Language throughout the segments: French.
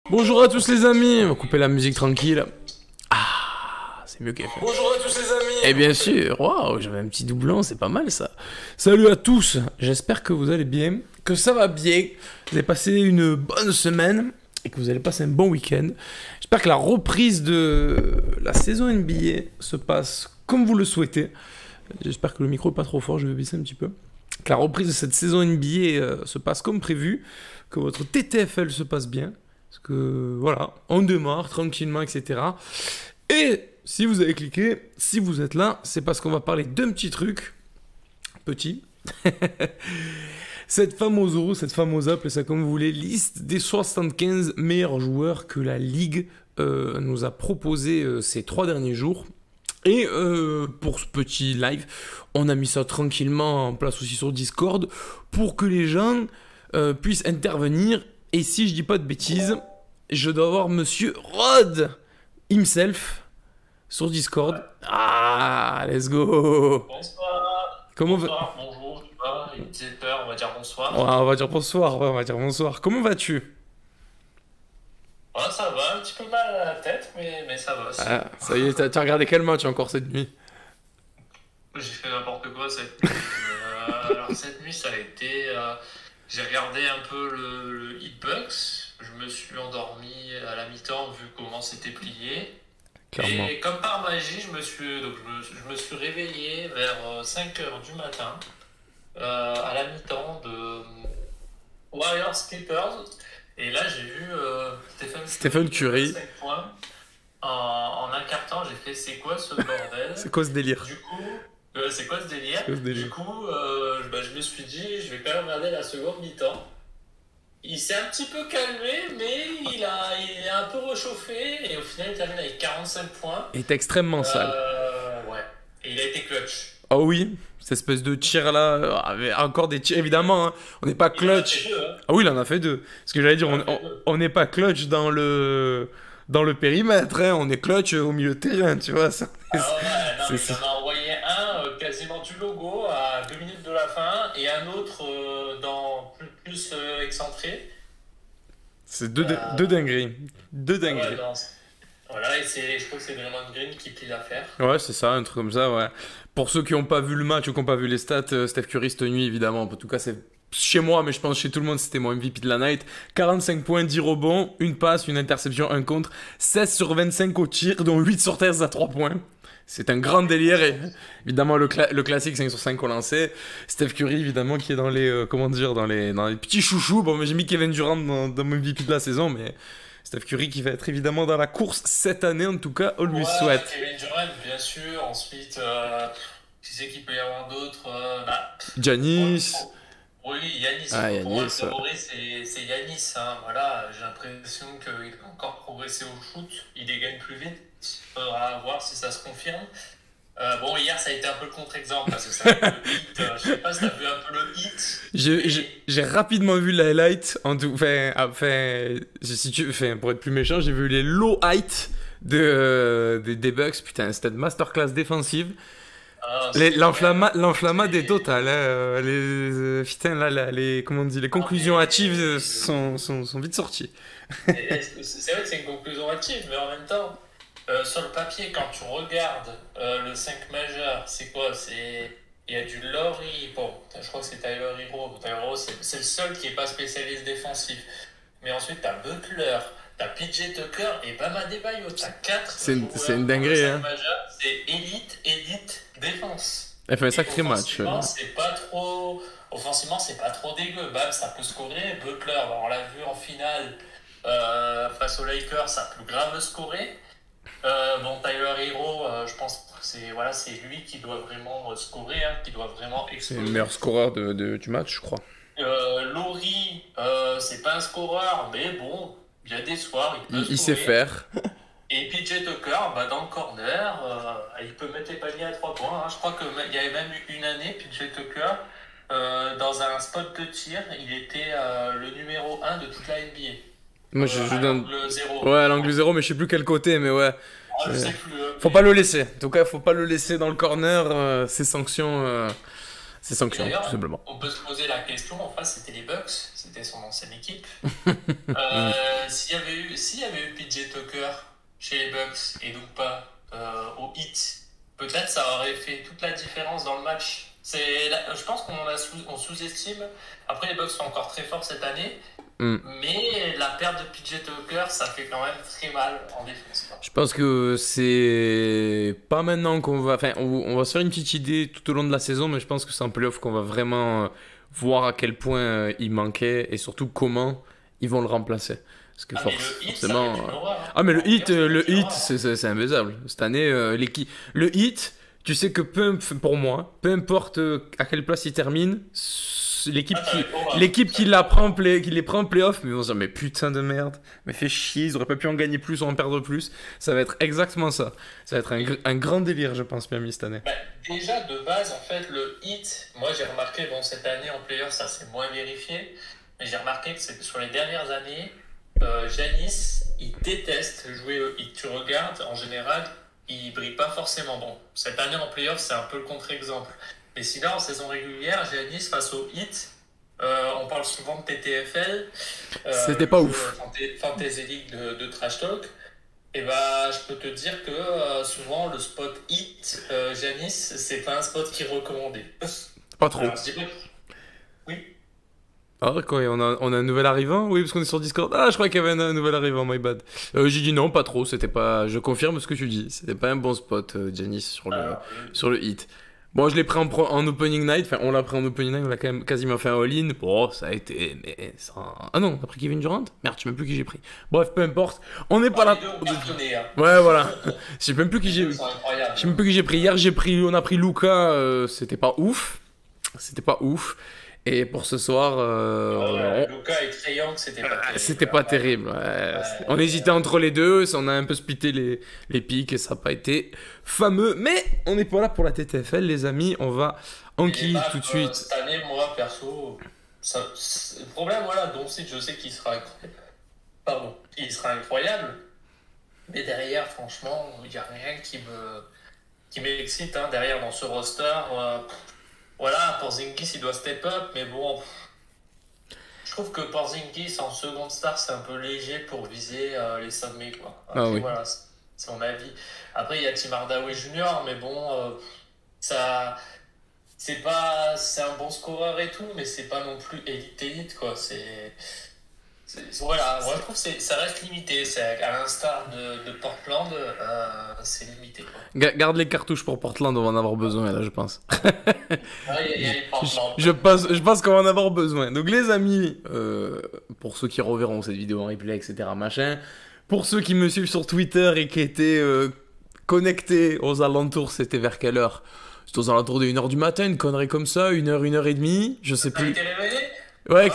Bonjour à tous les amis, on va couper la musique tranquille. Ah, c'est mieux qu'FM. Bonjour à tous les amis. Et bien sûr, waouh, j'avais un petit doublon, c'est pas mal ça. Salut à tous, j'espère que vous allez bien, que ça va bien, vous avez passé une bonne semaine et que vous allez passer un bon week-end. J'espère que la reprise de la saison NBA se passe comme vous le souhaitez. J'espère que le micro est pas trop fort, je vais baisser un petit peu. Que la reprise de cette saison NBA se passe comme prévu, que votre TTFL se passe bien. Parce que voilà, on démarre tranquillement, etc. Et si vous avez cliqué, si vous êtes là, c'est parce qu'on va parler d'un petit truc. Petit. Cette fameuse, appelez ça comme vous voulez, liste des 75 meilleurs joueurs que la Ligue nous a proposé ces 3 derniers jours. Et pour ce petit live, on a mis ça tranquillement en place aussi sur Discord pour que les gens puissent intervenir. Et si je dis pas de bêtises, je dois avoir Monsieur Rod himself sur Discord. Ah, let's go. Bonsoir. Comment Bonsoir, bonjour, tu vas? Il est 17h, on va dire bonsoir. Ouais, on va dire bonsoir, ouais, on va dire bonsoir. Comment vas-tu? Ouais, ça va, un petit peu mal à la tête, mais ça va. Ah, ça y est, t'as regardé quel match encore cette nuit? J'ai fait n'importe quoi cette nuit. Alors cette nuit, ça a été... j'ai regardé un peu le Hitbox. Je me suis endormi à la mi-temps vu comment c'était plié. Clairement. Et comme par magie, je me suis réveillé vers 5h du matin à la mi-temps de Warriors Clippers. Et là, j'ai vu Stephen Curry. 5 points. En un quart temps, j'ai fait c'est quoi ce bordel? C'est quoi ce délire? Du coup, c'est quoi ce délire? C'est quoi ce délire? Du coup, je me suis dit, je vais quand même regarder la seconde mi-temps. Il s'est un petit peu calmé, mais il est un peu réchauffé. Et au final, il termine avec 45 points. Il est extrêmement sale. Ouais. Et il a été clutch. Oh oui, cette espèce de tir là, avec encore des tirs, évidemment, hein, on n'est pas Il en a clutch. fait deux, hein. Ah oui, il en a fait deux. Ce que j'allais dire, Il en a fait deux. on n'est pas clutch dans le périmètre, hein, on est clutch au milieu de terrain, tu vois. Ça, Ah ouais, non, c'est mais ça. il en a envoyé un quasiment du logo à 2 minutes de la fin et un autre dans plus excentré. C'est Euh, deux dingueries. Deux ouais, dingueries. non, voilà, et je crois que c'est Draymond Green qui plie l'affaire. Ouais, c'est ça, un truc comme ça, ouais. Pour ceux qui n'ont pas vu le match ou qui n'ont pas vu les stats, Steph Curry cette nuit, évidemment. En tout cas, c'est chez moi, mais je pense chez tout le monde, c'était mon MVP de la night. 45 points, 10 rebonds, une passe, une interception, un contre. 16 sur 25 au tir, dont 8 sur 13 à 3 points. C'est un grand délire. Et évidemment, le classique 5 sur 5 au lancer. Steph Curry, évidemment, qui est dans les, comment dire, dans les petits chouchous. Bon, j'ai mis Kevin Durant dans mon MVP de la saison, mais Steph Curry qui va être évidemment dans la course cette année, en tout cas, on lui Ouais, souhaite. Kevin Durant, bien sûr. Ensuite, qui c'est qu'il peut y avoir d'autres Giannis. Oui, Yanis. Ah, Pour moi, le Yanis, ouais. favori, c'est Yanis. Hein. Voilà, j'ai l'impression qu'il va encore progresser au shoot. Il dégaine plus vite. Il faudra voir si ça se confirme. Bon, hier, ça a été un peu le contre-exemple parce que ça a été le hit. Je sais pas si t'as vu un peu le hit. J'ai rapidement vu la highlight. Pour être plus méchant, j'ai vu les low heights des Bucks. Putain, c'était une masterclass défensive. Ah, L'enflammade est totale. Hein. Putain, là, comment on dit, les conclusions hâtives sont vite sorties. c'est vrai que c'est une conclusion hâtive, mais en même temps, sur le papier, quand tu regardes le 5 majeur, c'est quoi? Il y a du Laurie, bon, je crois que c'est Tyler Hero. Tyler Hero, c'est le seul qui n'est pas spécialiste défensif. Mais ensuite, t'as Butler, t'as PJ Tucker et Bam Adebayo. T'as 4 C'est joueurs une dans le dinguerie, 5 hein. majeur, c'est élite, défense. Elle fait un Et sacré match. offensivement, c'est pas trop dégueu. Bam, ça peut scorer. Butler, bah, on l'a vu en finale face aux Lakers, ça peut grave scorer. Bon, Tyler Hero, je pense que c'est lui qui doit vraiment scorer, hein, qui doit vraiment C'est exploser. le meilleur scoreur du match, je crois. Laurie, c'est pas un scoreur, mais bon, il y a des soirs, il peut Il sait scorer. faire. Et PJ Tucker, bah, dans le corner, il peut mettre les paniers à 3 points. Hein. Je crois qu'il y avait même eu une année, PJ Tucker, dans un spot de tir, il était le numéro 1 de toute la NBA. Moi, je À donne. l'angle 0. Ouais, à l'angle 0, mais je sais plus quel côté, mais ouais. Je sais plus. Faut pas le laisser. En tout cas, faut pas le laisser dans le corner. Ces sanctions C'est sanction, D'ailleurs, tout simplement. on peut se poser la question, en face c'était les Bucks, c'était son ancienne équipe. S'il y avait eu PJ Tucker chez les Bucks et donc pas au Heat, peut-être ça aurait fait toute la différence dans le match. Je pense on sous-estime. Après, les Bucks sont encore très forts cette année, mais la perte de PJ Tucker, ça fait quand même très mal en défense, quoi. Je pense que c'est pas maintenant qu'on va... Enfin, on va se faire une petite idée tout au long de la saison, mais je pense que c'est en playoff qu'on va vraiment voir à quel point il manquait et surtout comment ils vont le remplacer. Parce que Mais le Heat, ça forcément... fait une horreur, hein. Ah, mais le Heat, Le Heat, c'est imbaisable. Cette année, le Heat, tu sais que pour moi, peu importe à quelle place il termine, l'équipe qui les prend en playoff, mais ils vont se dire, mais putain de merde, mais fait chier, ils auraient pas pu en gagner plus ou en perdre plus. Ça va être exactement ça. Ça va être un grand délire, je pense, Miami cette année. Bah, déjà, de base, en fait, le Heat, moi j'ai remarqué, bon, cette année en playoff, ça s'est moins vérifié, mais j'ai remarqué que sur les dernières années, Giannis, il déteste jouer au Heat. Tu regardes, en général, il brille pas forcément. Bon, cette année en playoff, c'est un peu le contre-exemple. Mais sinon, en saison régulière, Giannis face au Heat, on parle souvent de TTFL, C'était pas ouf. Fantasy League de Trash Talk. Et bah, je peux te dire que souvent, le spot Heat, Giannis, c'est pas un spot qui est recommandé. Pas trop. Alors, je dirais... Oui. Ah, quoi, on a un nouvel arrivant? Oui, parce qu'on est sur Discord. Ah, je crois qu'il y avait un nouvel arrivant, my bad. J'ai dit non, pas trop, c'était pas... Je confirme ce que tu dis. C'était pas un bon spot, Giannis, sur le hit. Bon, je l'ai pris en opening night, enfin, on l'a pris en opening night, on l'a quand même quasiment fait un all-in. Bon, ça a été... Mais ça... Ah non, t'as pris Kevin Durant? Merde, je sais même plus qui j'ai pris. Bref, peu importe. On n'est pas là... Hein. Ouais, voilà. Je sais même plus qui j'ai... C'est incroyable. Je sais même plus qui j'ai pris. Hier, on a pris Luka, c'était pas ouf. C'était pas ouf. Et pour ce soir, Luka et Trae Young, c'était pas terrible. C'était pas terrible. Ouais. On hésitait entre les deux, on a un peu splitté les pics et ça n'a pas été fameux. Mais on n'est pas là pour la TTFL, les amis. On va enquiller tout de suite. Cette année, moi, perso, le problème, voilà, Doncic, je sais qu'il sera incroyable. Pardon, il sera incroyable. Mais derrière, franchement, il n'y a rien qui m'excite, hein, derrière dans ce roster. Voilà, Porzingis, il doit step up, mais bon, je trouve que Porzingis en seconde star, c'est un peu léger pour viser les sommets, quoi. Après, oui. voilà, c'est mon avis. Après, il y a Tim Hardaway Jr., mais bon, c'est un bon scoreur et tout, mais c'est pas non plus élite, quoi. Voilà, moi je trouve que ça reste limité. À l'instar de Portland, c'est limité, quoi. Garde les cartouches pour Portland, on va en avoir besoin là, je pense. Il y a les Portland. Je pense qu'on va en avoir besoin. Donc les amis, pour ceux qui reverront cette vidéo en replay, etc., machin, pour ceux qui me suivent sur Twitter et qui étaient connectés aux alentours, c'était vers quelle heure? C'était aux alentours de 1h du matin, une connerie comme ça, 1h, 1h30, je sais plus. T'as été réveillé? Ouais,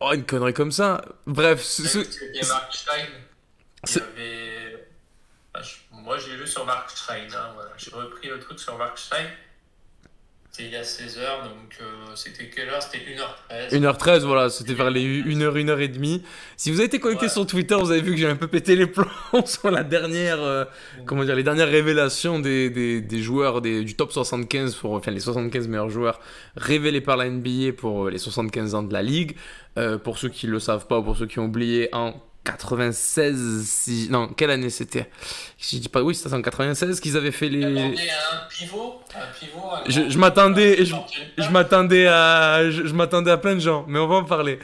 Oh, une connerie comme ça. Bref, il y a Mark Stein. Moi, j'ai lu sur Mark Stein. Hein, voilà. J'ai repris le truc sur Mark Stein. C'était il y a 16h, donc c'était quelle heure? C'était 1h13. 1h13, voilà, c'était vers les 1h, 1h30. Si vous avez été connecté sur Twitter, vous avez vu que j'ai un peu pété les plombs sur la dernière, les dernières révélations des joueurs du top 75, enfin les 75 meilleurs joueurs révélés par la NBA pour les 75 ans de la Ligue. Pour ceux qui ne le savent pas, pour ceux qui ont oublié, en 96, non, quelle année c'était? Si je dis pas, oui, c'était en 96 qu'ils avaient fait les... Un pivot, je m'attendais à plein de gens, mais on va en parler.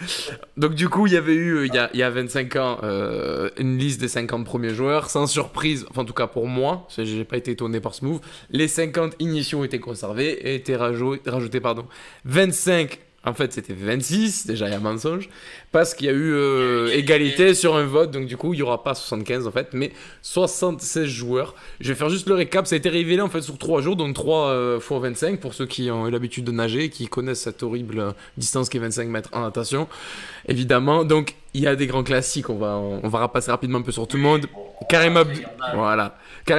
Donc du coup, il y avait eu, il y a 25 ans, une liste des 50 premiers joueurs, sans surprise, enfin en tout cas pour moi, j'ai pas été étonné par ce move, les 50 initiaux ont été conservés et étaient rajoutés, 25. En fait, c'était 26, déjà il y a mensonge, parce qu'il y a eu égalité sur un vote, donc du coup, il n'y aura pas 75 en fait, mais 76 joueurs. Je vais faire juste le récap, ça a été révélé en fait sur 3 jours, donc 3 fois 25, pour ceux qui ont eu l'habitude de nager, qui connaissent cette horrible distance qui est 25 mètres en natation, évidemment. Donc, il y a des grands classiques, on va repasser rapidement un peu sur tout le monde. Karim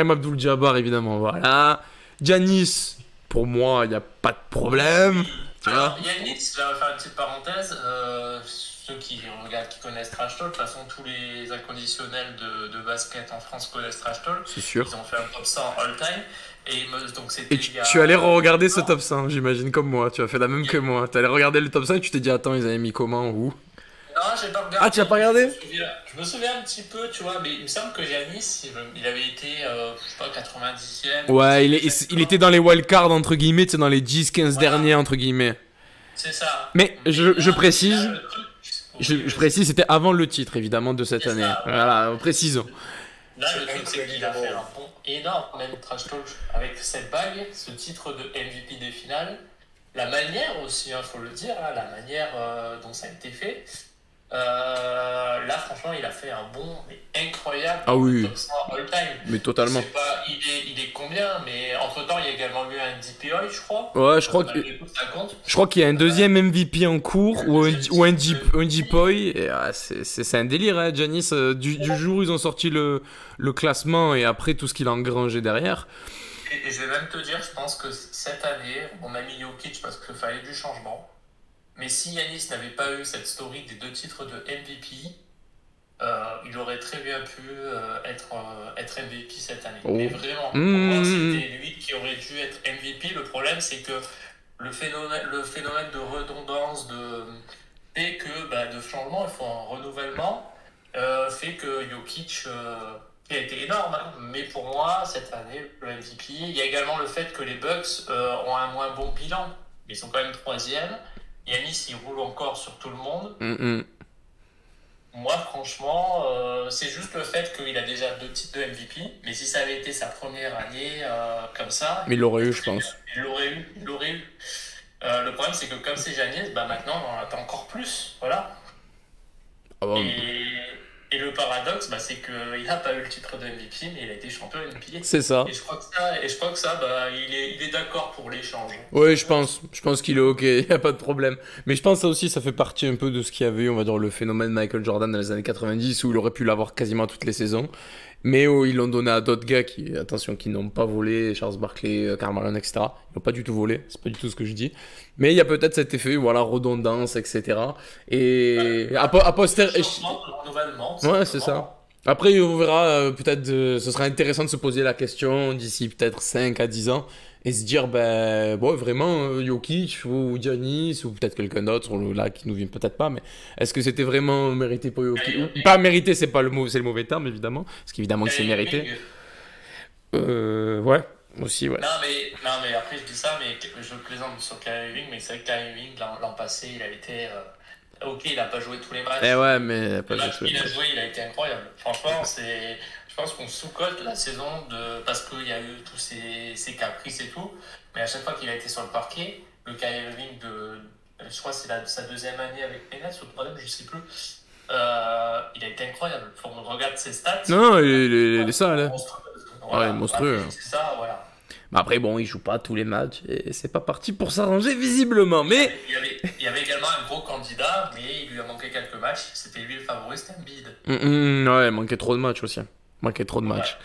Abdul-Jabbar, évidemment, voilà. Giannis, pour moi, il n'y a pas de problème. Alors, Yannis, je vais faire une petite parenthèse. ceux qui regardent, qui connaissent Trash Talk, de toute façon, tous les inconditionnels de basket en France connaissent Trash Talk. C'est sûr. Ils ont fait un top 100 all-time. Donc Et tu allais regarder ce top 100, j'imagine, comme moi. Tu as fait la même que moi. Tu allais regarder le top 100 et tu t'es dit, attends, ils avaient mis comment, où? Non, j'ai pas regardé. Ah, tu as pas regardé? Je me souviens un petit peu, tu vois, mais il me semble que Giannis, il avait été, je sais pas, 90e. Ouais, il était dans les wildcards, entre guillemets, tu sais, dans les 10-15 Voilà. derniers, entre guillemets. C'est ça. Mais je précise, Là, le truc, je précise, c'était avant le titre, évidemment, de cette C'est année. ça, ouais. Voilà, précisons. Là, le truc, c'est qu'il a fait un pont énorme, même Trash Talk, avec cette bague, ce titre de MVP des finales. La manière aussi, il faut le dire, hein, la manière dont ça a été fait. Là, franchement, il a fait un bond mais incroyable. Ah oui. Top 100 all-time. Mais totalement. Je sais pas, il est combien, mais entre-temps, il y a également eu un DPOI, je crois. Ouais, je crois Ça compte. Je crois qu'il y a un deuxième MVP en cours ou un Deepoy. Et c'est un délire, hein, Giannis. Du jour où ils ont sorti le classement et après tout ce qu'il a engrangé derrière. Et je vais même te dire, je pense que cette année, on a mis Jokic parce qu'il fallait du changement. Mais si Giannis n'avait pas eu cette story des 2 titres de MVP, il aurait très bien pu être MVP cette année. Oh. Mais vraiment, pour moi, c'était lui qui aurait dû être MVP. Le problème, c'est que le phénomène de redondance, fait que de changement, il faut un renouvellement, fait que Jokic, qui a été énorme, hein, mais pour moi, cette année, le MVP, il y a également le fait que les Bucks ont un moins bon bilan. Ils sont quand même 3e. Giannis, il roule encore sur tout le monde. Moi, franchement, c'est juste le fait qu'il a déjà 2 titres de MVP. Mais si ça avait été sa première année comme ça... Mais il l'aurait eu, je pense. Il l'aurait eu. Le problème, c'est que comme c'est Giannis, maintenant, on en attend encore plus. Voilà. Ah bon. Et le paradoxe, c'est qu'il n'a pas eu le titre de MVP, mais il a été champion NBA. C'est ça. Et je crois que ça, il est d'accord pour l'échange. Oui, je pense qu'il est ok, il n'y a pas de problème. Mais je pense que ça aussi, ça fait partie un peu de ce qu'il y avait eu, on va dire, le phénomène Michael Jordan dans les années 90, où il aurait pu l'avoir quasiment toutes les saisons. Mais où ils l'ont donné à d'autres gars qui n'ont pas volé, Charles Barkley, Karl Malone, etc. Ils n'ont pas du tout volé, c'est pas du tout ce que je dis. Mais il y a peut-être cet effet, voilà, redondance, etc. Et à posteriori... Ouais, c'est ça. Après, on verra, peut-être, ce sera intéressant de se poser la question d'ici peut-être 5 à 10 ans et se dire, vraiment, Jokic ou Giannis ou peut-être quelqu'un d'autre, là, qui nous vient peut-être pas, mais est-ce que c'était vraiment mérité pour Jokic? Pas mérité, c'est le mauvais terme, évidemment, parce qu'évidemment que c'est mérité. Ouais, aussi, ouais. Non, mais après, je dis ça, mais je plaisante sur Kyrie Irving, mais c'est vrai que Kyrie Irving, l'an passé, il a été... Ok, il n'a pas joué tous les matchs. Ouais, mais il a pas joué tous les matchs. Il a été incroyable. Franchement, je pense qu'on sous-cote la saison parce qu'il y a eu tous ces caprices et tout. Mais à chaque fois qu'il a été sur le parquet, le Kyrie Irving je crois que c'est sa 2e année avec les Nets, ou 3e, je sais plus. Il a été incroyable. Faut qu'on regarde ses stats. Non, il est ça, là. Voilà, monstrueux. C'est ça, voilà. Après, bon, il joue pas tous les matchs et c'est pas parti pour s'arranger visiblement. Mais il y avait également un gros candidat, mais il lui a manqué quelques matchs. C'était lui le favori, c'était Embiid. Ouais, il manquait trop de matchs aussi. Matchs.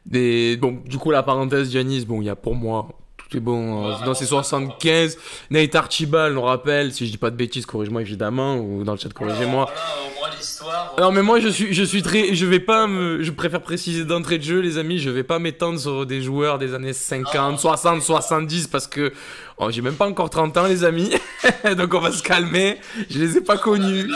Bon, du coup, la parenthèse, Giannis, bon, il y a pour moi, tout est bon. Dans ses 75, Nate Archibald, on rappelle, si je dis pas de bêtises, corrige-moi évidemment, ou dans le chat, corrigez-moi. Voilà, au moins l'histoire. Non, mais moi, je préfère préciser d'entrée de jeu, les amis, je vais pas m'étendre sur des joueurs des années 50, 60, 70, parce que j'ai même pas encore 30 ans, les amis. Donc, on va se calmer. Je les ai pas connus.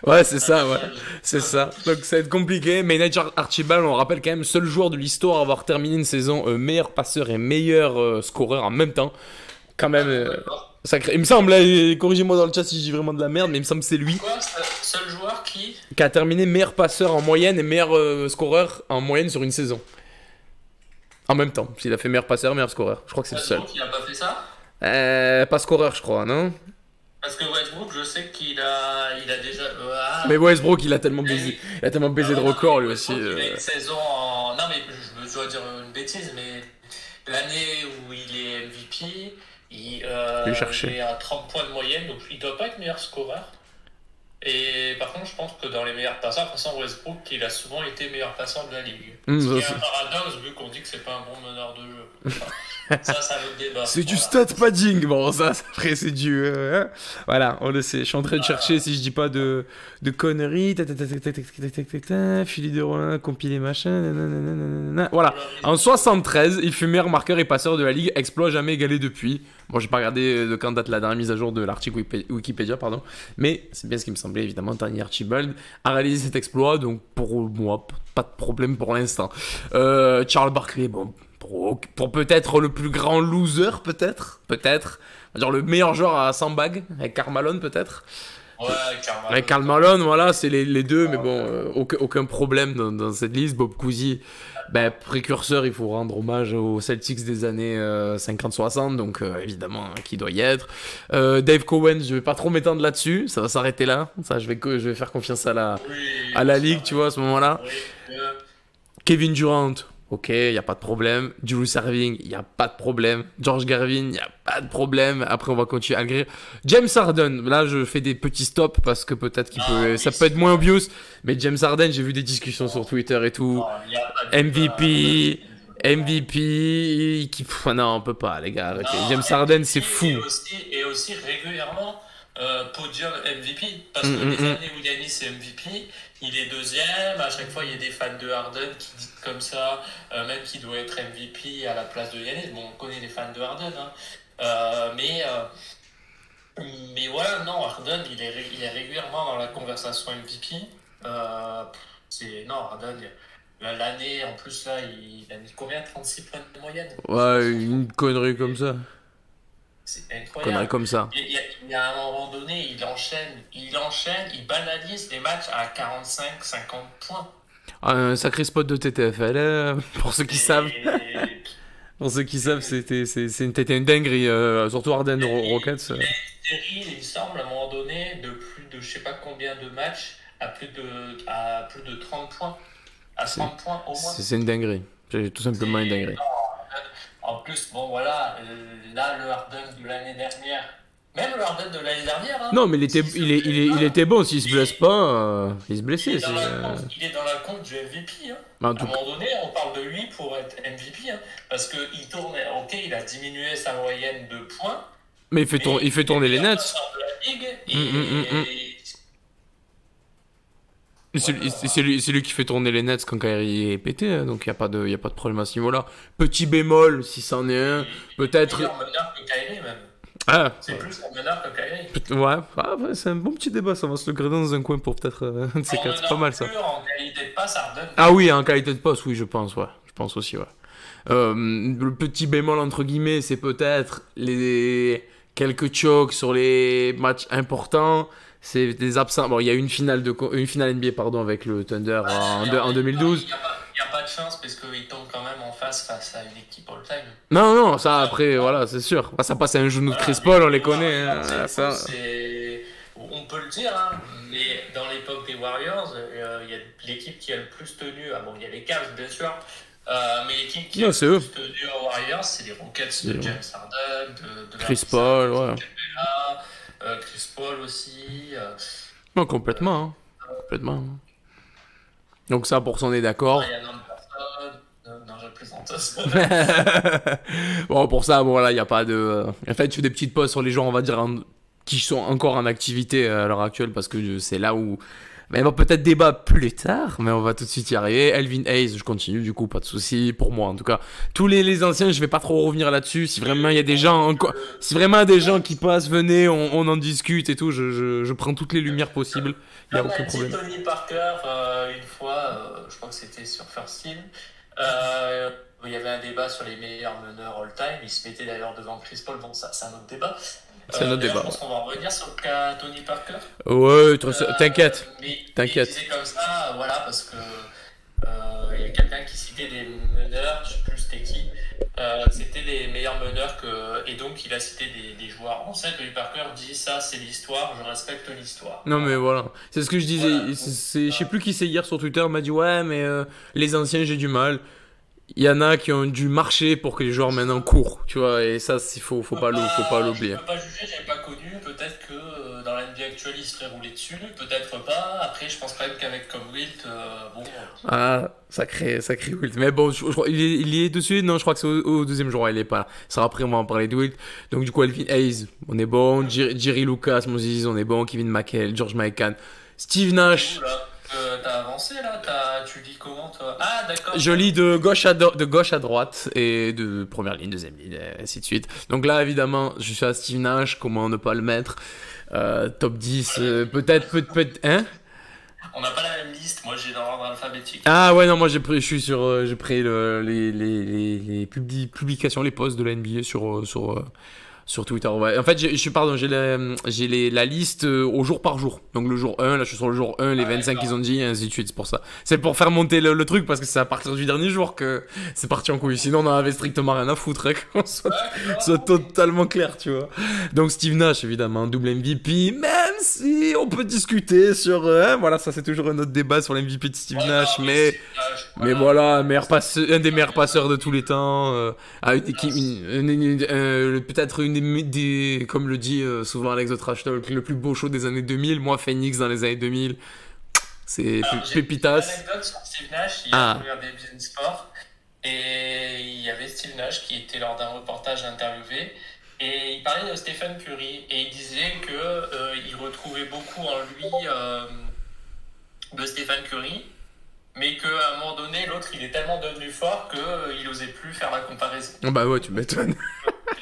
Ouais, c'est ça, ouais. C'est ça. Donc, ça va être compliqué. Mais Nate Archibald, on rappelle quand même, seul joueur de l'histoire à avoir terminé une saison meilleur passeur et meilleur scoreur en même temps. Quand même, sacré. Il me semble, corrigez-moi dans le chat si je dis vraiment de la merde, mais il me semble que c'est lui. Quoi, seul joueur qui a terminé meilleur passeur en moyenne et meilleur scoreur en moyenne sur une saison. En même temps. S'il a fait meilleur passeur, meilleur scoreur. Je crois que c'est le seul. Il a pas fait ça pas scoreur, je crois, non? Parce que Westbrook, je sais qu'il a déjà... Mais Westbrook, il a tellement baisé, de records, lui aussi. Il a une saison en... Non, mais je dois dire une bêtise, mais l'année où il est MVP, il est à 30 points de moyenne, donc il doit pas être meilleur scoreur. Et par contre, je pense que dans les meilleurs passeurs, de toute façon, Westbrook, il a souvent été meilleur passeur de la ligue. Ce qui est un paradoxe, vu qu'on dit que c'est pas un bon meneur de jeu. Enfin, ça, c'est un autre débat. C'est du stat padding. Bon, ça, après, c'est du. Voilà, on le sait. Je suis en train de chercher si je dis pas de conneries. Philly de Rollin, compilé machin. Nanana. Voilà. En 73, il fut meilleur marqueur et passeur de la ligue. Exploit jamais égalé depuis. Bon, j'ai pas regardé de quand date la dernière mise à jour de l'article Wikipédia, pardon. Mais c'est bien ce qui me semblait, évidemment. Tony Archibald a réalisé cet exploit. Donc, pour moi, pas de problème pour l'instant. Charles Barkley, bon. Pour peut-être le plus grand loser, peut-être. Genre le meilleur joueur à 100 bagues, avec Karl Malone, peut-être. Ouais, Karl avec Karl Malone, voilà, c'est les deux, mais bon, aucun problème dans cette liste. Bob Cousy, précurseur, il faut rendre hommage aux Celtics des années 50-60, donc évidemment, qui doit y être. Dave Cowan, je vais pas trop m'étendre là-dessus, ça va s'arrêter là. Ça, je vais faire confiance à la ligue, tu vois, à ce moment-là. Oui. Kevin Durant. Ok, il n'y a pas de problème. Julius Erving, il n'y a pas de problème. George Gervin, il n'y a pas de problème. Après, on va continuer à griller. James Harden, là, je fais des petits stops parce que peut-être ça peut être moins obvious. Mais James Harden, j'ai vu des discussions sur Twitter et tout. MVP, non, on peut pas, les gars. Okay. James Harden, c'est fou. Et aussi régulièrement podium MVP. Parce que les années où Giannis est MVP, il est deuxième. À chaque fois, il y a des fans de Harden qui disent comme ça, même qu'il doit être MVP à la place de Giannis. Bon, on connaît les fans de Harden, hein. Mais voilà, non, Harden, il est régulièrement dans la conversation MVP. Harden, l'année, en plus, là, il a mis combien? 36 points de moyenne? Ouais, une connerie comme ça. C'est incroyable. Connerie comme ça. Il y a un moment donné, il enchaîne, il banalise les matchs à 45-50 points. Un sacré spot de TTFL, pour ceux qui savent. Pour ceux qui savent, c'était une dinguerie, surtout Harden Rockets. Il a une série, il semble, à un moment donné, de plus de je sais pas combien de matchs, à plus de 30 points. À 30 points au moins. C'est une dinguerie. C'est tout simplement une dinguerie. En plus, bon voilà, là, le Harden de l'année dernière, même le Harden de l'année dernière. Hein, non, mais il était bon. S'il se blesse pas, il se blessait. Il est dans la compte du MVP. Hein. À un moment donné, on parle de lui pour être MVP. Hein, parce qu'il tourne, ok, il a diminué sa moyenne de points. Mais il fait tourner les Nets. C'est lui qui fait tourner les Nets quand Kyrie est pété, hein, donc il n'y a pas de problème à ce niveau-là. Petit bémol, si c'en est un, peut-être. Il est meilleur meneur que Kyrie, même. Ah, c'est plus un meneur que Kyrie. Ouais, c'est un bon petit débat, ça va se le grader dans un coin pour peut-être. C'est pas mal ça. En qualité de passe, Harden. Ah oui, en qualité de passe, oui, je pense, ouais. Je pense aussi, ouais. Le petit bémol, entre guillemets, c'est peut-être les quelques chokes sur les matchs importants. C'est des absents. Bon, il y a une finale NBA avec le Thunder en 2012. Il n'y a pas de chance parce qu'il tombe quand même en face à une équipe all-time. Non, ça après, voilà, c'est sûr. Ça passe à un genou de Chris Paul, on les connaît. On peut le dire, hein, mais dans l'époque des Warriors, il y a l'équipe qui a le plus tenu. Ah bon, il y a les Cavs, bien sûr. Mais l'équipe qui a le plus tenu aux Warriors, c'est les Rockets de James Harden, de Chris Paul, ouais. Chris Paul aussi. Non, complètement. Complètement. Donc ça, pour ça, on est d'accord. Non, je plaisante. Bon, pour ça, bon, là, il n'y a pas de... En fait, je fais des petites pauses sur les joueurs, on va dire, qui sont encore en activité à l'heure actuelle, parce que c'est là où... Mais on va peut-être débattre plus tard, mais on va tout de suite y arriver. Elvin Hayes, je continue, du coup, pas de souci pour moi. En tout cas, tous les anciens, je vais pas trop revenir là-dessus. Si vraiment il y a des gens, si vraiment des gens qui passent, venez, on en discute et tout. Je prends toutes les lumières possibles. Il y a aucun problème. Tony Parker, une fois, je crois que c'était sur First Team. Il y avait un débat sur les meilleurs meneurs all-time. Il se mettait d'ailleurs devant Chris Paul. Bon, ça, c'est un autre débat. C'est notre débat. Je pense qu'on va revenir sur le cas Tony Parker. Ouais, t'inquiète. T'inquiète. Il disait comme ça, voilà, parce que il y a quelqu'un qui citait des meneurs, je sais plus c'était qui, c'était les meilleurs meneurs et donc il a cité des joueurs anciens. Tony Parker dit ça, c'est l'histoire, je respecte l'histoire. Non mais voilà, c'est ce que je disais. Voilà, je sais plus qui c'est hier sur Twitter m'a dit ouais mais les anciens j'ai du mal. Il y en a qui ont dû marcher pour que les joueurs mènent en cours, tu vois, et ça, faut pas l'oublier. Je peux pas juger, j'avais pas connu, peut-être que dans la NBA actuel, il se ferait rouler dessus. Peut-être pas. Après, je pense quand même qu'avec comme Wilt, bon. Ah, sacré Wilt. Mais bon, je crois, il y est dessus. Non, je crois que c'est au deuxième jour, il est pas là. Ça sera après, on va en parler de Wilt. Donc, du coup, Elvin Hayes, on est bon. Jerry Lucas, Moses, on est bon. Kevin McHale, George Mikan, Steve Où Nash. là? T'as avancé là? Tu lis comment toi? Ah, d'accord. Je lis de gauche à droite et de première ligne, deuxième ligne, et ainsi de suite. Donc là, évidemment, je suis à Steve Nash, comment ne pas le mettre top 10, peut-être, hein? On n'a pas la même liste. Moi, j'ai dans l'ordre alphabétique. Ah ouais, non, moi j'ai pris les publications, les posts de la NBA sur Twitter. Ouais. En fait, j'ai la liste au jour par jour. Donc le jour 1, là je suis sur le jour 1, les Ah, 25 qu'ils d'accord. ont dit, et ainsi de suite, c'est pour ça. C'est pour faire monter le truc, parce que c'est à partir du dernier jour que c'est parti en couille. Sinon, on en avait strictement rien à foutre, hein, qu'on soit D'accord. totalement clair, tu vois. Donc Steve Nash, évidemment, double MVP, même si on peut discuter sur... voilà, ça c'est toujours un autre débat sur l'MVP de Steve Ouais, Nash, non, mais... c'est l'âge, Mais voilà. voilà, un des meilleurs passeurs de tous les temps, à une équipe, peut-être comme le dit souvent Alex de Trash Talk, le plus beau show des années 2000. Moi, Phoenix dans les années 2000, c'est Alors, j'ai une Pépitas. anecdote sur Steve Nash. Hier, Ah, je regardais BeIN Sport et il y avait Steve Nash qui était lors d'un reportage interviewé et il parlait de Stephen Curry et il disait que il retrouvait beaucoup en lui de Stephen Curry, mais qu'à un moment donné, l'autre il est tellement devenu fort que il osait plus faire la comparaison. bah ouais, tu m'étonnes.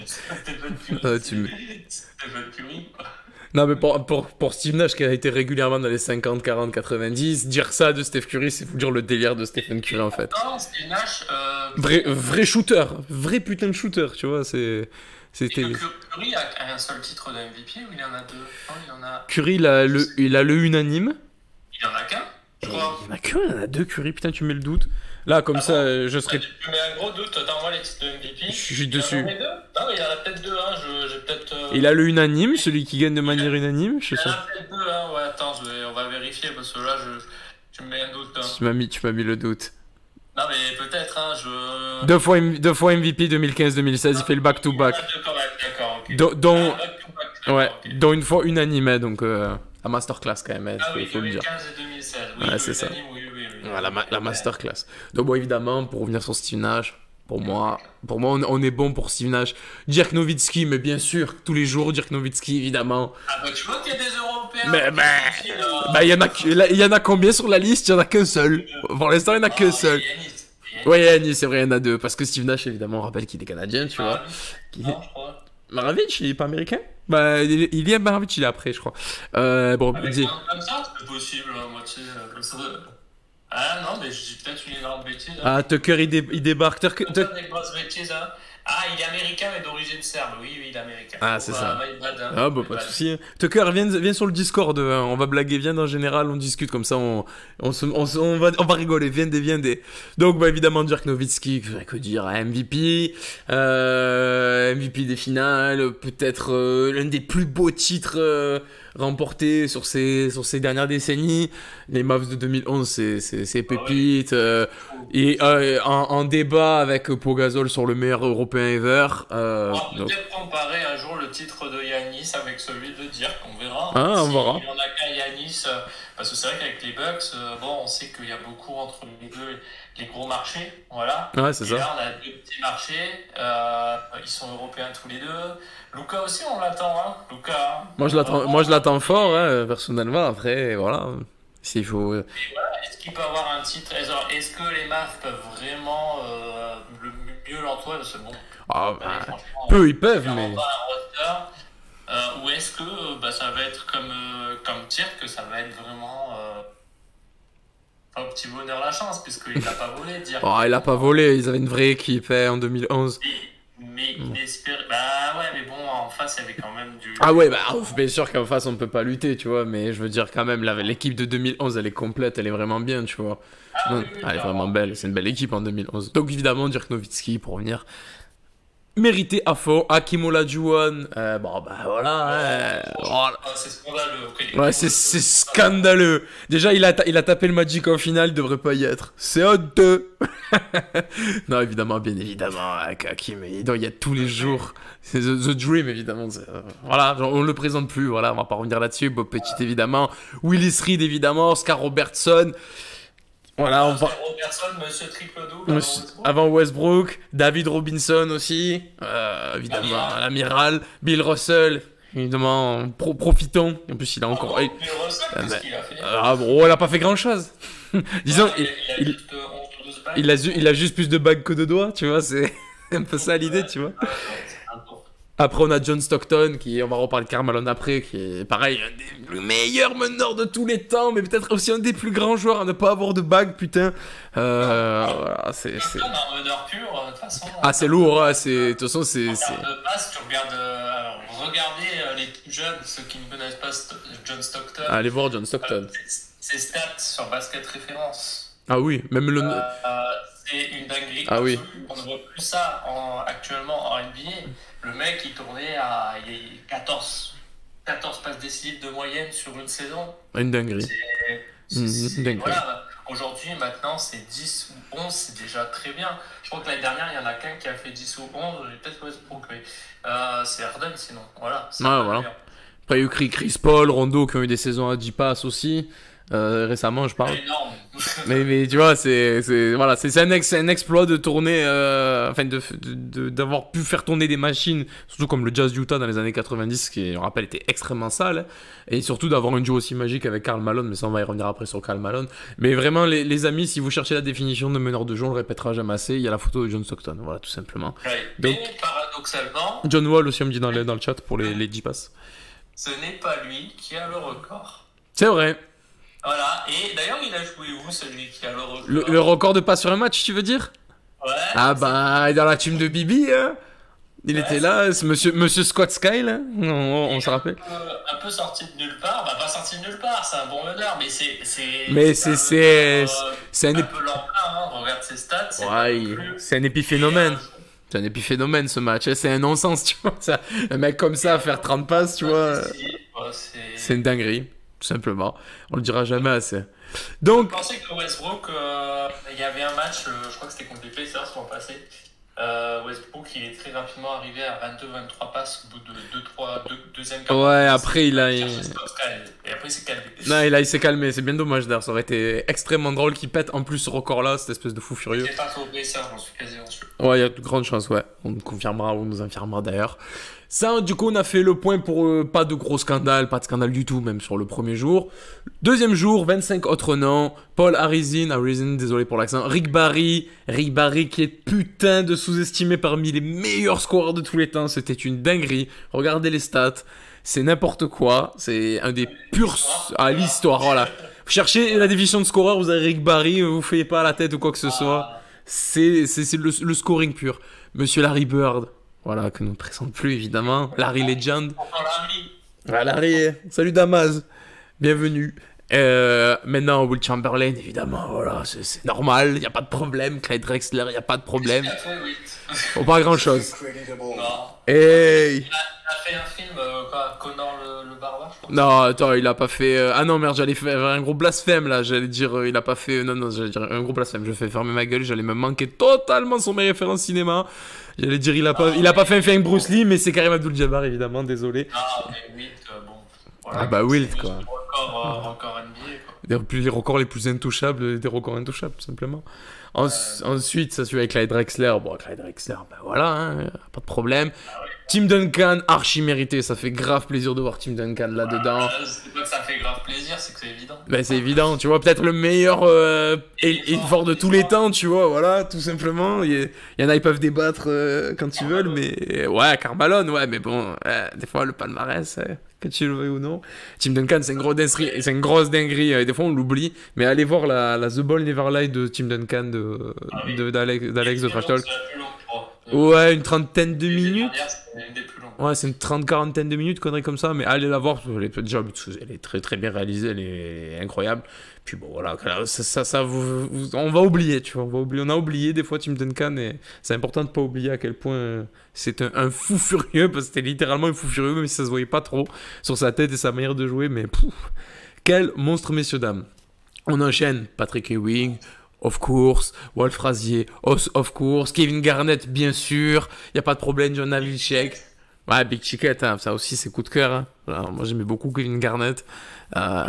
Stephen Curry, Ah, Stephen Curry, quoi. Non, mais pour Steve Nash, qui a été régulièrement dans les 50, 40, 90, dire ça de Steph Curry, c'est vous dire le délire de Stephen Curry, en fait. Non, Steve Nash, Vrai shooter, vrai putain de shooter, tu vois, c'était... Curry a un seul titre de MVP ou il y en a deux? Non, il y en a. Curry, il a le unanime. Il y en a qu'un, je Et crois. il y en a que, il y en a deux Curry, putain, tu mets le doute. Là, comme Ah ça, bon? je serais... Tu mets un gros doute, t'envoies les titres de MVP. Je suis Il y en dessus. aurait deux? Non, il y en a peut-être deux, hein. J'ai peut-être. Il a le unanime, celui qui gagne de manière unanime, je Il y sais. en a peut-être deux, hein. Ouais, attends, on va vérifier parce que là, tu me mets un doute, hein. Tu m'as mis le doute. Non, mais peut-être, hein. Deux fois MVP 2015-2016, il fait le Il y en back-to-back. a deux quand même, d'accord, ok. Dont, Ah, back-to-back, ouais, d'accord, ok. dont une fois unanime, hein, donc la masterclass quand même, hein, Ah oui, faut le dire. 2015 et 2016. Oui, Ouais, le c'est ça. unanime, oui, oui, oui. Ouais, la masterclass. Donc bon, évidemment, pour revenir sur Steve Nash, pour moi, on est bon pour Steve Nash. Dirk Nowitzki, mais bien sûr, tous les jours, Dirk Nowitzki, évidemment. Ah bah tu vois qu'il y a des Européens Mais, qui se confient, bah, il y en a combien sur la liste? Il y en a qu'un seul. Pour l'instant, il y en a qu'un seul. Yanis. Ouais, Yannis, c'est vrai, il y en a deux. Parce que Steve Nash, évidemment, on rappelle qu'il est canadien, tu vois. Non, je crois. Maravich, il est pas américain? Bah, il est Maravich, il est après, je crois. Bon, Avec dis. un comme ça, c'est possible, à moitié. Comme ça. Ah non, mais je dis peut-être une énorme bêtise. Hein. Ah, Tucker, il débarque. Comme ça, des grosses bêtises. Hein. Ah, il est américain, mais d'origine serbe. Oui, oui, il est américain. Ah, Bon, c'est bah, ça. my bad, hein. Ah, bah, My pas de bad. soucis. Tucker, viens sur le Discord. On va blaguer, viens en général, on discute comme ça, on va rigoler. Viens des. Donc, bah, évidemment, Dirk Nowitzki, que dire, MVP. MVP des finales, peut-être l'un des plus beaux titres remportés sur ces dernières décennies. Les Mavs de 2011, c'est Ah oui. pépite. Et en débat avec Pogazol sur le meilleur européen ever. On va Donc... peut-être comparer un jour le titre de Yanis avec celui de Dirk, on verra. Ah, on Si verra. il y en a qu'un Yanis, parce que c'est vrai qu'avec les Bucks, bon, on sait qu'il y a beaucoup entre les deux, les gros marchés, voilà. Ouais, c'est Et ça. là, on a deux petits marchés, ils sont européens tous les deux. Luka aussi, on l'attend, hein. Luka. Hein. Moi, je l'attends fort, hein, personnellement. Après, voilà. S'il faut. Et voilà, est-ce qu'il peut avoir un titre? Est-ce que les Mavs peuvent vraiment mieux l'entourer? Parce que bon, Ah, allez, bah, franchement, peu ils peuvent, clairement mais. pas un roster. Ou est-ce que ça va être comme Dirk, que ça va être vraiment un petit bonheur la chance, puisqu'il n'a pas volé, Dirk. Oh, il a pas volé. Ils avaient une vraie équipe en 2011. Mais inespéré. Bah ouais, mais bon, en face, il y avait quand même du. Ah ouais, bah, bien sûr qu'en face, on peut pas lutter, tu vois. Mais je veux dire, quand même, l'équipe de 2011, elle est complète. Elle est vraiment bien, tu vois. Ah Non, oui, oui, elle est clairement. vraiment belle. C'est une belle équipe en 2011. Donc, évidemment, Dirk Nowitzki, pour revenir. mérité à fond. Hakim Olajuwon, bon bah voilà, voilà. C'est scandaleux. Ouais, c'est scandaleux. Déjà, il a tapé le Magic en finale, il devrait pas y être. C'est honteux. Non, évidemment, bien évidemment, Hakim, il doit y être tous les jours. C'est the Dream, évidemment. Voilà, on le présente plus, voilà, on va pas revenir là-dessus. Bob Petit, évidemment. Willis Reed, évidemment. Oscar Robertson. Voilà, on va... Robertson, monsieur triple-double avant Westbrook. David Robinson aussi. Évidemment, l'amiral. Bill Russell. Évidemment, profitons. En plus, il a encore... Bill Russell, qu'est-ce qu'il a fait? Ah bon, il a pas fait grand-chose. Disons, il a juste plus de bagues que de doigts, tu vois, c'est un peu ça l'idée, tu vois. Après, on a John Stockton, on va reparler de Karl Malone après, qui est pareil, un des meilleurs meneurs de tous les temps, mais peut-être aussi un des plus grands joueurs à ne pas avoir de bague, putain. Voilà, c'est... un meneur pur, de toute façon. Ah, c'est lourd, hein, de toute façon, c'est... En termes de passe, tu regardes... regardez les plus jeunes, ceux qui ne connaissent pas John Stockton. Allez voir John Stockton. Ses stats sur Basket Référence. Ah oui, même le... c'est une dinguerie. Ah oui. On ne voit plus ça actuellement en NBA. Le mec, il tournait à 14 passes décisives de moyenne sur une saison. Une dinguerie. Voilà. Aujourd'hui, maintenant, c'est 10 ou 11, c'est déjà très bien. Je crois que l'année dernière, il y en a qu'un qui a fait 10 ou 11, peut-être Westbrook. C'est Harden, sinon. Voilà. Voilà. Après, il y a eu Chris Paul, Rondo qui ont eu des saisons à 10 passes aussi. Récemment, je parle. C'est énorme. mais tu vois, c'est un exploit de tourner, enfin d'avoir pu faire tourner des machines, surtout comme le Jazz Utah dans les années 90, qui, je rappelle, était extrêmement sale, et surtout d'avoir un duo aussi magique avec Karl Malone, mais ça on va y revenir après sur Karl Malone. Mais vraiment, les amis, si vous cherchez la définition de meneur de jeu, on le répétera jamais assez, il y a la photo de John Stockton, voilà, tout simplement. Ouais. Donc, mais paradoxalement, John Wall aussi on me dit dans le chat pour les 10 passes. Ce n'est pas lui qui a le record. C'est vrai. Voilà, et d'ailleurs, il a joué où, celui qui a le record? Le record de passes sur un match, tu veux dire? Ouais. Ah bah, dans la team de Bibi, hein. Il était là, c'est monsieur Scott Skyle, hein. On se rappelle. Un peu sorti de nulle part, bah pas sorti de nulle part, c'est un bon meneur, mais c'est un peu lent, hein. Regarde ses stats, c'est un épiphénomène. C'est un épiphénomène ce match, c'est un non-sens, tu vois. Ça, un mec comme ça faire 30 passes, tu vois. C'est une dinguerie. Tout simplement, on le dira jamais assez. Donc, je pensais que Westbrook, il y avait un match, je crois que c'était contre les Pacers l'an passé. Westbrook, il est très rapidement arrivé à 22-23 passes au bout de deuxième quart. Ouais, après il a. Et après il s'est calmé. Non, il s'est calmé, c'est bien dommage d'ailleurs. Ça aurait été extrêmement drôle qu'il pète en plus ce record-là, cette espèce de fou furieux. C'est face aux Pacers, j'en suis quasiment sûr. Ouais, il y a de grandes chances, ouais. On nous confirmera ou nous infirmera d'ailleurs. Ça, du coup, on a fait le point pour pas de gros scandales, pas de scandale du tout, même sur le premier jour. Deuxième jour, 25 autres noms. Paul Harrison, désolé pour l'accent. Rick Barry qui est putain de sous-estimé parmi les meilleurs scoreurs de tous les temps. C'était une dinguerie. Regardez les stats. C'est n'importe quoi. C'est un des purs à l'histoire, voilà. Vous cherchez la division de scoreurs, vous avez Rick Barry, vous faites pas la tête ou quoi que ce soit. C'est le scoring pur. Monsieur Larry Bird. Voilà, que nous ne présente plus évidemment. Larry Legend. Ah, Larry, salut Damas. Bienvenue. Maintenant, Will Chamberlain, évidemment, voilà, c'est normal, il n'y a pas de problème. Clyde Drexler, il n'y a pas de problème. Oh, pas grand chose. Hey. Il a fait un film, Conan le barbare, je pense. Non, attends, il a pas fait. Ah non, merde, j'allais faire un gros blasphème là. J'allais dire, il a pas fait. Non, j'allais dire un gros blasphème. Je fais fermer ma gueule, j'allais me manquer totalement sur mes références cinéma. J'allais dire, il a pas fait un film Bruce Lee, mais c'est Karim Abdul-Jabbar, évidemment, désolé. Ah, mais Wilt, bon. Voilà, ah bah, Wilt, quoi. Record NBA, quoi. Les records les plus intouchables, des records intouchables, tout simplement. Ensuite, ça suit avec Clyde Drexler. Bon, Clyde Drexler, ben voilà, hein, pas de problème. Tim Duncan, archi mérité, ça fait grave plaisir de voir Tim Duncan là-dedans. C'est pas que ça fait grave plaisir, c'est que c'est évident. Ben c'est évident, tu vois, peut-être le meilleur fort de tous les temps, tu vois, voilà, tout simplement. Il y en a, ils peuvent débattre quand ils veulent, mais ouais, Karl Malone, ouais, mais bon, des fois, le palmarès, que tu le veuilles ou non. Tim Duncan, c'est une grosse dinguerie, des fois on l'oublie, mais allez voir la The Ball Never Lie de Tim Duncan d'Alex de Trash Talk. Ouais, une trentaine de minutes. Ouais, c'est une 30-40 de minutes, connerie comme ça, mais allez la voir, déjà, elle est très très bien réalisée, elle est incroyable. Puis bon, voilà, on va oublier, tu vois, on a oublié des fois Tim Duncan, et c'est important de pas oublier à quel point c'est un fou furieux, parce que c'était littéralement un fou furieux, même si ça se voyait pas trop sur sa tête et sa manière de jouer, mais quel monstre, messieurs, dames. On enchaîne, Patrick Ewing, of course, Walt Frazier, of course, Kevin Garnett, bien sûr, y a pas de problème, John Havlicek. Ouais, Big Chicket, hein, ça aussi c'est coup de cœur. Hein. Alors, moi j'aimais beaucoup Kevin Garnett. Les fans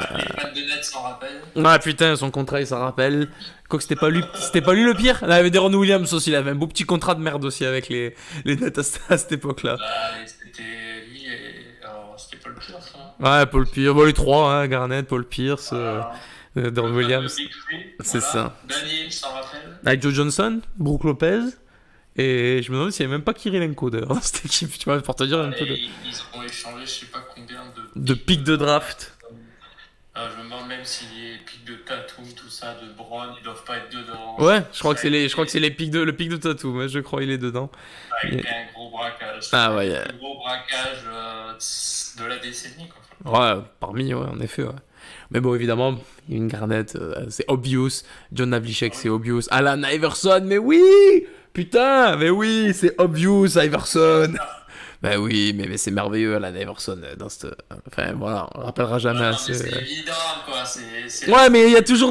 de Nets s'en rappellent. Ouais, putain, son contrat il s'en rappelle. Quoi que c'était pas lui le pire. Il avait Deron Williams aussi, il avait un beau petit contrat de merde aussi avec les Nets à cette époque-là. C'était lui et. Alors, c'était Paul Pierce. Hein. Ouais, Paul Pierce, bon, les trois, hein, Garnett, Paul Pierce, Deron Williams. C'est ça. Danny Ainge s'en rappelle. Avec Joe Johnson, Brook Lopez. Et je me demande s'il n'y avait même pas Kirilenko d'ailleurs dans cette équipe, tu vois, pour te dire un peu de. Ils ont échangé je sais pas combien de pics de draft. Je me demande même si les pics de Tatum, tout ça, de Brown, ils doivent pas être dedans. Ouais, je crois que c'est les pics le pic de Tatum, ouais, je crois il est dedans. Avec un gros braquage. Ah ouais. Un gros braquage de la décennie quoi. Ouais, parmi, ouais, en effet, ouais. Mais bon, évidemment, une Garnett, c'est obvious. John Havlicek, c'est obvious. Alan Iverson, mais oui! Putain, mais oui, c'est obvious, Iverson. Ben oui, mais c'est merveilleux, Alan Iverson. Enfin, voilà, on rappellera jamais assez. C'est évident, quoi. Ouais, mais il y a toujours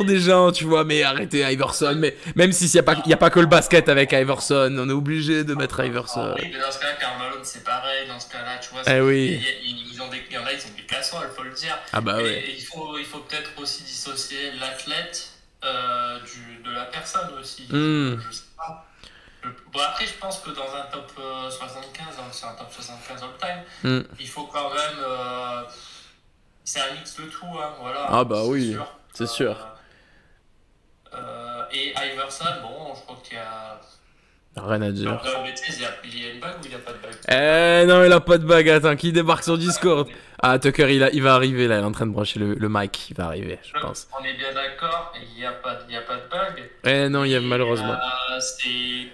des gens, tu vois, mais arrêtez Iverson. Mais même s'il n'y a pas que le basket avec Iverson, on est obligé de mettre Iverson. Oui, mais dans ce cas-là, Karl Malone, c'est pareil. Dans ce cas-là, tu vois, oui. il y en a, ils ont des casseroles, il faut le dire. Ah bah ouais. Il faut peut-être aussi dissocier l'athlète de la personne aussi. Je sais pas. Bon, après, je pense que dans un top 75, c'est un top 75 all-time, il faut quand même. C'est un mix de tout, hein, voilà. Ah bah oui, c'est sûr. Et Iverson, bon, je crois qu'il y a. Rien à dire. Il y a une bague ou il n'y a pas de bague? Non, il a pas de bague. Attends, qui débarque sur Discord? Ah, Tucker, il va arriver là. Il est en train de brancher le mic. Il va arriver, je pense. On est bien d'accord, il n'y a pas de bague. Non, il y a malheureusement. C'est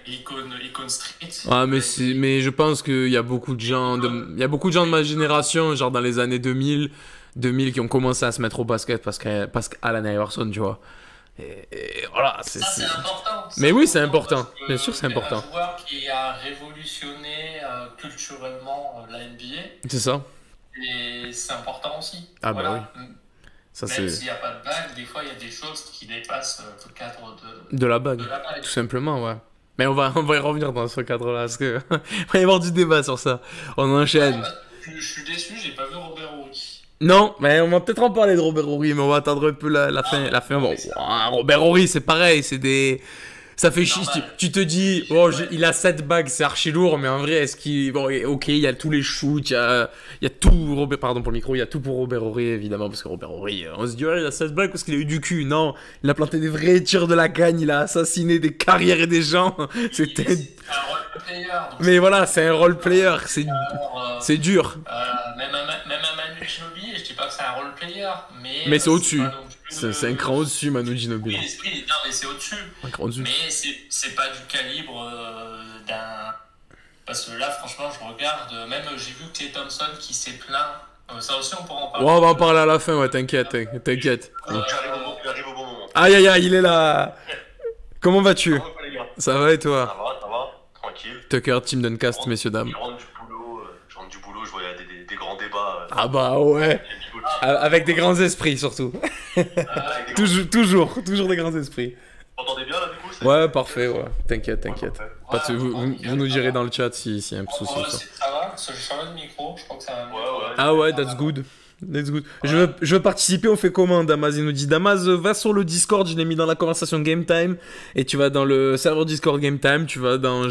Icon Street. Ah, mais je pense qu'il y a beaucoup de gens de ma génération, genre dans les années 2000, qui ont commencé à se mettre au basket parce qu'Allen Iverson, tu vois. Et voilà, c'est important. Mais oui, c'est important. Bien sûr, c'est important. Un joueur qui a révolutionné culturellement la NBA. C'est ça. Et c'est important aussi. Ah voilà. bah oui. Ça, même s'il n'y a pas de bague, des fois il y a des choses qui dépassent le cadre de la bague. Tout simplement, ouais. Mais on va y revenir dans ce cadre-là, parce que il va y avoir du débat sur ça. On enchaîne. Ouais, je suis déçu, j'ai pas vu Robert Horry. Non, mais on va peut-être en parler de Robert Horry, mais on va attendre un peu la fin. Bon, Robert Horry, c'est pareil, c'est des... Ça fait chier, tu te dis, il a 7 bagues, c'est archi lourd, mais en vrai, est-ce qu'il... Bon, ok, il y a tous les shoots, il y a tout, pardon pour le micro, il y a tout pour Robert Horry, évidemment, parce que Robert Horry, on se dit, il a 7 bagues parce qu'il a eu du cul. Non, il a planté des vrais tirs de la gagne, il a assassiné des carrières et des gens. C'était... C'est un role player. Mais voilà, c'est un role player, c'est dur. Même un Manu Ginobili, je dis pas que c'est un role player, mais c'est au-dessus. C'est un cran au-dessus, Manu Ginobili. Oui, non, mais c'est au-dessus. Un cran au-dessus. Mais c'est pas du calibre d'un... Parce que là, franchement, je regarde, même j'ai vu Klay Thompson qui s'est plaint. Ça aussi, on pourra en parler. Ouais, on va en parler à la fin, ouais, t'inquiète. J'arrive au bon moment. Aïe, il est là. Comment vas-tu? Ça va et toi? Ça va, tranquille. Tucker, Team Duncast, messieurs, dames. Je rentre du boulot, je vois des grands débats. Ah bah ouais. Avec des grands esprits, surtout. Toujours des grands esprits. Vous entendez bien là du coup? Ouais, parfait, ouais. T'inquiète. Vous nous direz dans le chat s'il y a un souci. Ça va, parce que j'ai changé de micro, je crois que ça va mieux. Ah ouais, that's good. Je veux participer, on fait comment, Damaz? Il nous dit, Damaz, va sur le Discord, je l'ai mis dans la conversation Game Time, et tu vas dans le serveur Discord Game Time, tu vas dans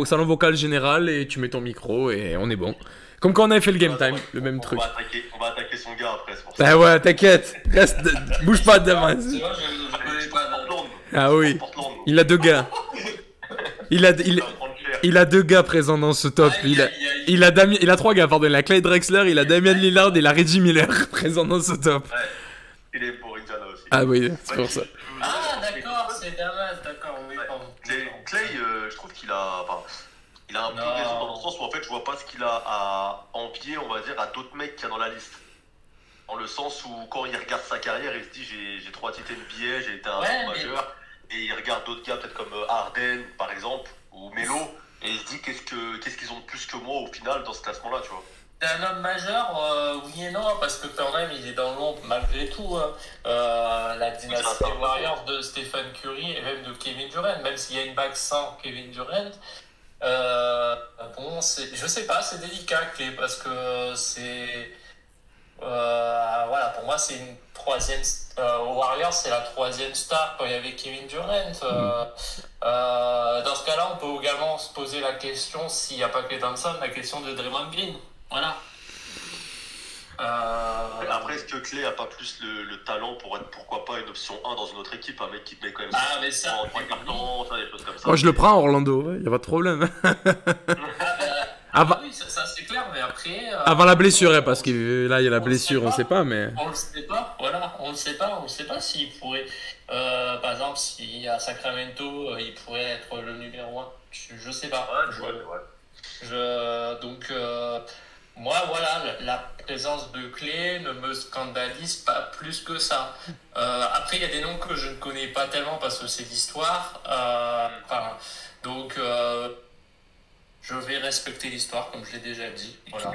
salon vocal général, et tu mets ton micro, et on est bon. Comme quand on avait fait le Game Time, le même truc. On va attaquer son gars après, c'est pour ça. Bah ouais, t'inquiète, bouge pas, Damaz. C'est vrai, je connais pas. Ah oui, il a 2 gars. Il a 2 gars présents dans ce top. Il a 3 gars, pardon. Il a Clyde Drexler, il a Damian Lillard et il a Reggie Miller présents dans ce top. Ouais. Il est pour Indiana aussi. Ah oui, c'est pour ça. Ah d'accord, c'est Damas, d'accord, oui, pardon. Clay, je trouve qu'il a... Enfin, Il a un peu Non. raison dans le sens où en fait je vois pas ce qu'il a à envier, on va dire, à d'autres mecs qu'il y a dans la liste. Dans le sens où quand il regarde sa carrière, il se dit j'ai 3 titres NBA, j'ai été un Ouais, joueur mais- majeur. Et il regarde d'autres gars peut-être comme Harden par exemple, ou Melo, et il se dit qu'est-ce qu'ils ont de plus que moi au final dans ce classement-là, tu vois. C'est un homme majeur, oui et non, parce que quand même, il est dans l'ombre malgré tout. Hein. La dynastie Oui, Warriors de Stephen Curry et même de Kevin Durant, même s'il y a une bague sans Kevin Durant. Bon, je sais pas, c'est délicat, Clé, parce que c'est. Voilà, pour moi, c'est une troisième. Aux Warriors, c'est la troisième star quand il y avait Kevin Durant. Dans ce cas-là, on peut également se poser la question, s'il n'y a pas Klay Thompson, la question de Draymond Green. Voilà. Après, est-ce que Klay a pas plus le talent pour être, pourquoi pas, une option 1 dans une autre équipe, un mec qui te met quand même Ah, mais ça. en 3 cartons, des choses comme ça. Moi, je le prends à Orlando, il y a pas de problème. Ah oui, ça c'est clair, mais après. Avant la blessure, hein, parce que là, il y a la blessure, on sait pas, mais. On le sait pas, voilà, on le sait pas s'il pourrait. Par exemple, si à Sacramento, il pourrait être le numéro 1. Je sais pas. Donc, moi, voilà, la présence de Klay ne me scandalise pas plus que ça. Après, il y a des noms que je ne connais pas tellement parce que c'est l'histoire. Donc, je vais respecter l'histoire, comme je l'ai déjà dit. Voilà.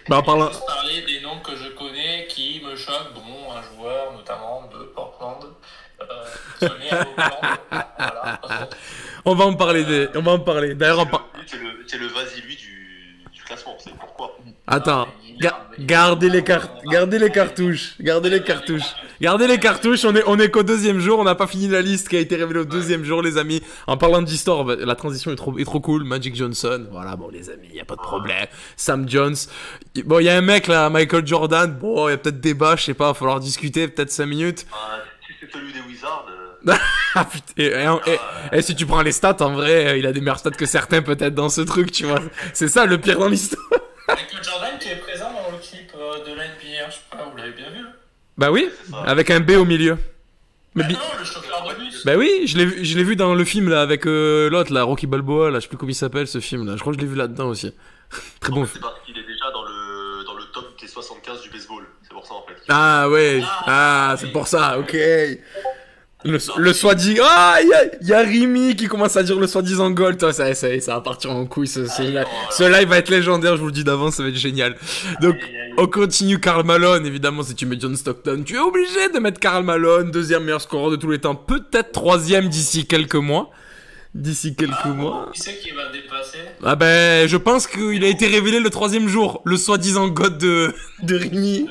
Bah, en parlant. Je vais juste parler des noms que je connais qui me choquent, dont un joueur notamment de Portland. Sonny Oakland. Voilà. On va en parler. D'ailleurs, C'est le vas-y lui du classement, c'est pourquoi. Attends, gardez les cartouches. On est qu'au deuxième jour, on n'a pas fini la liste qui a été révélée au deuxième jour, les amis. En parlant d'histoire, la transition est trop cool. Magic Johnson, voilà, bon les amis, y a pas de problème. Sam Jones, bon il y a un mec là, Michael Jordan, bon il y a peut-être débat, je sais pas, il va falloir discuter peut-être 5 minutes. Si c'est celui des Wizards. Ah putain, et si tu prends les stats, en vrai, il a des meilleures stats que certains peut-être dans ce truc, tu vois. C'est ça le pire dans l'histoire. Michael Jordan qui est présent dans le clip de la NBA, je sais pas, vous l'avez bien vu. Bah oui, avec un B au milieu. Mais non, le chauffeur de bus. Bah oui, je l'ai vu dans le film là avec l'autre là, Rocky Balboa, là, je sais plus comment il s'appelle ce film là. Je crois que je l'ai vu là-dedans aussi. Très bon. C'est parce qu'il est déjà dans le top des 75 du baseball. C'est pour ça en fait. Ah ouais, c'est pour ça, ok. Le soi-disant. Ah, il y a Rimi qui commence à dire le soi-disant goal. Toi, ça va partir en couille. Ce live va être légendaire, je vous le dis d'avance, ça va être génial. Donc, on continue. Karl Malone, évidemment, si tu mets John Stockton, tu es obligé de mettre Karl Malone, deuxième meilleur scoreur de tous les temps, peut-être troisième d'ici quelques mois. Qui c'est qui va dépasser? Ah ben, je pense qu'il a été révélé le troisième jour. Le soi-disant god de Rimi.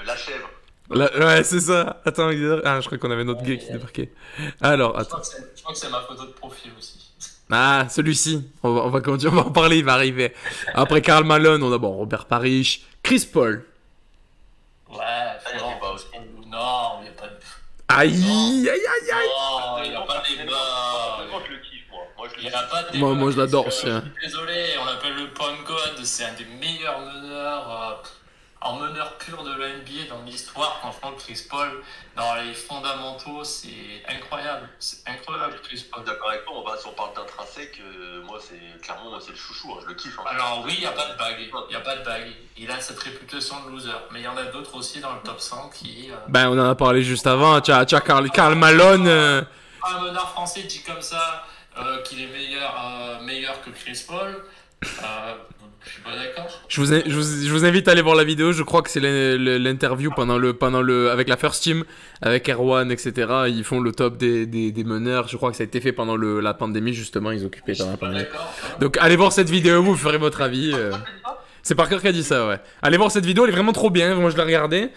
La chèvre. Ouais, c'est ça. Attends, je crois qu'on avait notre gars qui débarquait. Alors, attends. Je crois que c'est ma photo de profil aussi. Ah, celui-ci. On va en parler, il va arriver. Après Karl Malone, on a Robert Parrish, Chris Paul. Ouais, non, il n'y a pas de... Aïe. Non, il n'y a pas de débat. Moi, je le kiffe, moi. Il n'y a pas de débat. Moi, je l'adore aussi. Désolé, on l'appelle le point god. C'est un des meilleurs meneurs... En meneur pur de la NBA dans l'histoire, franchement, Chris Paul, dans les fondamentaux, c'est incroyable. C'est incroyable, Chris Paul. D'accord avec toi, si on parle d'intrinsèque, moi, c'est le chouchou, je le kiffe. Alors oui, il n'y a pas de bague. Il a cette réputation de loser. Mais il y en a d'autres aussi dans le top 100 qui... Ben, on en a parlé juste avant. Tu as Karl Malone. Un meneur français dit comme ça qu'il est meilleur que Chris Paul. Je suis pas d'accord. Je vous invite à aller voir la vidéo. Je crois que c'est l'interview avec la First Team, avec Erwan, etc. Ils font le top des meneurs. Je crois que ça a été fait pendant la pandémie, justement. Ils occupaient pendant la pandémie. Donc, allez voir cette vidéo, vous ferez votre avis. C'est Parker qui a dit ça, ouais. Allez voir cette vidéo, elle est vraiment trop bien. Moi, je l'ai regardée.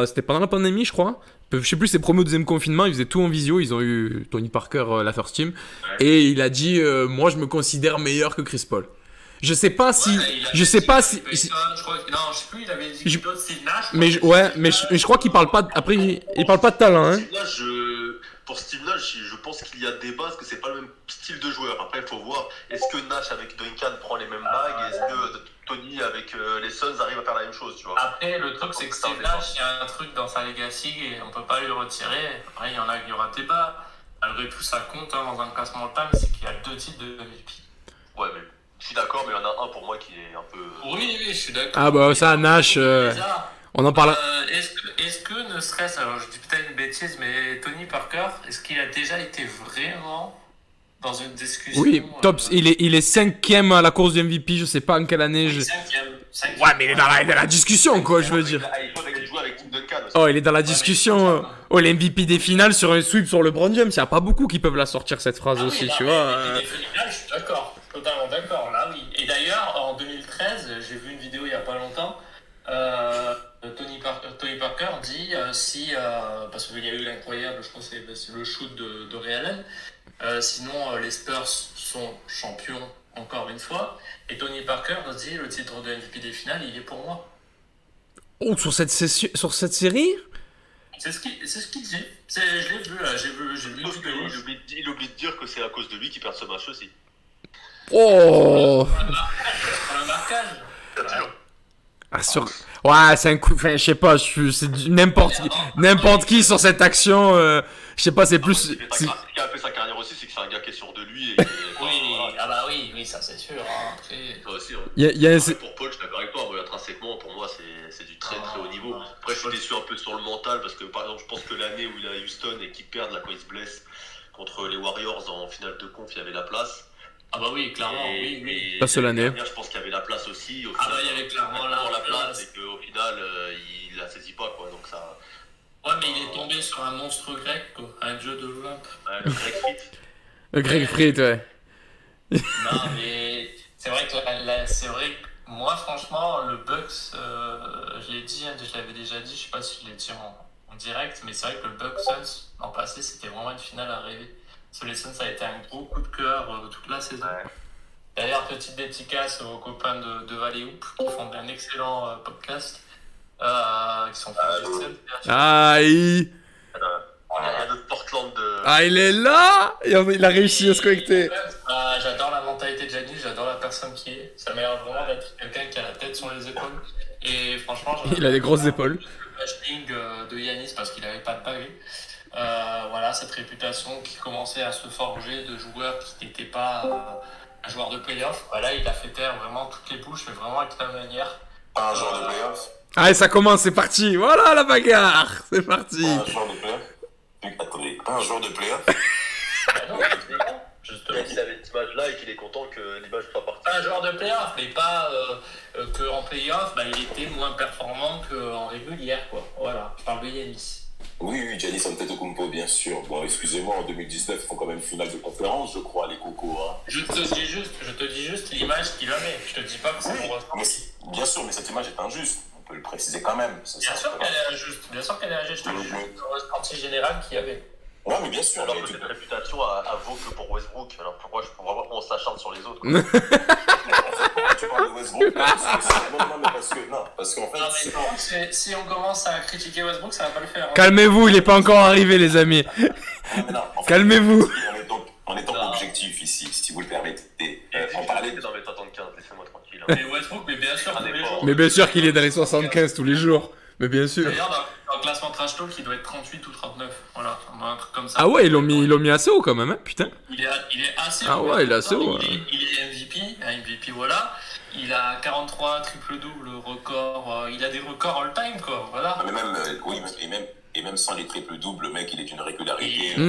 C'était pendant la pandémie, je crois. Je sais plus, c'est premier ou deuxième confinement. Ils faisaient tout en visio. Ils ont eu Tony Parker, la First Team. Et il a dit, moi, je me considère meilleur que Chris Paul. Je sais pas si. Je sais pas si. Non, je sais plus, il avait dit que c'est Nash. Mais je crois qu'il parle pas. Après, il parle pas de talent, hein. Pour Steve Nash, je pense qu'il y a débat parce que c'est pas le même style de joueur. Après, il faut voir, est-ce que Nash avec Duncan prend les mêmes bagues? Est-ce que Tony avec les Suns arrive à faire la même chose, tu vois? Après, le truc, c'est que Steve Nash, il y a un truc dans sa legacy et on peut pas lui retirer. Après, il y en a qui aura débat. Malgré tout, ça compte dans un classement time, c'est qu'il y a 2 titres de MVP. Ouais, mais je suis d'accord, mais il y en a un pour moi qui est un peu. Oui, je suis d'accord. Ah bah ça, Nash, on en parle. Est-ce que ne serait-ce, alors je dis peut-être une bêtise, mais Tony Parker, est-ce qu'il a déjà été vraiment dans une discussion? Oui, top, il est 5ème à la course du MVP, je sais pas en quelle année. Oui, cinquième. Ouais, mais il est dans la discussion, quoi, je veux dire. Il joue avec Tim Duncan aussi. Oh, il est dans la discussion. Oh, l'MVP des finales sur un sweep sur LeBron James. Il n'y a pas beaucoup qui peuvent la sortir, cette phrase aussi, tu vois. Les finales, je suis d'accord. Totalement d'accord, là, oui. Et d'ailleurs, en 2013, j'ai vu une vidéo il n'y a pas longtemps. Tony Parker dit parce qu'il y a eu l'incroyable, je crois que c'est le shoot de Ray Allen. Sinon, les Spurs sont champions encore une fois. Et Tony Parker dit le titre de MVP des finales, il est pour moi. Oh, sur cette série? C'est ce qu'il dit. Je l'ai vu là, j'ai vu une vidéo. Il oublie de dire que c'est à cause de lui qu'il perd ce match aussi. Oh! Pour le marquage. Ouais, c'est un coup. Enfin, je sais pas, c'est n'importe qui sur cette action. Je sais pas, c'est plus. Ce qui a fait sa carrière aussi, c'est que c'est un gars qui est sûr de lui. Et, oui, ça c'est sûr. Hein. Toi aussi, pour Paul, je suis d'accord avec toi. Moi, intrinsèquement, pour moi, c'est du très très haut niveau. Après, je suis déçu un peu sur le mental parce que, par exemple, je pense que l'année où il est à Houston et qu'il perd quand il se blesse contre les Warriors en finale de conf, il y avait la place. Ah bah oui, clairement, oui. La seule année. Je pense qu'il y avait la place aussi. Au final, il y avait clairement la place. Et qu'au final, il la saisit pas, quoi. Donc ça. Ouais, mais il est tombé sur un monstre grec, quoi. Un dieu de l'Olympe. Ouais, le Greg Frit. Le Greg Frit, ouais. Non, mais c'est vrai que moi, franchement, le Bucks, je l'ai dit, je l'avais déjà dit, je sais pas si je l'ai dit en direct, mais c'est vrai que le Bucks Suns, l'an passé, c'était vraiment une finale à rêver. Parce que les Suns, ça a été un gros coup de cœur toute la saison. Ouais. D'ailleurs, petite dédicace aux copains de Valley Hoop qui font un excellent podcast. Qui sont Aïe! Il y a notre Portland de. Ah, il est là! Il a réussi à se connecter. J'adore la mentalité de Giannis, j'adore la personne qui est. Ça m'a l'air vraiment d'être quelqu'un qui a la tête sur les épaules. Et franchement, il a des grosses épaules. Le bashing de Giannis parce qu'il n'avait pas de bague. Voilà, cette réputation qui commençait à se forger de joueurs qui n'étaient pas un joueur de playoff. Voilà, il a fait taire vraiment toutes les bouches, mais vraiment avec la manière. Pas un joueur de playoff. Allez, ça commence, c'est parti. Voilà la bagarre, c'est parti. Pas un joueur de playoff. Attendez, pas un joueur de playoff. Non, justement, il avait cette image-là et qu'il est content que l'image soit partie. Un joueur de playoff, mais pas qu'en playoff, il était moins performant qu'en régulière, quoi. Voilà, je parle de Giannis. Oui, Giannis Antetokounmpo, bien sûr. Bon, excusez-moi, en 2019, ils font quand même finale de conférence, je crois, les cocos. Hein. Je te dis juste l'image qu'il avait. Je te dis pas que c'est mon ressenti. Bien sûr, mais cette image est injuste. On peut le préciser quand même. Bien sûr qu'elle est injuste. Bien sûr qu'elle est injuste. Je te dis juste le ressenti général qu'il y avait. Ouais, mais bien sûr. Alors que cette réputation vaut que pour Westbrook. Alors pourquoi on s'acharne sur les autres? Tu parles de Westbrook? Non, parce qu'en fait. Si on commence à critiquer Westbrook, ça va pas le faire. Hein. Calmez-vous, il est pas encore arrivé, les amis. Calmez-vous. En étant objectif ici, si vous le permettez. En parler. Dans les 75, laissez-moi tranquille. Mais Westbrook, mais bien sûr, tous les jours. Mais bien sûr qu'il est dans les 75 tous les jours. Mais bien sûr. D'ailleurs, dans le classement Trash Talk, il doit être 38 ou 39. Voilà, un truc comme ça. Ah ouais, ils l'ont mis assez haut quand même, hein, putain. Il est assez haut. Ah ouais, il est assez haut. Il est MVP, voilà. Il a 43 triple-double record. Il a des records all-time, quoi. Voilà. Mais même, et même sans les triple-doubles, le mec, il est d'une régularité sur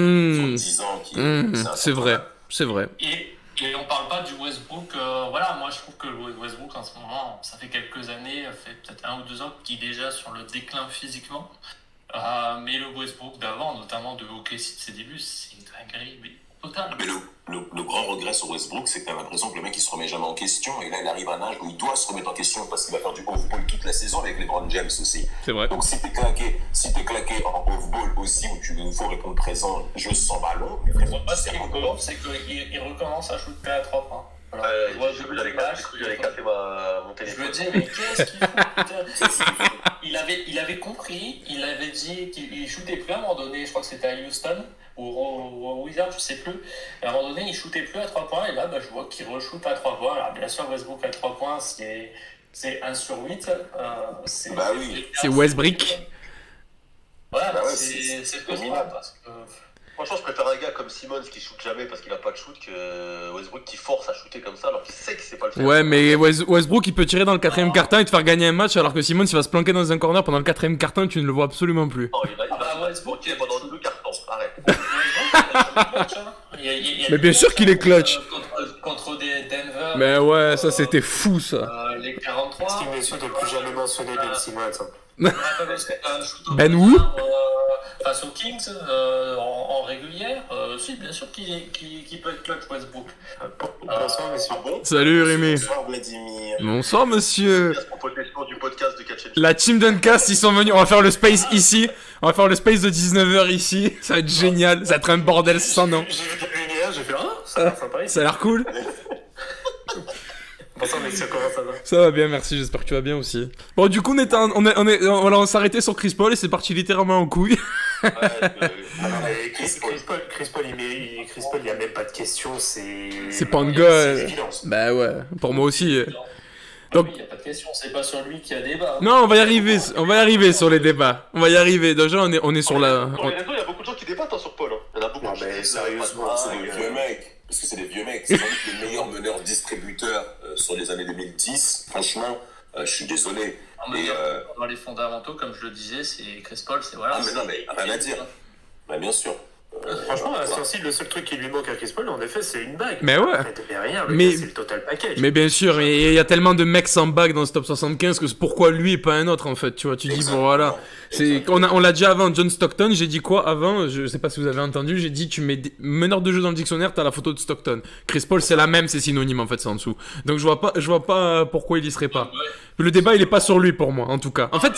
10 ans. C'est vrai. Et on parle pas du Westbrook. Voilà, moi je trouve que le Westbrook en ce moment, ça fait quelques années, fait peut-être 1 ou 2 ans qu'il est déjà sur le déclin physiquement. Mais le Westbrook d'avant, notamment de OKC de ses débuts, c'est une dinguerie totale. Mais le grand regret sur Westbrook, c'est que t'as l'impression que le mec il se remet jamais en question. Et là il arrive à un âge où il doit se remettre en question parce qu'il va faire du off-ball toute la saison avec LeBron James aussi. C'est vrai. Donc si t'es claqué en off-ball aussi où il faut répondre présent, je sens ballon. Mais frère, ce qui est cool, c'est qu'il recommence à shooter à 3 points. Voilà. J'avais capté mon téléphone. Je me dis, mais qu'est-ce qu'il fout? Il avait compris, il avait dit qu'il shootait plus à un moment donné, je crois que c'était à Houston ou au Wizards, je sais plus. À un moment donné, il shootait plus à 3 points et là, je vois qu'il re-shoot à 3 points. Alors, bien sûr, Westbrook à 3 points, c'est 1 sur 8. C'est Westbrook. Ouais, c'est ce que je vois parce que. Franchement, je préfère un gars comme Simmons qui shoot jamais parce qu'il a pas de shoot que Westbrook qui force à shooter comme ça alors qu'il sait qu'il sait pas le faire. Ouais, mais Westbrook il peut tirer dans le 4ème quart-temps et te faire gagner un match alors que Simmons il va se planquer dans un corner pendant le 4ème quart-temps et tu ne le vois absolument plus. Non, il va Westbrook pendant 2 cartons, arrête. Mais bien sûr qu'il est clutch. Contre des Denver. Mais ouais, ça c'était fou ça. Les 43. Ce qui me déçu de plus jamais mentionner Ben Simmons. Ben Wu face aux Kings en régulière, si bien sûr qu'il peut être clutch Westbrook. Bonsoir messieurs. Salut Rémi. Bonsoir Vladimir. Bonsoir monsieur. Du podcast de Catch and La team d'Uncast ils sont venus, on va faire le space ici. On va faire le space de 19h ici. Ça va être génial, ça va être un bordel sans nom. J'ai vu la lumière, j'ai fait ça a l'air sympa ici. Ça a l'air cool. Bonsoir messieurs, comment ça va? Ça va bien, merci, j'espère que tu vas bien aussi. Bon, du coup, on s'est arrêté sur Chris Paul et c'est parti littéralement en couille. Chris Paul, il n'y a même pas de question, c'est pas un gars. Bah ouais, pour moi aussi. Donc, il n'y a pas de question, c'est pas sur lui qu'il y a débat. Non, on va y arriver sur les débats. On va y arriver. Déjà, on est sur la. Sur les réseaux, il y a beaucoup de gens qui débattent sur Paul. Il y en a beaucoup. Non, mais sérieusement, c'est des vieux mecs. Parce que c'est des vieux mecs. C'est sans doute les meilleurs meneurs distributeurs sur les années 2010. Franchement, je suis désolé. Dans les fondamentaux, comme je le disais, c'est Chris Paul, c'est voilà. Ah, mais non, mais rien à dire. Bah, bien sûr. Franchement, à ce temps-ci, le seul truc qui lui manque à Chris Paul, en effet, c'est une bague. Mais ouais. Mais rien, c'est le total package. Mais bien sûr, il y a tellement de mecs sans bague dans ce top 75 que c'est pourquoi lui et pas un autre en fait. Tu vois, tu dis bon voilà. On l'a déjà avant John Stockton. J'ai dit quoi avant? Je sais pas si vous avez entendu. J'ai dit tu mets meneur de jeu dans le dictionnaire, t'as la photo de Stockton. Chris Paul c'est la même, c'est synonyme en fait, c'est en dessous. Donc je vois pas pourquoi il y serait pas. Le débat il est pas sur lui pour moi en tout cas. En fait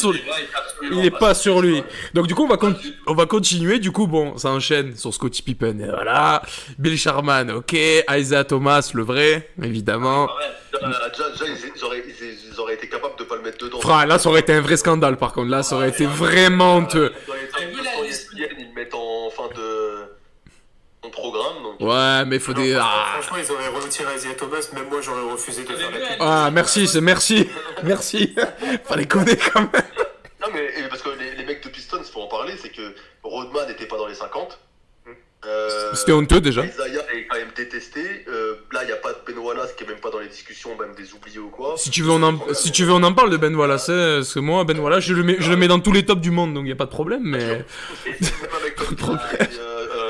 il est pas sur lui. Donc du coup on va continuer. Du coup bon ça enchaîne sur Scottie Pippen. Et voilà. Bill Sharman, ok. Isaiah Thomas le vrai évidemment. Déjà ils auraient été capables de pas le mettre dedans. Frère, là ça aurait été un vrai scandale par contre. Là ça aurait été vraiment honteux. Ils le mettent en fin de programme. Donc... Ouais, mais il faut des. Franchement, ils auraient retiré Isaiah Thomas, même moi j'aurais refusé de faire la pub. Ah, merci. Fallait coder quand même. Non, mais parce que les mecs de Pistons, faut en parler, c'est que Rodman n'était pas dans les 50. C'était honteux déjà. Isaiah est quand même détesté. Là, il n'y a pas de Ben Wallace qui est même pas dans les discussions, même des oubliés ou quoi. Si tu veux, on en parle de Ben Wallace. Parce que moi, Ben Wallace, je le mets dans tous les tops du monde, donc il n'y a pas de problème. Mais.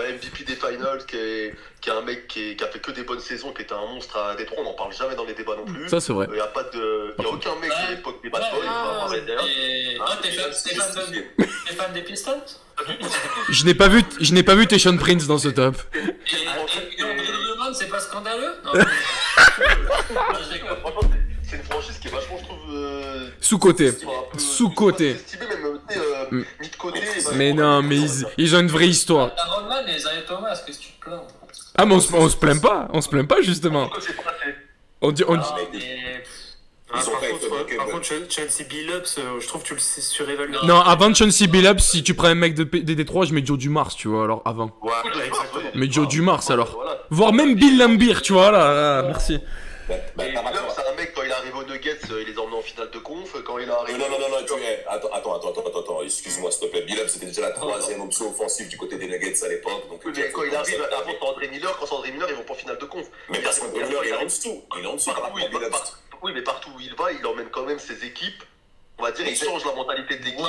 MVP des finals, qui est un mec qui a fait que des bonnes saisons, qui était un monstre à Détroit, on n'en parle jamais dans les débats non plus. Ça, c'est vrai. Il n'y a aucun mec de l'époque des Bad Boys. T'es fan des Pistons? Je n'ai pas vu Tayshaun Prince dans ce top. Et Rodman, c'est pas scandaleux? Non. C'est une franchise qui est vachement, je trouve. Sous-côté. Mis de côté. Mais non, mais ils ont une vraie histoire. Rodman et Isaiah Thomas, qu'est-ce que tu te plains? Ah, mais on se plaint pas justement. On dit. Par contre, Chauncey Billups, je trouve que tu le surévalues. Non, avant Chauncey Billups, si tu prends un mec des Détroit, je mets Joe Dumars, tu vois, alors avant. Ouais, exactement. Mais Joe Dumars alors. Voire même Bill Laimbeer, tu vois, là, merci. C'est un mec, quand il est arrivé aux Nuggets, il les a emmenés en finale de conf. Quand il est arrivé. Non, attends, excuse-moi s'il te plaît. Billups, c'était déjà la troisième option offensive du côté des Nuggets à l'époque. Mais quand il arrive avant André Miller, quand c'est André Miller, ils vont pas en finale de conf. Mais parce qu'André Miller, il est en dessous. Oui, mais partout où il va, il emmène quand même ses équipes. On va dire, il change la mentalité de l'équipe.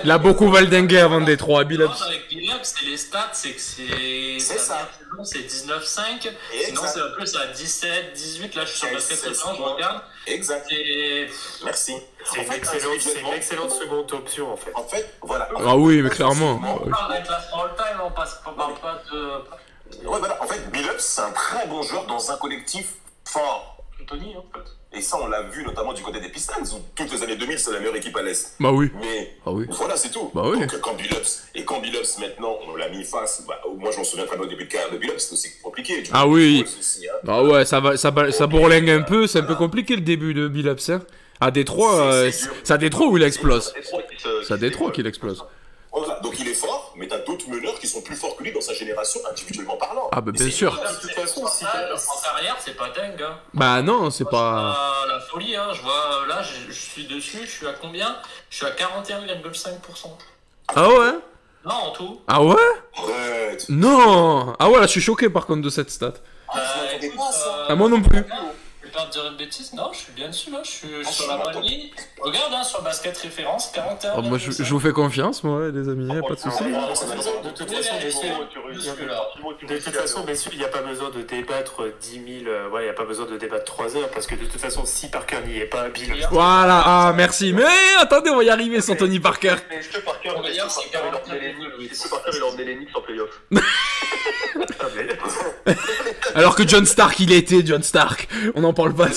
Il a beaucoup valdingué avant Détroit, Billups. Avec Billups, c'est les stats, c'est que c'est ça. C'est 19-5. Sinon, c'est un peu ça, 17, 18. Là, je suis sur basket récent, je regarde. Exact. Merci. C'est une excellente seconde option, en fait. En fait, voilà. Ah oui, mais clairement. On parle d'un classement all-time, on parle pas de. Ouais, voilà. En fait, Billups, c'est un très bon joueur dans un collectif fort. Tony, en fait. Et ça, on l'a vu notamment du côté des Pistons, où toutes les années 2000, c'est la meilleure équipe à l'Est. Bah oui. Mais oui. Voilà, c'est tout. Bah oui. Donc, quand Billups, maintenant, on l'a mis face, moi je m'en souviens très bien au début de carrière de Billups, c'était aussi compliqué. Ah oui. Ah ouais, ça bourlingue un peu, c'est un peu compliqué le début de Billups. Hein. À Détroit, c'est à Détroit où il explose. C'est à Détroit qu'il explose. Voilà, donc il est fort, mais t'as d'autres meneurs qui sont plus forts que lui dans sa génération, individuellement parlant. Ah bah bien sûr. De toute façon, si en carrière, c'est pas dingue. Hein. Bah non, c'est pas... la folie, hein. Je vois, là, je suis dessus, je suis à combien? Je suis à 41,5%. Ah ouais? Non, en tout. Ah ouais? Ouais, fait. Non. Ah ouais, là, je suis choqué par contre de cette stat. Je m'attendais pas à ça. Ah, moi non plus. Je vais pas te dire une bêtise, non, je suis bien dessus là, je suis sur la bonne ligne. Regarde, hein, sur Basket Référence, 41. Oh, moi, je vous fais confiance, moi, les amis, pas de soucis. De toute façon, messieurs, il n'y a pas besoin de débattre 10 000. Ouais, il n'y a pas besoin de débattre 3 heures parce que de toute façon, si Parker n'y est pas, Bill. Voilà, ah, merci. Mais attendez, on va y arriver sans Tony Parker. Mais est-ce que Parker, On va dire, c'est 41. il a emmené les Knicks en playoff? Alors que John Stark, il était John Stark. On n'en parle pas.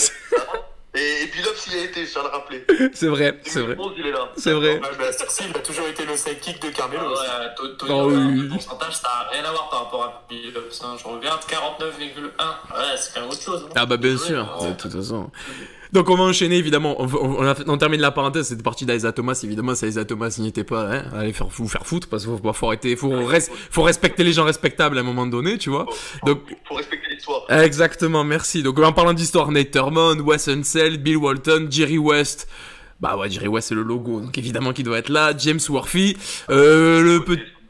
Et Billups y a été, je tiens à le rappeler. C'est vrai, c'est vrai. 2011, il est là. C'est vrai. Cersei, il a toujours été le sidekick de Carmelo. Le pourcentage, ça n'a rien à voir par rapport à Billups. Je regarde 49,1. Ouais, c'est quand même autre chose. Ah bah bien sûr, de toute façon. Donc on va enchaîner évidemment, on termine la parenthèse, c'était parti d'Isaiah Thomas, évidemment si Isaiah Thomas n'y était pas, hein, allez vous faire foutre, parce qu'il faut arrêter, faut respecter les gens respectables à un moment donné, tu vois. Donc faut respecter l'histoire. Exactement, merci. Donc en parlant d'histoire, Nate Thurmond, Wes Unseld, Bill Walton, Jerry West. Bah ouais, Jerry West c'est le logo, donc évidemment qu'il doit être là, James Worthy,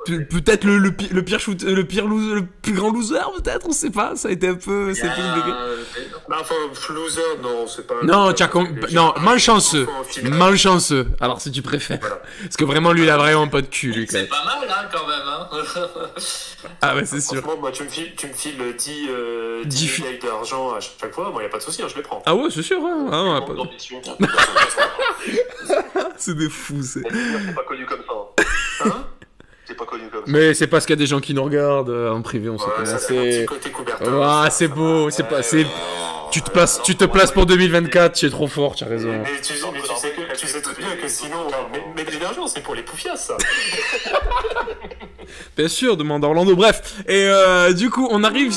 peut-être le pire shoot, le plus grand loser peut-être, on sait pas, ça a été un peu, c'est plus compliqué. Enfin, loser, non, c'est pas. Non, non, malchanceux. Alors si tu préfères, voilà. Parce que vraiment lui il a vraiment pas de cul lui quand même. C'est pas mal hein, quand même. Hein. Ah ouais c'est sûr. Franchement, moi tu me files 10 000 d'argent à chaque fois, moi y a pas de souci, hein, je les prends. Ah ouais c'est sûr. Hein. Ah, Manque d'ambition. c'est des fous. C'est pas connu comme ça. Hein? C'est pas connu comme ça. Mais c'est parce qu'il y a des gens qui nous regardent en privé, on se connaît. Ça fait un petit côté couverteur. Ah c'est beau, c'est pas, c'est. Tu te places pour 2024, tu es trop fort, tu as raison. Mais tu sais très bien que sinon, mais de l'argent, c'est pour les poufias, ça. Bien sûr, demande à Orlando. Bref, et du coup, on arrive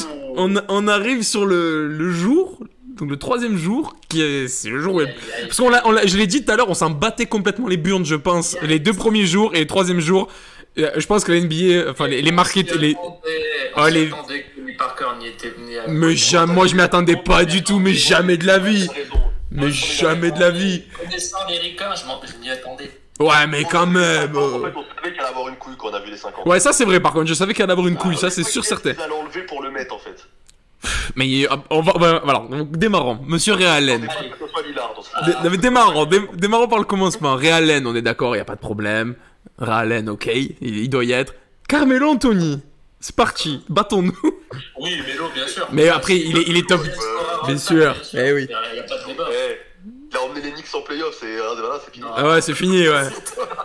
sur le jour, donc le 3e jour, c'est le jour où... Parce je l'ai dit tout à l'heure, on s'en battait complètement les burnes, je pense, les 2 premiers jours et le 3e jour. Je pense que la NBA, enfin les market, mais jamais, moi je m'y attendais pas du tout, mais jamais de la vie. Mais jamais de la vie. Connaissant les ricains, je m'y attendais. Ouais, mais quand même. En fait, on savait qu'elle allait avoir une couille quand on a vu les 50. Ouais, ça c'est vrai par contre, je savais qu'elle allait avoir une couille, ça c'est sûr certain. Ils allaient enlever pour le mettre en fait. Mais voilà, donc démarrons. Monsieur Ray Allen. Démarrons par le commencement. Ray Allen, on est d'accord, y a pas de problème. Ray Allen, ok, il doit y être. Carmelo Anthony, c'est parti, battons-nous. Oui, Melo, bien sûr. Mais après, il est top. Bien sûr, eh oui. Y a pas de débat. Il a emmené les Knicks en playoff, c'est fini. Ah ouais, c'est fini, ouais.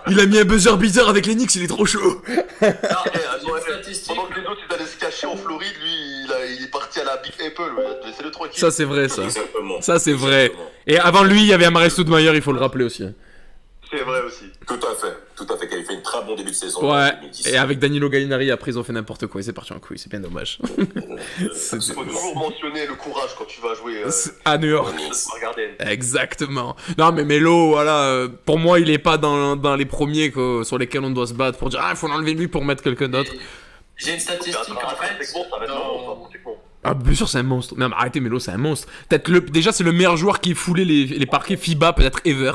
Il a mis un buzzer bizarre avec les Knicks, il est trop chaud. Pendant que les autres ils allaient se cacher en Floride, lui il est parti à la Big Apple, c'est le tranquille. Ça c'est vrai, ça. Exactement. Ça c'est vrai. Et avant lui, il y avait Amar'e Stoudemire, il faut le rappeler aussi. C'est vrai aussi. Tout à fait, qui avait fait une très bon début de saison. Ouais, et avec Danilo Gallinari, après ils ont fait n'importe quoi, et c'est parti en couille, c'est bien dommage. Il faut toujours mentionner le courage quand tu vas jouer à New York. Garden. Exactement. Non mais Melo, voilà, pour moi il est pas dans les premiers sur lesquels on doit se battre pour dire il faut l'enlever lui pour mettre quelqu'un d'autre. J'ai une statistique en fait. Ah bien sûr c'est un monstre. Non mais arrêtez Melo, c'est un monstre. Peut-être déjà c'est le meilleur joueur qui foulait les parquets FIBA peut-être ever.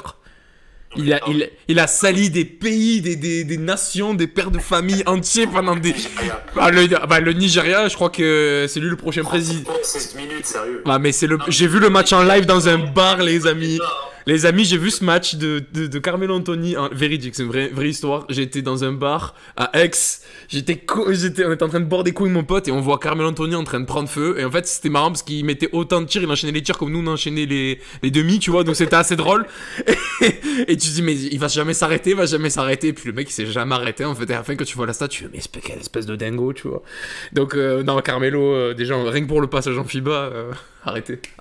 Il a sali des pays, des nations, des pères de famille entiers pendant des... le Nigeria, je crois que c'est lui le prochain président. 16 minutes, sérieux. Ah, mais j'ai vu le match en live dans un bar, les amis. Les amis, j'ai vu ce match de Carmelo Anthony, véridique, c'est une vraie histoire. J'étais dans un bar à Aix, on était en train de boire des coups avec mon pote et on voit Carmelo Anthony en train de prendre feu. Et en fait, c'était marrant parce qu'il mettait autant de tirs, il enchaînait les tirs comme nous on enchaînait les demi, tu vois, donc c'était assez drôle. Et tu te dis, mais il va jamais s'arrêter. Et puis le mec, il s'est jamais arrêté, en fait. Et à la fin, quand tu vois la stat, tu fais, mais quelle espèce de dingo, tu vois. Donc, non, Carmelo, déjà, rien que pour le passage en FIBA,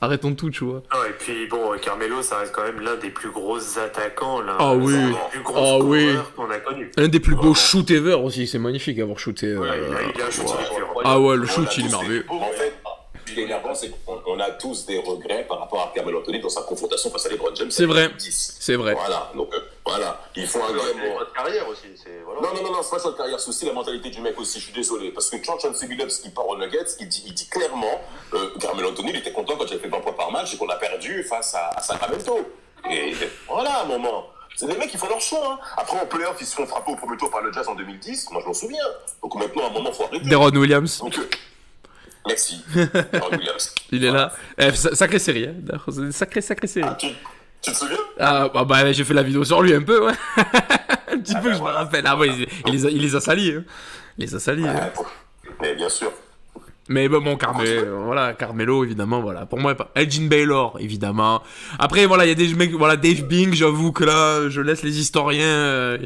arrêtons tout, tu vois. Ah, et puis bon, Carmelo, ça reste quand même l'un des plus gros attaquants, l'un des plus gros scoreurs qu'on a connu. Un des plus beaux shoot ever aussi, c'est magnifique d'avoir shooté. Ouais, il a un shoot pur. Ah ouais, le shoot, il est merveilleux. En fait, ce qui est énervant, c'est qu'on a tous des regrets par rapport à Carmelo Anthony dans sa confrontation face à LeBron James. C'est vrai. C'est vrai. Voilà, donc voilà, il faut un grand mot. Votre carrière aussi, voilà. Non, c'est pas sa carrière, c'est aussi la mentalité du mec aussi, je suis désolé. Parce que quand Chauncey Billups qui part aux Nuggets, il dit clairement Carmelo Anthony, il était content quand il a fait 20 points par match et qu'on a perdu face à Sacramento. Et voilà, un moment. C'est des mecs qui font leur choix. Hein. Après, en playoff, ils se font frapper au premier tour par le Jazz en 2010. Moi, je m'en souviens. Donc maintenant, à un moment, il faut arrêter. Deron Williams. Donc, merci. Deron Williams. Il est là. Sacrée série, hein. Sacrée série. Ah, tu te souviens? Bah, j'ai fait la vidéo sur lui un peu, ouais. Un petit peu, je me rappelle. Ah, ouais, il les a salis, hein. Il les a salis. Hein. Mais bien sûr. Mais bon, Carmelo, évidemment, voilà. Pour moi, Elgin Baylor, évidemment. Après, voilà, il y a des mecs, voilà, Dave Bing, j'avoue que là, je laisse les historiens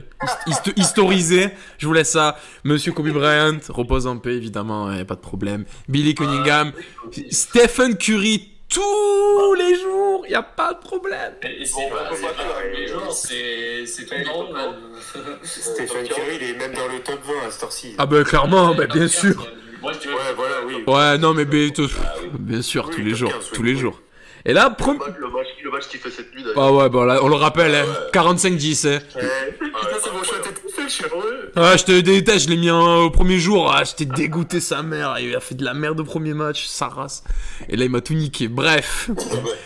historiser. Je vous laisse ça. Monsieur Kobe Bryant, repose en paix, évidemment, y a pas de problème. Billy Cunningham, Stephen Curry, tous les jours, y a pas de problème. Et c'est pas tous les jours, c'est tout normal. Stephen Curry, il est même dans le top 20 à cette heure-ci. Ah bah clairement, bah bien sûr. Moi, je dirais... Ouais, voilà, oui. Ouais, non mais bien sûr, tous les jours. Et là, Le match qu'il fait cette nuit d'ailleurs. Ah ouais, bon là, on le rappelle, hein, 45-10, hein. Putain, c'est mon choix, t'es tout fait, je suis heureux. Ah, je te déteste, je l'ai mis au premier jour, j'étais dégoûté sa mère, il a fait de la merde au premier match, sa race. Et là, il m'a tout niqué, bref. Ouais,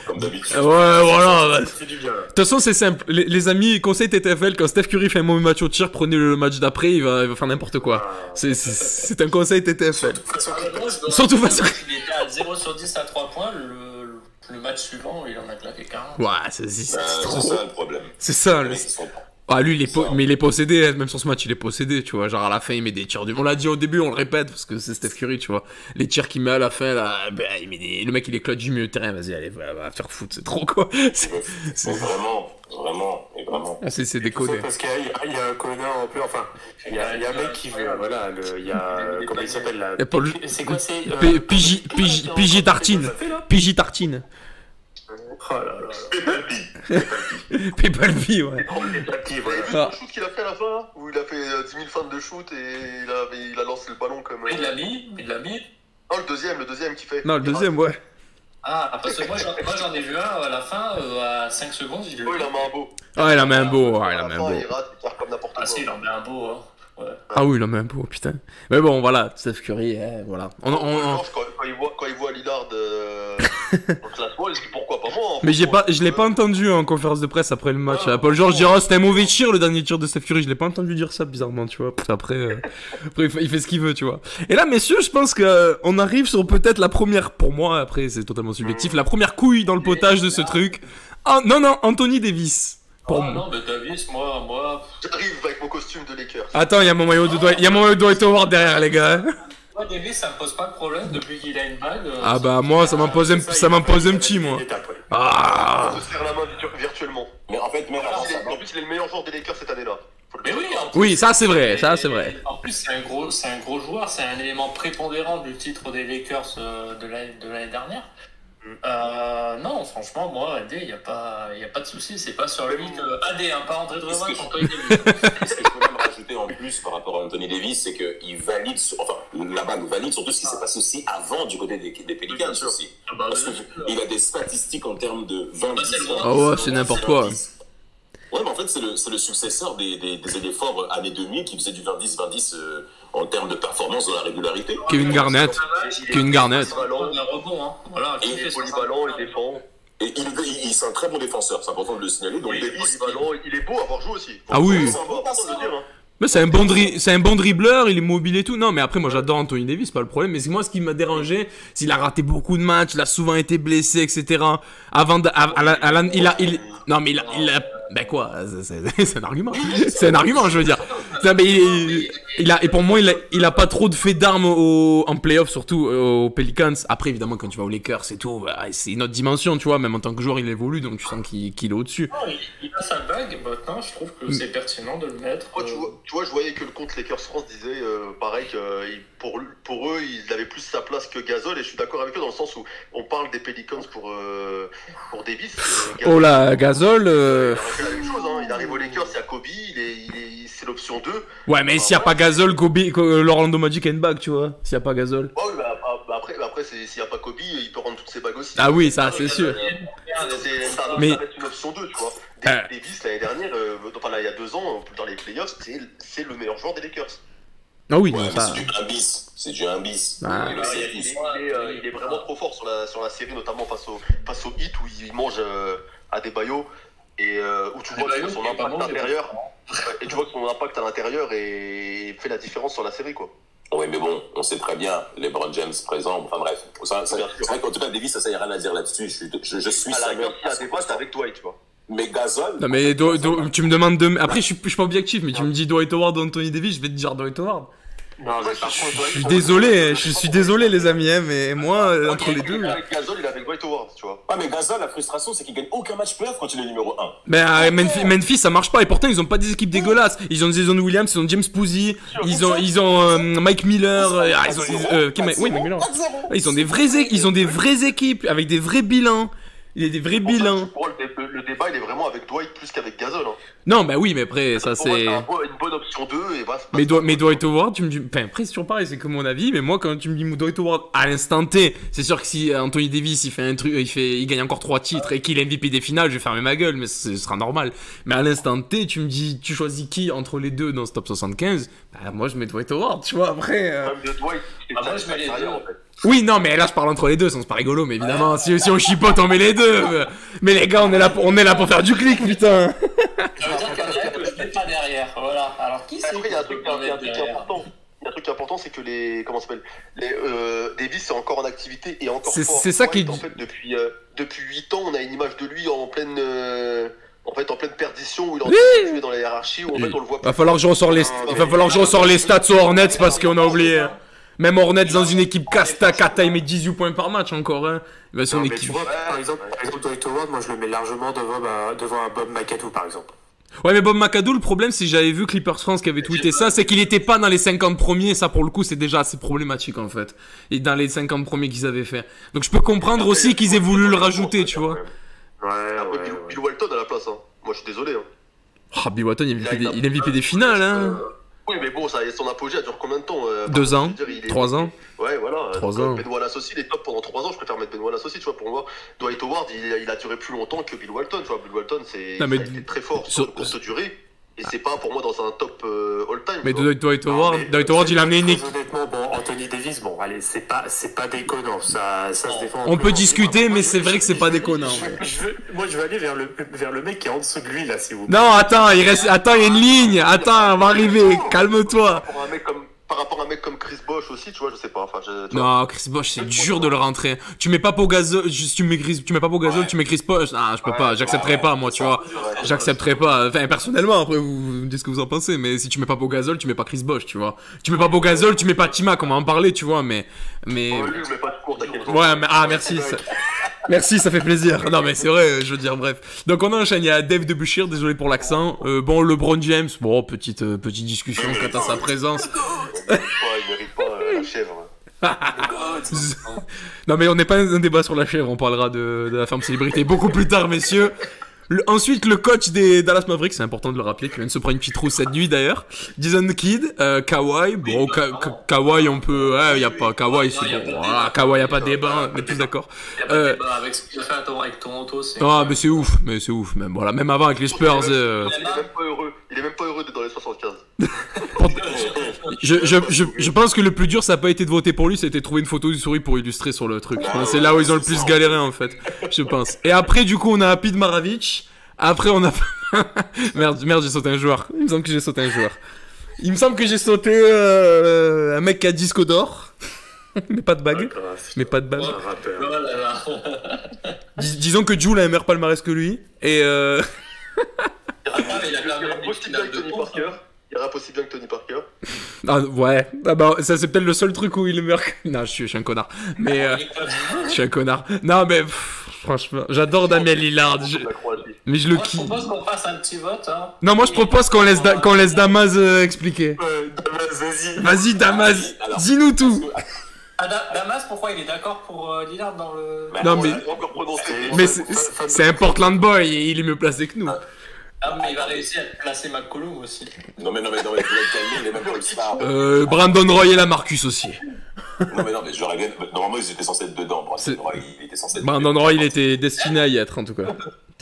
comme d'habitude. Ouais, voilà. C'est du bien. De toute façon, c'est simple, les amis, conseil TTFL, quand Steph Curry fait un mauvais match au tir, prenez le match d'après, il va faire n'importe quoi. C'est un conseil TTFL. Surtout face à... Il était à 0 sur 10 à 3 points, le match suivant, il en a claqué 40. Ouais, c'est C'est trop... ça le problème. C'est ça, Les mecs, ils sont pas. Ah, lui, mais il est possédé, hein. Même sur ce match, il est possédé, tu vois. Genre, à la fin, il met des tirs on l'a dit au début, on le répète, parce que c'est Steph Curry, tu vois. Les tirs qu'il met à la fin, là, ben, le mec, il est clutch du milieu de terrain. Vas-y, allez, va faire foutre, c'est trop, quoi. C'est vraiment. Ah, c'est C'est déconné. parce qu'il y a un connard un peu, enfin, il y a un mec qui veut, voilà, il y a, comment il s'appelle là? C'est quoi, c'est... PJ Tartine. PJ Tartine. Oh là là. Pepalpi, ouais. T'as vu le shoot qu'il a fait à la fin là où il a fait 10 000 fans de shoot et il a lancé le ballon comme. Il l'a mis. Non, le deuxième qui fait. Non, le deuxième, ouais. Ah, parce que moi j'en ai vu un à la fin, à 5 secondes, il en met un beau. Ah, il en met un beau, Il rate, il tire comme n'importe quoi. Ah si, il en met un beau, hein. Ouais. Ah oui, il en met un beau, putain. Mais bon, voilà, Steph Curry, voilà. Quand il voit Lillard au classement, il se dit pourquoi pas moi. Mais je l'ai pas entendu en conférence de presse après le match. Paul George dira c'était un mauvais tir le dernier tir de Steph Curry. Je l'ai pas entendu dire ça bizarrement, tu vois. Après il fait ce qu'il veut, tu vois. Et là, messieurs, je pense que on arrive sur peut-être la première, pour moi, après c'est totalement subjectif, la première couille dans le potage de ce truc. Ah non, Anthony Davis. Non, mais Davis, moi... J'arrive avec mon costume de Lakers. Attends, il y a mon maillot de Dwight Howard derrière, les gars. Moi, Davis, ça me pose pas de problème depuis qu'il a une bague. Ah bah moi, ça m'impose un petit, moi. Ah. On se serre la main virtuellement. Mais en fait, en plus, il est le meilleur joueur des Lakers cette année-là. Mais oui, oui, ça c'est vrai, En plus, c'est un gros joueur, c'est un élément prépondérant du titre des Lakers de l'année dernière. Non, franchement, moi, AD, il n'y a pas de souci, c'est pas sur lui que. AD, hein, pas André Drummond, Anthony Davis. Ce que je peux même rajouter en plus par rapport à Anthony Davis, c'est qu'il valide, la bague valide surtout ce qui s'est passé aussi avant du côté des Pelicans aussi. Parce qu'il a des statistiques en termes de 20-10. Ah ouais, c'est n'importe quoi. Ouais, mais en fait, c'est le successeur des années forts années 2000 qui faisait du 20-10 en termes de performance dans la régularité. Kevin Garnett. Il est polyvalent, il défend. Et c'est un très bon défenseur, c'est important de le signaler. Donc Davis, il est beau à avoir joué aussi. Ah oui. C'est important de le dire. Mais c'est un bon dribbleur, il est mobile et tout. Non, mais après, moi, j'adore Anthony Davis, pas le problème. Mais moi, ce qui m'a dérangé, c'est qu'il a raté beaucoup de matchs, il a souvent été blessé, etc. Non, mais il a, ben quoi, c'est un argument. C'est un argument, je veux dire. Non, mais et pour moi, il a pas trop de fait d'armes en playoff, surtout aux Pelicans. Après, évidemment, quand tu vas aux Lakers, c'est tout, c'est une autre dimension, tu vois. Même en tant que joueur, il évolue, donc tu sens qu'il est au-dessus. Non, il a sa bague, maintenant, je trouve que c'est pertinent de le mettre. Tu vois, je voyais que le compte Lakers France disait pareil que pour eux, il avait plus sa place que Gasol, et je suis d'accord avec eux dans le sens où on parle des Pelicans pour Davis. Gasol, oh là, Gasol. Il a fait la même chose, hein. Il arrive aux Lakers, il y a Kobe, c'est l'option 2. Ouais, mais s'il n'y a pas Gasol, Kobe, l'Orlando Magic a une bague, tu vois. S'il n'y a pas Gasol. Ouais, après s'il n'y a pas Kobe, il peut rendre toutes ses bagues aussi. Ah oui, ça, c'est sûr. Ça reste une option 2, tu vois. Davis, l'année dernière, il y a 2 ans, dans les playoffs, c'est le meilleur joueur des Lakers. Ah oui, ouais, ça... c'est du 1 bis. Ah. Il est vraiment trop fort sur la série, notamment face au Heat où il mange Adebayo. et où tu vois que son impact intérieur, et tu vois que son impact à l'intérieur fait la différence sur la série, quoi. Oui, mais bon, on sait très bien, LeBron James présent, enfin bref. C'est vrai qu'en tout cas, Davis, ça y a rien à dire là-dessus. Je suis à la rigueur, si la débat, c'est avec Dwight, tu vois. Mais Gasol... Non mais tu me demandes de... Après, je suis pas objectif, mais tu me dis Dwight Howard ou Anthony Davis, je vais te dire Dwight Howard. Non, mais par contre, Je suis désolé les amis, hein, mais moi, entre les deux... Avec Gasol, il est avec Dwight Howard, tu vois. Ah, mais Gasol, la frustration, c'est qu'il gagne aucun match playoff quand il est numéro 1. Mais Memphis, ça marche pas, et pourtant ils ont pas des équipes dégueulasses. Ils ont Jason Williams, ils ont James Posey, ils ont Mike Miller, Mike Miller. Ils ont des vraies équipes, avec des vrais bilans. Il y a des vrais bilans. Pour le débat, il est vraiment avec Dwight plus qu'avec Gasol. Hein. Non, bah oui, mais après, ça c'est... Une bonne option 2 et bah... Mais Dwight Howard, tu me dis... Enfin, après, c'est toujours pareil, c'est que mon avis, mais moi, quand tu me dis Dwight Howard à l'instant T, c'est sûr que si Anthony Davis, il fait un truc, il gagne encore 3 titres et qu'il est MVP des finales, je vais fermer ma gueule, mais ce sera normal. Mais à l'instant T, tu me dis, tu choisis qui entre les deux dans ce top 75, bah moi, je mets Dwight Howard, tu vois, après... Même de Dwight, moi, je mets les deux, en fait. Oui, non, mais là je parle entre les deux, c'est pas rigolo, mais évidemment, si on chipote, on met les deux. Mais les gars, on est là pour faire du clic, putain. Ça veut dire qu'il y en a que je mets pas derrière, voilà. Alors qui c'est? Après, il y a un truc important. Il y a un truc important, c'est que Davis est encore en activité et encore fort. C'est ça qui est... En fait, depuis 8 ans, on a une image de lui en pleine perdition, où il est en train de tuer dans la hiérarchie, où en fait on le voit. Il va falloir que je ressors les stats aux Hornets parce qu'on a oublié. Même Hornets dans une équipe Kata, il met 18 points par match encore. Hein. Il va sur une équipe. Tu vois, par exemple, Dwight Howard, moi je le mets largement devant un Bob McAdoo, par exemple. Ouais, mais Bob McAdoo, le problème, c'est que j'avais vu Clippers France qui avait tweeté ça, c'est qu'il était pas dans les 50 premiers. Ça, pour le coup, c'est déjà assez problématique en fait. Et dans les 50 premiers qu'ils avaient fait. Donc je peux comprendre aussi qu'ils aient voulu le rajouter, tu vois. Bill Walton à la place. Hein. Moi, je suis désolé. Hein. Ah, Bill Walton, il est MVP des finales, hein. Oui, mais bon, son apogée a duré combien de temps 2 ans 3 ans. Ouais, voilà. 3 ans. Ben Wallace aussi, il est top pendant 3 ans. Je préfère mettre Ben Wallace aussi, tu vois. Pour moi, Dwight Howard, il a duré plus longtemps que Bill Walton, tu vois. Bill Walton, il a été très fort sur une courte durée. Et c'est pas pour moi dans un top all-time. Mais Dwight Howard, il a amené une équipe. Honnêtement, bon, Anthony Davis, bon, allez, c'est pas déconnant. Ça se défend. On peut discuter, mais c'est vrai que c'est pas déconnant. Moi, je vais aller vers le mec qui est en dessous de lui, là, si vous plaît. Non, attends, il y a une ligne. Attends, on va arriver. Calme-toi. Par rapport à un mec comme Chris Bosh aussi, tu vois, je sais pas. Non, Chris Bosh, c'est dur de le rentrer. Tu mets pas pour Gasol, tu mets pas pour Gasol, tu mets Chris Bosh. Ah, je peux pas, j'accepterai pas, moi, tu vois. J'accepterai pas. Enfin, personnellement, après, vous me dites ce que vous en pensez, mais si tu mets pas pour Gasol, tu mets pas Chris Bosh, tu vois. Tu mets pas pour Gasol, tu mets pas Timac, on va en parler, tu vois, mais. Lui, je mets pas de cours, t'inquiète. Ouais, mais, merci. Merci, ça fait plaisir. Non, mais c'est vrai, je veux dire, bref. Donc, on enchaîne. Il y a Dave Debuchir, désolé pour l'accent. Bon, LeBron James, bon, petite discussion quant à sa présence. Il mérite pas la chèvre. Non, mais on n'est pas dans un débat sur la chèvre, on parlera de la ferme célébrité beaucoup plus tard, messieurs. Ensuite, le coach des Dallas Mavericks, c'est important de le rappeler, qui vient de se prendre une petite rousse cette nuit d'ailleurs. Jason Kidd, Kawhi, bon, Kawhi, on peut, y a pas, Kawhi, c'est bon, voilà, Kawhi, y a pas de débat, on est tous d'accord. Y a pas de débat avec ce qu'il a fait avec Toronto, c'est... Ah, mais c'est ouf, même, voilà, même avant avec les Spurs, Il est même pas heureux d'être dans les 75. Je pense que le plus dur, ça a pas été de voter pour lui, c'était de trouver une photo du souris pour illustrer sur le truc. C'est là où ils ont le plus galéré, en fait, je pense. Et après, du coup, on a Pete Maravich. Après, on a... merde, j'ai sauté un joueur. Il me semble que j'ai sauté un joueur. Il me semble que j'ai sauté un mec qui a disque d'or. Mais pas de bague. Disons que Jules a un meilleur palmarès que lui. Et Il y aura possible bien que Tony Parker. Ah ouais, ah bah, ça c'est peut-être le seul truc où il est meilleur. Non, je suis un connard. Mais je suis un connard. Non mais franchement, j'adore Damien Lillard. Mais je le kiffe. Je propose qu'on fasse un petit vote. Hein. Non, moi je propose qu'on laisse Damas expliquer. Damas, vas-y. Vas-y Damas, dis-nous tout. Damas, pourquoi il est d'accord pour Lillard dans le... Non mais c'est un Portland boy et il est mieux placé que nous. Ah mais il va réussir à placer McCollum aussi. Non mais, il est même pas All-Star. Brandon Roy et la Marcus aussi. Non mais j'aurais bien... Normalement ils étaient censés être dedans. Brandon Roy il était destiné à y être en tout cas.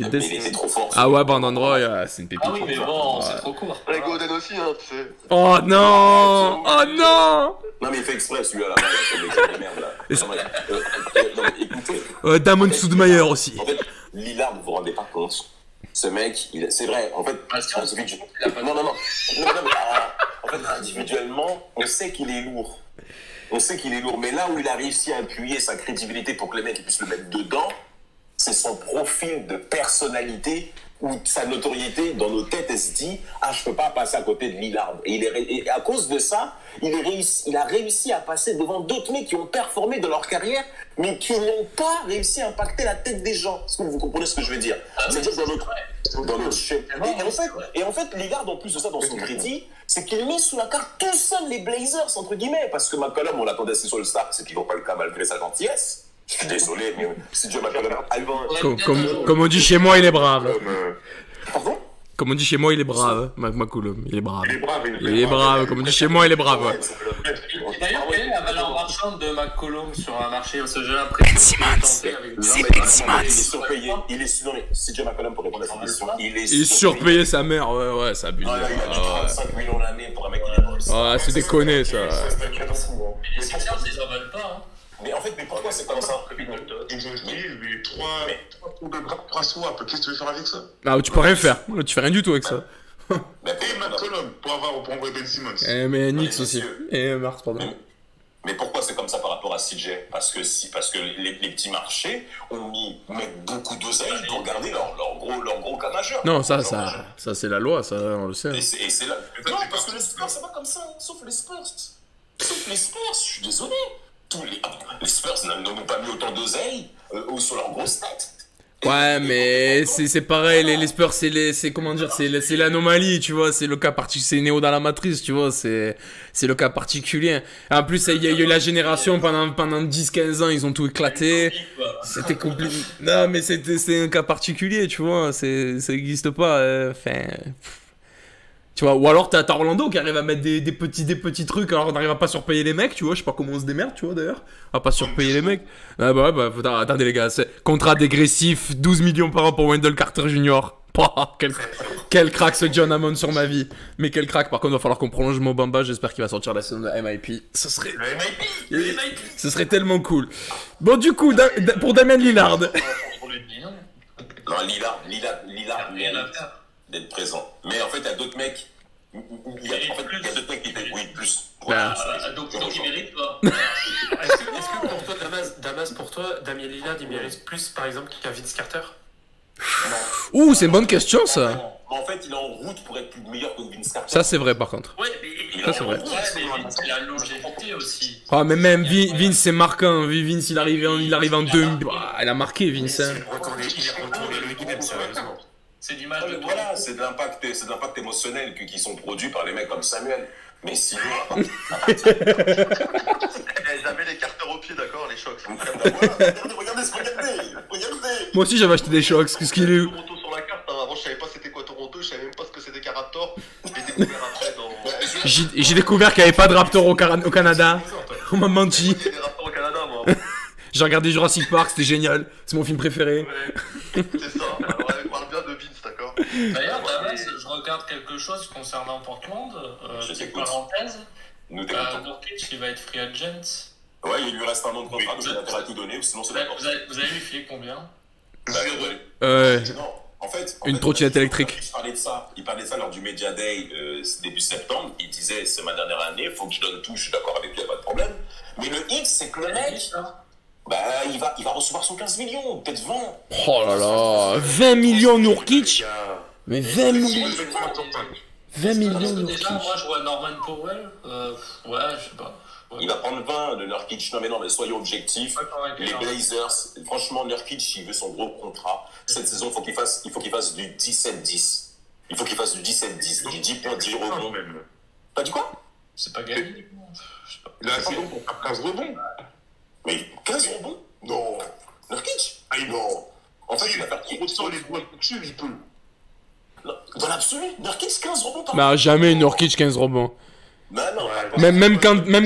Mais il était trop fort. Ah ouais, Brandon Roy, c'est une pépite. Ah oui mais bon, c'est trop court. Greg Oden aussi, hein, tu sais. Oh non. Oh non. Non mais il fait exprès celui-là là-bas, il fait des merde là. Non mais écoutez. Damon Stoudemire aussi. En fait, Lillard, vous vous rendez pas compte ce mec, c'est vrai, en fait, en fait, individuellement, on sait qu'il est lourd. On sait qu'il est lourd, mais là où il a réussi à appuyer sa crédibilité pour que les mecs puissent le mettre dedans, c'est son profil de personnalité où sa notoriété dans nos têtes, elle se dit « Ah, je peux pas passer à côté de Lillard ». Et à cause de ça, il a réussi à passer devant d'autres mecs qui ont performé dans leur carrière, mais qui n'ont pas réussi à impacter la tête des gens. Est-ce que vous comprenez ce que je veux dire? C'est-à-dire dans notre et en fait, Lillard, en plus de ça, dans son crédit, c'est qu'il met sous la carte tout seul les Blazers, entre guillemets, parce que McCollum, on l'attendait assez sur le start, c'est qu'il ne vaut pas le cas malgré sa gentillesse. Je suis désolé, mais si Dieu comme on dit chez moi, il est brave. Pardon? Comme on dit chez moi, il est brave, McCollum. Il est brave. Il est brave. Comme on dit chez moi, il est brave. D'ailleurs, quelle est la valeur marchande de McCollum sur un marché? Parce que j'ai l'impression il est surpayé. Il est surpayé. Si Dieu McCollum pour répondre à cette question, il est surpayé sa mère. Ouais, ça abuse. Il a 35 millions l'année pour un mec qui est dans le Ah, c'est déconné ça. Les Sixers, ils en veulent pas. Mais en fait, pourquoi c'est comme ça? Ils ont dit 3 swaps, qu'est-ce que tu veux faire avec ça? Ah, tu peux rien faire. Tu fais rien du tout avec ça. Et McCollum pour envoyer Ben Simmons. Mais Knicks aussi. Et Mars, pardon. Mais pourquoi c'est comme ça par rapport à CJ? Parce que les petits marchés ont mis beaucoup d'oseille pour garder leur gros cas majeur. Non, ça c'est la loi, ça on le sait. Et c'est là. Non, parce que les Spurs c'est pas comme ça, sauf les Spurs. Sauf les Spurs, je suis désolé. Les Spurs n'ont pas mis autant d'oseille sur leur grosse tête. Ouais, mais c'est pareil, les Spurs, c'est comment dire, c'est l'anomalie, tu vois, c'est le cas particulier, c'est Néo dans la matrice, tu vois, c'est le cas particulier. En plus, il y a eu la génération pendant 10-15 ans, ils ont tout éclaté. C'était compliqué. Non, mais c'est un cas particulier, tu vois, ça existe pas, enfin... Tu vois, ou alors t'as Orlando qui arrive à mettre des petits trucs, alors on n'arrive à pas surpayer les mecs, tu vois, je sais pas comment on se démerde, tu vois d'ailleurs, à pas surpayer les mecs. Ah bah attendez les gars, c'est contrat dégressif, 12 millions par an pour Wendell Carter Jr. Quel crack ce John Hammond sur ma vie. Mais quel crack, par contre il va falloir qu'on prolonge Mo Bamba, j'espère qu'il va sortir la saison de MIP. Ce serait tellement cool. Bon du coup, pour Damian Lillard. Non, Lillard, d'être présent. Mais en fait, il y a d'autres mecs. Il y a d'autres mecs qui payent plus. Donc il mérite pas. Est-ce que pour toi, Damas, pour toi, Damian Lillard, il mérite plus, par exemple, qu'un Vince Carter? Ouh, c'est une bonne question, ça. En fait, il est en route pour être meilleur que Vince Carter. Ça, c'est vrai, par contre. Ouais, mais ça, c'est vrai. Vince, il a la longévité aussi. Ah, mais même Vince, c'est marquant. Vince, il arrive en 2000. Il a marqué, Vince. Il est retourné le game, sérieusement. C'est l'image de toi. Voilà, c'est de l'impact émotionnel qui sont produits par les mecs comme Samuel. Mais sinon... Ils avaient les carters au pied, d'accord, les chocs. Regardez. Moi aussi, j'avais acheté des chocs. Qu'est-ce qu'il est où? Toronto sur la carte, hein. Avant je savais pas c'était quoi Toronto, je savais même pas ce que c'était qu'un Raptor. J'ai découvert après dans... J'ai découvert qu'il n'y avait pas de Raptor au Canada. On m'a menti. Il y a des Raptors au Canada, moi. J'ai regardé Jurassic Park, c'était génial. C'est mon film préféré. Ouais. C'est ça, alors on parle bien de Vince, d'accord. D'ailleurs, Damas, je regarde quelque chose concernant Portland. Petite parenthèse. Nurkic, il va être free agent. Ouais, il lui reste un an de contrat, donc il a intérêt à tout donner, sinon c'est d'accord. Vous avez vu, il fait combien? Non, en fait, une trottinette électrique. Il parlait de ça lors du Media Day début septembre. Il disait c'est ma dernière année, il faut que je donne tout, je suis d'accord avec lui, il n'y a pas de problème. Mais le X, c'est que le mec, il va recevoir son 15 millions, peut-être 20. Oh là là, 20 millions Nurkic. Mais 20 millions. 20 millions Nurkic. Déjà, moi je vois Norman Powell. Ouais, je sais pas. Ouais. Il va prendre 20 de Nurkic. Non mais soyons objectifs. Les Blazers, franchement, Nurkic, il veut son gros contrat. Cette saison, il faut qu'il fasse du 17-10. Il faut qu'il fasse du 17-10. Du 10 points, 10 rebonds. T'as dit quoi? C'est pas gagné. Il a assez bon pour faire 15 rebonds. Mais 15 rebonds? Non. Nurkic? Non. En fait, il va faire sur les doigts dessus, il peut. Dans l'absolu, Nurkic 15 rebonds par Bah jamais Nurkic 15 rebonds. Bah non. Même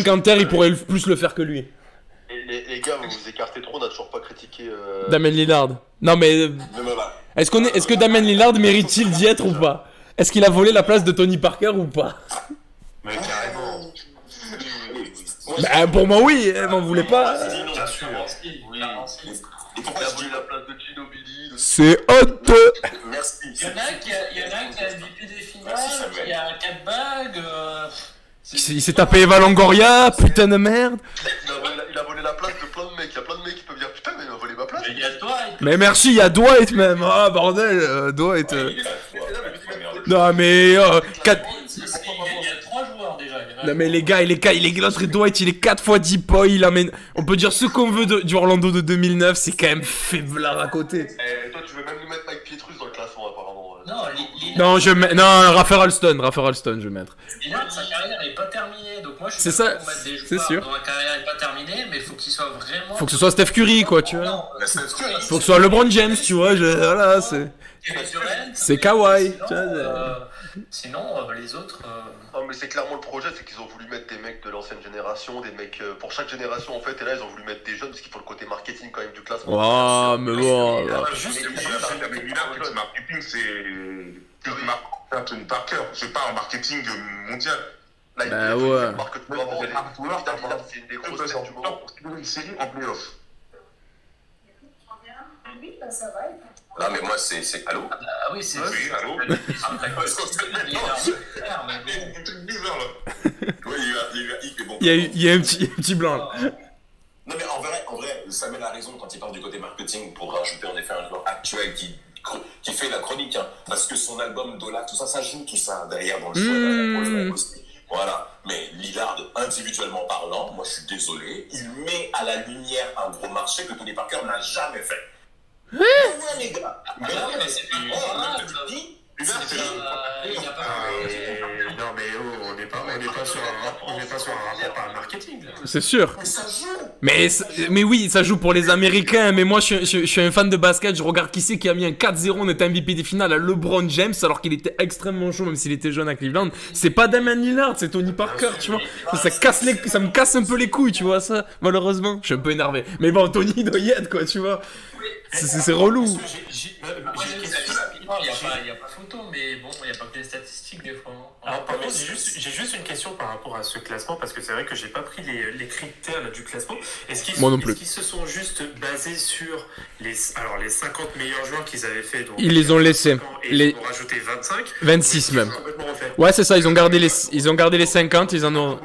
Kanter, il pourrait plus le faire que lui. Les gars, vous vous écartez trop, on n'a toujours pas critiqué... Damien Lillard. Non mais... Est-ce que Damien Lillard mérite-t-il d'y être ou pas? Est-ce qu'il a volé la place de Tony Parker ou pas? Mais carrément. Bah pour moi oui, m'en voulez pas. Bien sûr. Oui. Il a volé la place de Ginobili, de C'est honteux. Merci. Il y en a un qui a MVP des finales, qui a 4 bagues. Il s'est tapé Eva Longoria, putain de merde. Il a volé la place de plein de mecs. Il y a plein de mecs qui peuvent dire putain, mais il a volé ma place. Il y a Dwight. Mais merci, il y a Dwight même. Ah bordel, Dwight. Non mais... Il y a 3 joueurs déjà. Non mais les gars, l'autre Dwight, il est 4 fois 10 points, il amène... On peut dire ce qu'on veut du Orlando de 2009, c'est quand même faiblard à côté. Et toi, tu veux même nous mettre Mike Pietrus dans le classement, apparemment. Non, Raphaël Alston, je vais mettre. Lillard, sa carrière n'est pas terminée, donc moi je suis c'est ça, pour mettre des c'est joueurs sûr. dont la carrière n'est pas terminée, mais il faut qu'il soit vraiment... Faut que ce soit Steph Curry, quoi, tu vois. Non, Faut que ce soit LeBron James, tu vois, voilà, c'est... C'est Kawhi. Sinon, les autres... Non, mais c'est clairement le projet, c'est qu'ils ont voulu mettre des mecs de l'ancienne génération, des mecs pour chaque génération en fait, et là ils ont voulu mettre des jeunes parce qu'il faut le côté marketing quand même du classement. Oh, mais bon. Mais Lillard, le marketing, c'est Tony Parker. Je parle en marketing mondial. Là, Bah ouais. C'est une des grosses têtes du moment. Pour une série en playoff. Oui, bah ça va. Non, mais moi, c'est. Allô? Ah oui, c'est... Oui, allô? Il y a un petit blanc là. Non, mais en vrai, Samuel a raison quand il parle du côté marketing pour rajouter en effet un joueur actuel qui fait la chronique. Hein, parce que son album Dola, tout ça, ça joue tout ça derrière dans le choix. Voilà. Mais Lillard, individuellement parlant, moi je suis désolé, il met à la lumière un gros marché que Tony Parker n'a jamais fait. Ouais, les gars. Mais c'est pas Non mais on n'est pas sur un rapport par marketing là. C'est sûr. Ça joue. Mais oui, ça joue pour les Américains. Mais moi, je suis un fan de basket. Je regarde qui c'est qui a mis un 4-0. On était MVP des finales à LeBron James, alors qu'il était extrêmement chaud, même s'il était jeune à Cleveland. C'est pas Damian Lillard, c'est Tony Parker, tu vois. Ça me casse un peu les couilles, tu vois ça. Malheureusement, je suis un peu énervé. Mais bon, Tony doit y être, quoi, tu vois. C'est relou. Il n'y a pas photo, mais bon, il n'y a pas que des statistiques des fois. Alors par contre, j'ai juste une question par rapport à ce classement, parce que c'est vrai que j'ai pas pris les critères là, du classement. Moi non plus. Est-ce qu'ils se sont juste basés sur les 50 meilleurs joueurs qu'ils avaient fait, donc, Ils les ont laissés. Ils ont rajouté 25. 26 même. Ouais, c'est ça, ils ont gardé les 50, ils en ont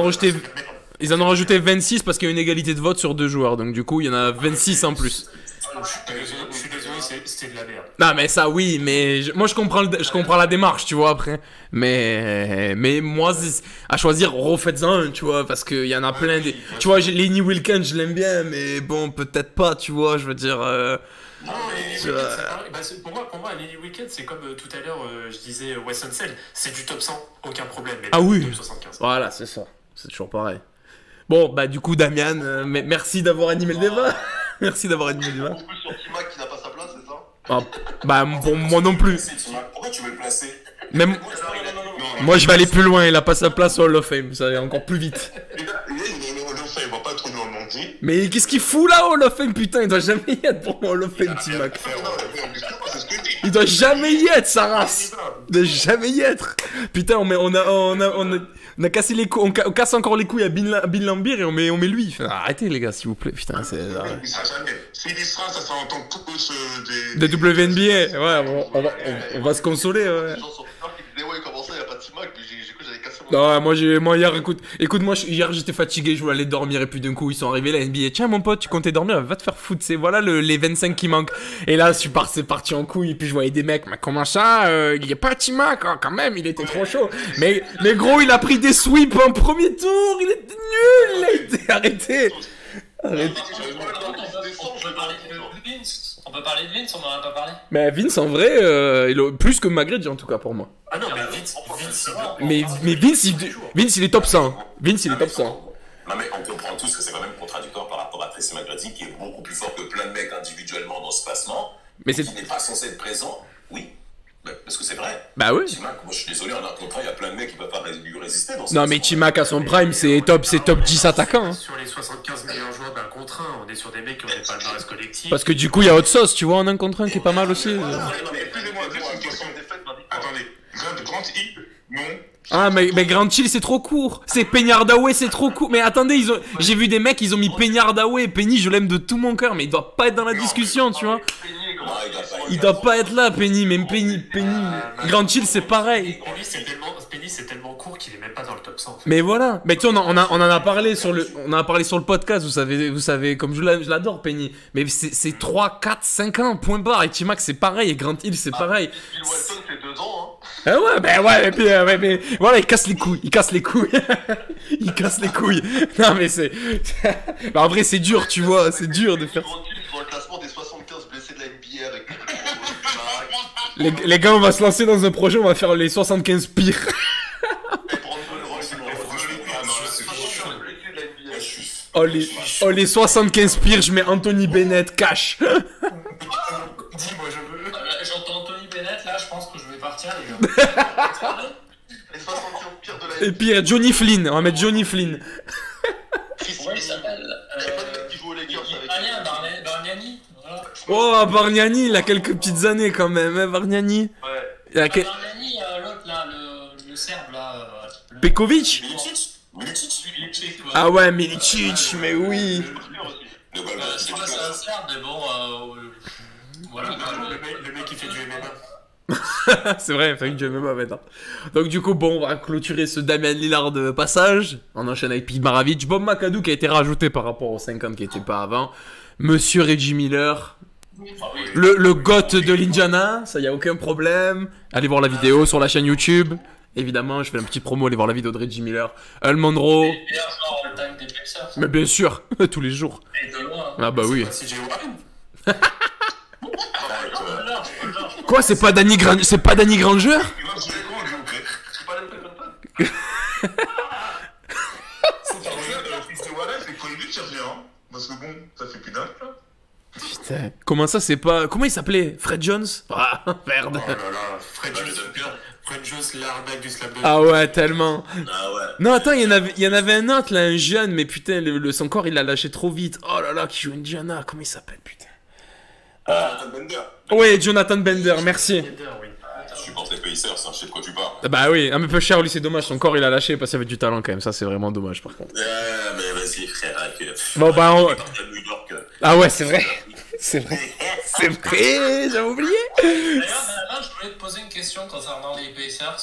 rajouté 26 parce qu'il y a une égalité de vote sur 2 joueurs, donc du coup il y en a 26 en plus. Je suis désolé, c'était de la merde. Non mais ça oui, mais moi je comprends la démarche, tu vois, après. Mais moi à choisir, refaites-en un, tu vois, parce qu'il y en a plein des... Tu vois, Lenny Wilkins, je l'aime bien, mais bon, peut-être pas, tu vois, je veux dire... Non, mais pour moi, Lenny Wilkins, c'est comme tout à l'heure, je disais Wes Unseld, c'est du top 100, aucun problème. Mais ah oui, top 75. Voilà, c'est ça, c'est toujours pareil. Bon, bah du coup, Damian, merci d'avoir animé le débat. Merci d'avoir animé le débat. On peut sur T-Mac qui n'a pas sa place, c'est ça? Ah, bah pour moi non plus. Pourquoi tu veux le placer? Même... Moi je vais aller plus loin, il a pas sa place au Hall of Fame, ça va encore plus vite. Il est au Hall of Fame, il va pas trop nous en mentir. Mais qu'est-ce qu'il fout là au Hall of Fame, putain, il doit jamais y être pour moi au Hall of Fame, T-Mac. Il doit jamais y être, sa race. Il doit jamais y être. Putain, on a cassé les couilles, on casse encore les couilles à Bill Laimbeer et on met lui. Enfin, arrêtez les gars, s'il vous plaît, putain, c'est... Il sera jamais. S'il y sera, ça sera en tant que coach des WNBA, ouais, on va se consoler, ouais. Les gens sur Twitter qui disaient ouais, comment ça, il n'y a pas de T-Mac, mais j'ai cru que j'avais cassé Non, moi hier, écoute, moi hier j'étais fatigué, je voulais aller dormir et puis d'un coup ils sont arrivés la NBA. Tiens mon pote, tu comptais dormir, va te faire foutre, c'est voilà les 25 qui manquent. Et là c'est parti en couille et puis je voyais des mecs, mais comment ça, il y a pas T-Mac, hein, quand même, il était trop chaud. Mais gros, il a pris des sweeps en premier tour, il était nul, il a été arrêté. On peut parler de Vince, on n'en a pas parlé. Mais Vince en vrai, il a plus que McGrady en tout cas pour moi. Ah non, mais Vince mais Vince il est top 100. Vince il est top 100. Non mais on comprend tous que c'est quand même contradictoire par rapport à Tracy McGrady qui est beaucoup plus fort que plein de mecs individuellement dans ce classement, mais qui n'est pas censé être présent. Oui. Parce que c'est vrai. Bah oui. T-Mac, moi je suis désolé, en un contrat, il y a plein de mecs qui peuvent pas lui résister. Non mais T-Mac à son prime, c'est top 10 attaquants. Hein. Sur les 75 meilleurs joueurs d'un contre 1, on est sur des mecs qui ont des palmarès collectifs. Parce que du coup, il y a autre sauce, tu vois, en un contre 1 qui est pas mal aussi. Non, mais excusez-moi, une question. Attendez, Grant Hill, non. Ah mais Grant Hill c'est trop court. C'est Penny Hardaway, c'est trop court. Mais attendez, j'ai vu des mecs, ils ont mis Penny Hardaway. Penny, je l'aime de tout mon cœur, mais il doit pas être dans la discussion, tu vois. Penny et Il doit pas être là, Penny. Même Penny. Grant Hill, c'est pareil. Penny, c'est tellement court qu'il est même pas dans le top 100. En fait. Mais voilà. Mais tu sais, on en a parlé sur le podcast. Vous savez, comme je l'adore, Penny. Mais c'est 3, 4, 5 ans, point barre. Et T-Mac, c'est pareil. Et Grant Hill, c'est pareil. Bill Walton, c'est 2 ans, hein. Ah ouais, ben ouais, et puis, mais voilà, il casse les couilles. Il casse les couilles. Non, mais c'est. Bah, en vrai, c'est dur, tu vois. C'est dur de faire ça. Grant Hill dans le classement des 75 blessés de la NBA avec. Les gars, on va se lancer dans un projet. On va faire les 75 pires. Oh, les 75 pires, je mets Anthony Bennett, cash. Dis-moi, je veux. J'entends Anthony Bennett, là, je pense que je vais partir, les gars. Les 75 pires de la Et puis Johnny Flynn, on va mettre Johnny Flynn. Comment il s'appelle qui joue aux Lakers avec. Italien, Bargnani. Voilà. Oh, Bargnani, il a quelques petites années quand même, hein, Bargnani. Ouais. Bargnani, l'autre, là, le Serbe, là. Pekovic. Milicic, ouais. Ah ouais, Milicic, mais oui. C'est pas un Serbe, mais bon, voilà. Le mec qui fait du MMA. C'est vrai, fait que Dieu me maintenant. Donc du coup, bon, on va clôturer ce Damian Lillard de passage. On enchaîne avec Pete Maravich. Bob McAdoo qui a été rajouté par rapport aux 50 qui n'étaient pas avant. Monsieur Reggie Miller. Le GOAT de l'Indiana, ça y a aucun problème. Allez voir la vidéo sur la chaîne YouTube. Évidemment, je fais une petite promo, allez voir la vidéo de Reggie Miller. Earl Monroe. Et meilleur joueur all-time des Pacers. Mais bien sûr, tous les jours. Et de loin. Ah bah oui. C'est CJ Warren. Quoi, c'est pas Danny Granger? C'est pas le fait comme ça. Fils de Wallace, c'est Kobe qui revient, hein. Parce que bon, ça fait plus d'un. Putain, comment ça c'est pas... Comment il s'appelait? Fred Jones? Ah, merde. Oh là là, Fred Jones, l'arnaque du slap de. Ah ouais, tellement. Ah ouais. Non, attends, il y en avait un autre, là, un jeune, mais putain, son corps, il l'a lâché trop vite. Oh là là, qui joue Indiana, comment il s'appelle, putain? Jonathan Bender. Ouais, Jonathan Bender, merci. Oui. Je supporte les Pacers, hein, je sais de quoi tu parles. Bah oui, un peu cher, lui, c'est dommage, son corps, il a lâché parce qu'il avait du talent quand même, ça, c'est vraiment dommage, par contre. Mais vas-y, frère. Bon, bah, New York. Ah ouais, c'est vrai. C'est vrai. C'est vrai, j'avais oublié. D'ailleurs, je voulais te poser une question concernant les Pacers.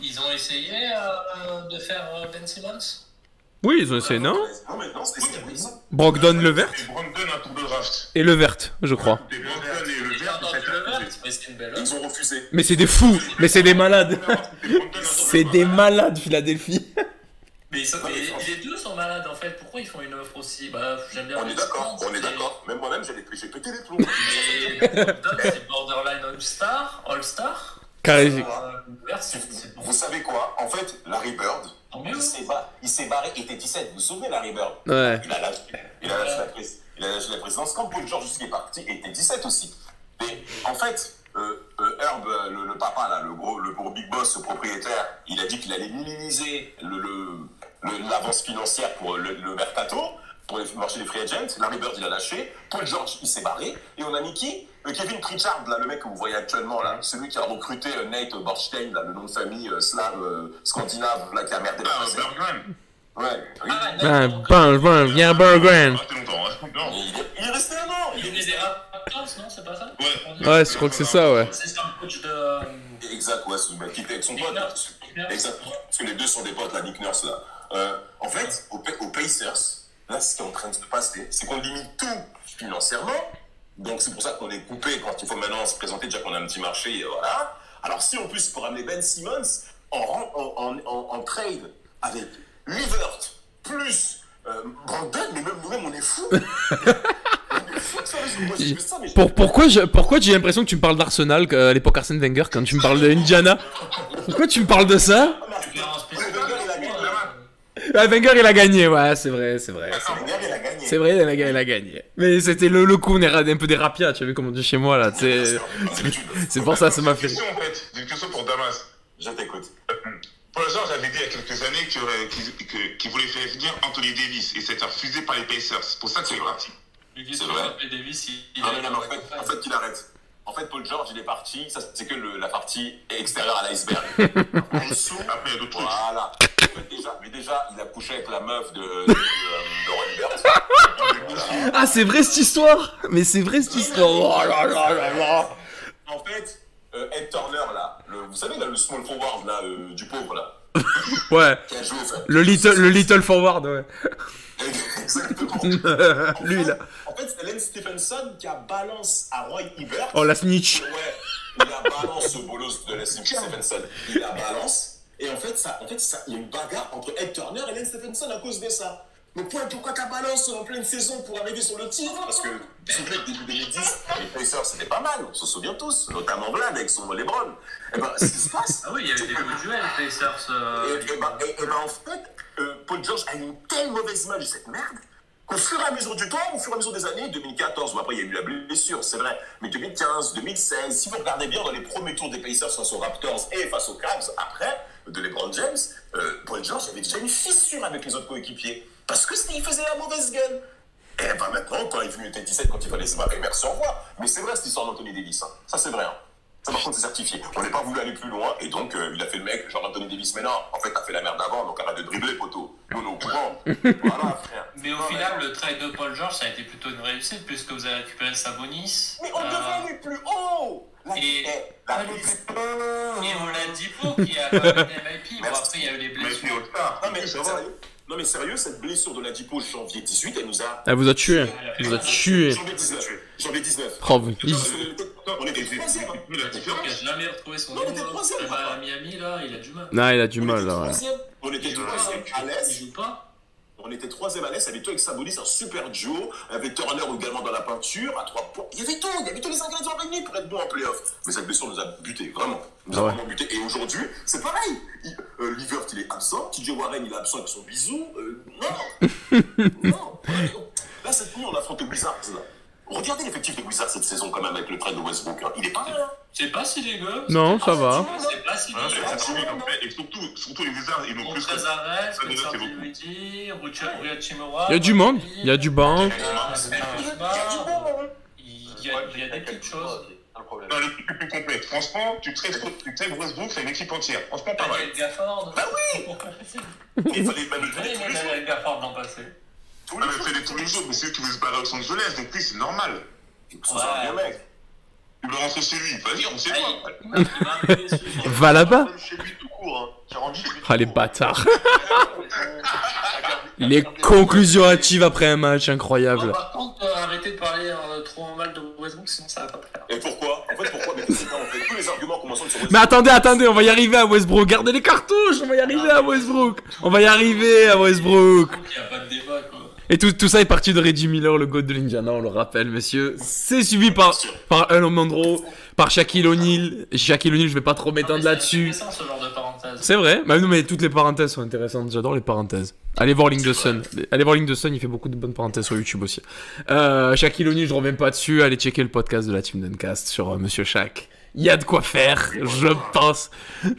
Ils ont essayé de faire Ben Simmons? Oui, ils ont essayé, non? Non, mais non, c'est ça. Brogdon Levert. Et Brandon a tour de draft. Et Levert, je crois. Et Brandon et le Ils vert, ont entendu le vert, mais c'est une belle offre. Ils ont refusé. Mais c'est des fous, mais c'est des malades. C'est des malades, Philadelphie. Mais les deux sont malades en fait. Pourquoi ils font une offre aussi? Bah, j'aime bien. On est d'accord, on est d'accord. Même moi-même, j'ai pété les plombs. Mais Brogdon, c'est borderline All-Star. Carré. Vous savez quoi? En fait, Larry Bird, Tant mieux. il s'est barré, il était 17. Vous vous souvenez, Larry Bird? Ouais. Il a lâché la présidence. Quand Paul George qui est parti, il était 17 aussi. Mais en fait, Herb, le papa, là, le gros big boss, ce propriétaire, il a dit qu'il allait minimiser l'avance financière pour le mercato, pour le marché des free agents. Larry Bird, il a lâché. Paul George, il s'est barré. Et on a mis qui? Kevin Pritchard, là, le mec que vous voyez actuellement, là, celui qui a recruté Nate Borstein, là, le nom de famille slave, scandinave, là, qui a merdé la Ah, passée. Bergman. Ouais, oui. Viens, Bergman. Ah, c'était longtemps, hein. Non. Il est resté un an. Il est des Raptors, non? C'est pas ça? Ouais, je crois que c'est ça, ouais. C'est un coach de. Exact, ouais, c'est qui était avec son pote. Exact. Parce que les deux sont des potes, là, Nick Nurse, là. En fait, aux Pacers, là, ce qui est en train de se passer, c'est qu'on limite tout financièrement. Donc, c'est pour ça qu'on est coupé quand il faut maintenant se présenter, déjà qu'on a un petit marché, et voilà. Alors, si en plus, pour ramener Ben Simmons en trade avec Levert plus Brandon, mais même nous-mêmes, on est fous. Pourquoi j'ai l'impression que tu me parles d'Arsenal à l'époque Arsène Wenger quand tu me parles de Indiana? Pourquoi tu me parles de ça? Ah, Wenger il a gagné, ouais, c'est vrai. Wenger, il a gagné. C'est vrai, Wenger il a gagné. Mais c'était le coup, on est un peu des rapias, tu as vu comme on dit chez moi là, c'est pour ça m'a fait rire. J'ai une question pour Damas. Je t'écoute. Paul George avait dit il y a quelques années qu'il voulait faire venir Anthony Davis et c'était refusé par les Pacers. C'est pour ça qu'il est parti. C'est vrai. En fait, il arrête. En fait, Paul George, il est parti. Ça, c'est que la partie extérieure à l'iceberg. En dessous, après, il y a d'autres trucs. Voilà. Mais déjà, il a couché avec la meuf de Ron Bert. Ah, c'est vrai cette histoire. Mais c'est vrai cette histoire. Oh là là là là. En fait, Ed Turner, là, vous savez, là, le small forward, là, du pauvre, là. Ouais. Qui a joué, en fait. Le little forward, ouais. Exactement. Lui, là. En fait, c'est Lance Stephenson qui a balance à Roy Hibbert. Oh, la snitch. Ouais, il a balance ce bolos de Lance Stephenson. Il a balance. Et en fait, il y a une bagarre entre Ed Turner et Lance Stephenson à cause de ça. Mais pourquoi qu'à balance en pleine saison pour arriver sur le titre? Parce que, vous vous souvenez que début 2010, les Pacers c'était pas mal, on se souvient tous, notamment Vlad avec son LeBron. Et ben, ce qui se passe. Ah oui, il y avait des beaux duels, les Pacers. Et ben, en fait, Paul George a une telle mauvaise image de cette merde qu'au fur et à mesure du temps, au fur et à mesure des années, 2014, bon après il y a eu la blessure, c'est vrai, mais 2015, 2016, si vous regardez bien dans les premiers tours des Pacers face aux Raptors et face aux Cavs, après, de LeBron James, Paul George avait déjà une fissure avec les autres coéquipiers. Parce que il faisait la mauvaise gueule. Et ben maintenant, quand il est venu T17, quand il fallait se marrer, merci, au revoir. Mais c'est vrai cette histoire d'Anthony Davis. Hein. Ça, c'est vrai. Hein. Ça, par contre, c'est certifié. On n'est pas voulu aller plus loin. Et donc, il a fait le mec, genre Anthony Davis. Mais non, en fait, t'as fait la merde avant, donc arrête de dribbler, poteau. Nous, on est au courant. Voilà, frère. Mais au final, le trade de Paul George, ça a été plutôt une réussite, puisque vous avez récupéré Sabonis. Mais on devait aller plus haut. Et on l'a dit pour qui a quand même MIP. Bon, après, il y a eu les blessures. Non mais sérieux, cette blessure de Ladipo janvier 18, elle nous a... Elle vous a tué. Elle vous a tué. Janvier 19. Oh, on était troisième. Il n'a jamais retrouvé son niveau. À Miami, là, il a du mal. Non, il a du mal, là, ouais. On était troisième à l'Est. Il joue pas. On était troisième à l'Est, avec toi avec Sabonis, un super duo, avec Turner également dans la peinture, à 3 points. Il y avait tous les ingrédients réunis pour être bon en playoff. Mais cette blessure nous a buté, vraiment. Nous a vraiment buté. Et aujourd'hui, c'est pareil. Livert, il est absent. TJ Warren, il est absent avec son bisou. Non. Là, cette nuit, on affronte les Wizards. Là. Regardez l'effectif des Wizards cette saison, quand même, avec le trade de Westbrook. Hein. Il est pas mal, hein. C'est pas si dégueu. Non, ça va. C'est pas si dégueu. Et surtout les Wizards, ils n'ont plus. Trezarès, Spencer Dinwiddie, Rui Hachimura. Il y a du monde. Il y a du banc. Il y a des petites choses. Dans l'équipe plus complète. Franchement, tu traites Westbrook, c'est une équipe entière. Franchement, pas mal. Gafford. Bah oui. Il fallait même le traiter tous les jours. Gafford l'an passé. Tous les jours, mais c'est eux qui veulent se barrer à Los Angeles, donc oui, c'est normal. C'est un vieux mec. Il veut rentrer chez lui. Vas-y, on sait pas. Va là-bas. Chez lui tout court, hein. Ah, les bâtards. Les conclusions hâtives après un match, incroyable. Par contre, arrêtez de parler trop mal de Westbrook, sinon ça va pas faire. Et pourquoi? En fait, pourquoi? Mais c'est ça, en fait. Tous les arguments commençant sur Westbrook. Mais attendez, on va y arriver à Westbrook. Gardez les cartouches, on va y arriver à Westbrook. On va y arriver à Westbrook. Il n'y a pas de débat, quoi. Et tout ça est parti de Reggie Miller, le GOAT de l'Indiana, on le rappelle, messieurs. C'est suivi par Earl Monroe, par Shaquille O'Neal. Shaquille O'Neal, je vais pas trop m'étendre là-dessus. C'est intéressant, ce genre de parenthèse. C'est vrai, bah non, mais toutes les parenthèses sont intéressantes. J'adore les parenthèses. Allez voir Link the Sun. Il fait beaucoup de bonnes parenthèses sur YouTube aussi. Shaquille O'Neal, je reviens pas dessus. Allez checker le podcast de la Team Duncast sur Monsieur Shaq. Il y a de quoi faire, je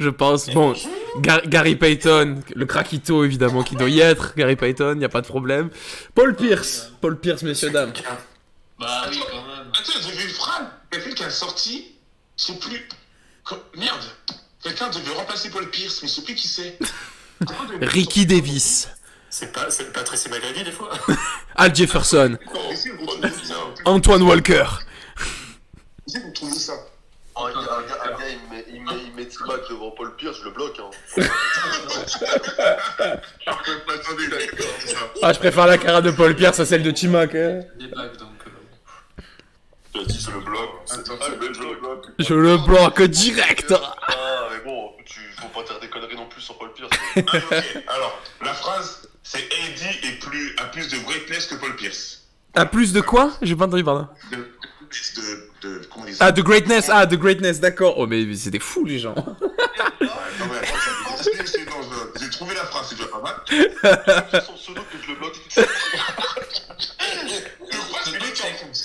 pense. Bon, Gary Payton, le craquito évidemment qui doit y être. Gary Payton, il y a pas de problème. Paul Pierce, messieurs dames. Bah oui, quand même. Attends, j'ai vu une phrase. Quelqu'un qui a sorti, je sais plus. Merde. Quelqu'un devait remplacer Paul Pierce, mais je sais plus qui c'est. Ricky Davis. C'est pas Tracy McGrady des fois. Al Jefferson. Antoine Walker. J'ai vous trouvez ça. Un gars, il met T-Mac devant Paul Pierce, je le bloque. Hein. Ah, je préfère la cara de Paul Pierce à celle de T-Mac. Hein. Des bagues, donc. Tu as dit, je le bloque. Je le bloque direct. Ah, mais bon, faut pas dire des conneries non plus sur Paul Pierce. Okay. Alors, la phrase, c'est AD a plus de greatness que Paul Pierce. À plus de quoi? J'ai pas entendu, pardon. Comment on dit ça? Ah, de greatness, d'accord. Oh, mais c'est des fous, les gens. J'ai trouvé la phrase, c'est déjà pas mal. C'est son pseudo que je le bloque.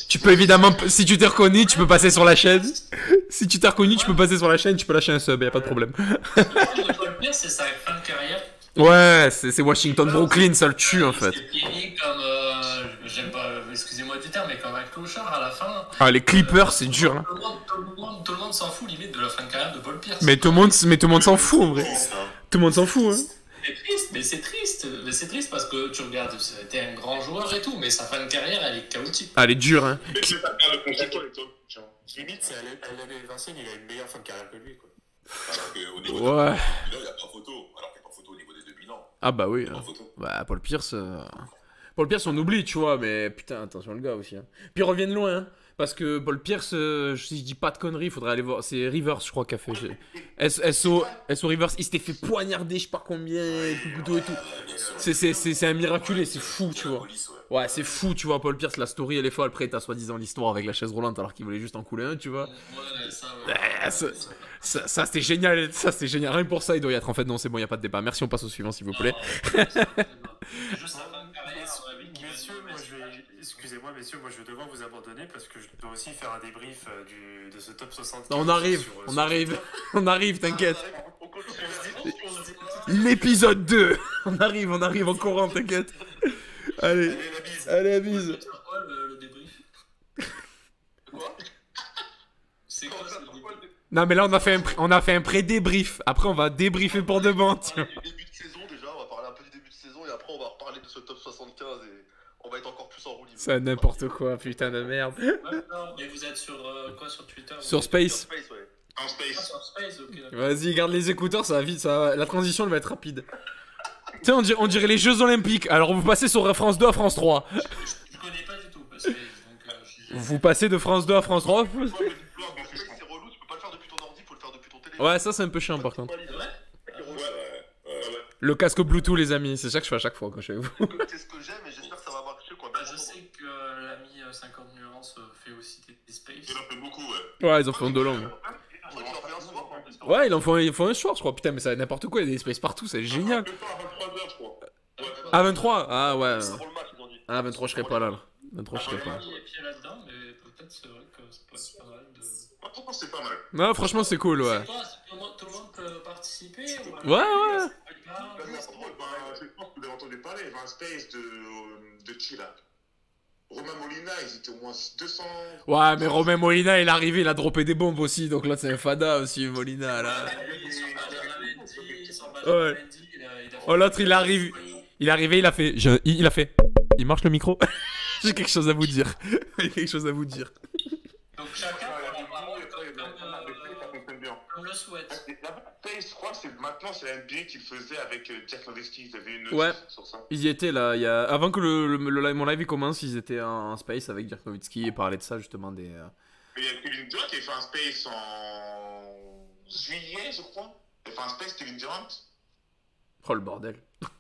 Tu peux évidemment, si tu t'es reconnu, tu peux passer sur la chaîne. Si tu t'es reconnu, tu peux passer sur la chaîne, tu peux lâcher un sub, y'a pas de problème. Le Paul Pierce, c'est sa fin de carrière. Ouais, c'est Washington, Brooklyn, ça le tue en fait. C'est fini comme, j'aime pas, excusez-moi du terme, mais comme un clochard à la fin. Ah, les Clippers, c'est dur, hein. Tout le monde s'en fout limite de la fin de carrière de Paul Pierce. Mais tout le monde s'en fout en vrai. Tout le monde s'en fout, hein. c'est triste. Mais c'est triste parce que tu regardes, c'était un grand joueur et tout, mais sa fin de carrière, elle est chaotique. Ah, elle est dure, hein. Mais c'est pas bien le limite, c'est à Vincent, il a une meilleure fin de carrière que lui, quoi. Alors qu'au niveau Ouais. il n'y a pas photo. Alors qu'il n'y a pas photo au niveau des deux bilans. Ah bah oui. Pas photo. Bah, Paul Pierce, on oublie, tu vois, mais putain, attention le gars aussi. Hein. Puis ils reviennent loin, hein, parce que Paul Pierce, si je dis pas de conneries, faudrait aller voir. C'est Rivers, je crois, qui a fait. SO Rivers, il s'était fait poignarder, je sais pas combien, avec le couteau et tout. C'est un miraculé, c'est fou, tu vois. Ouais, c'est fou, tu vois, Paul Pierce, la story, elle est folle. Après, t'as soi-disant l'histoire avec la chaise roulante alors qu'il voulait juste en couler un, tu vois. Ça c'était génial, Rien que pour ça, il doit y être. En fait, non, c'est bon, y a pas de débat. Merci, on passe au suivant, s'il vous plaît. Excusez-moi, messieurs, moi je vais devoir vous abandonner parce que je dois aussi faire un débrief de ce top 60. On arrive, t'inquiète. L'épisode 2. On arrive en courant, t'inquiète. Allez, la bise. C'est quoi le débrief? Quoi? C'est quoi ce débrief? Non, mais là, on a fait un pré-débrief. Après, on va débriefer pour de bon. On va parler du début de saison déjà, on va parler un peu du début de saison et après on va reparler de ce top 75 et on va être encore plus en roue libre. C'est n'importe quoi, putain de merde. Non, mais vous êtes sur quoi, sur Twitter? Sur Space. Sur Space, ouais. En space. Sur Space, ok. D'accord. Vas-y, garde les écouteurs, ça va vite, la transition elle va être rapide. Tu sais, on dirait les Jeux Olympiques. Alors vous passez sur France 2 à France 3. Je connais pas du tout, Space, donc Vous passez de France 2 à France 3. C'est relou, tu peux pas le faire depuis ton ordi, faut le faire depuis ton téléphone. Ouais, ça c'est un peu chiant par contre. c'est vrai. Le casque Bluetooth, les amis, c'est ça que je fais à chaque fois quand je suis avec vous. C'est ce que j'aime et j'espère que ça va marcher quoi. Je sais que l'ami 50 nuances fait aussi des Space. Il en fait beaucoup, ouais. Ouais, ils en font de longues. Je crois qu'il en fait un soir. Ouais, ils font un soir, je crois. Putain, mais ça n'importe quoi, il y a des spaces partout, c'est génial. Le temps à 23h, je crois. Ah, 23? Ah, ouais. C'est pour le match, ils ont dit. Ah, 23, je serais pas là. 23, je serais pas là. Il y a pied là-dedans, mais peut-être c'est vrai que ça peut être pas mal de. Moi, je pense que c'est pas mal. Non, franchement, c'est cool, ouais. C'est quoi, tout le monde peut participer ou... Ouais. Je pense que vous avez entendu parler, il y avait un space de qui là? Romain Molina, ils étaient au moins 200. Ouais, mais Romain Molina, il est arrivé, il a droppé des bombes aussi, donc là, c'est un fada aussi, Molina, là. Ouais. Oh, l'autre, il arrive. Il est arrivé, il a fait. Il marche le micro? J'ai quelque chose à vous dire. Donc chacun comme le souhaite. Je crois que maintenant c'est la NBA qui le faisait avec Jack Nowitzki, ils avaient une Ouais. notice sur ça. Ils y étaient là, avant que mon live il commence, ils étaient en space avec Dirk Nowitzki et parlaient de ça justement des. Mais il y a Kevin Durant qui a fait un space en juillet, je crois. Il a fait un space Kevin Durant. Oh le bordel.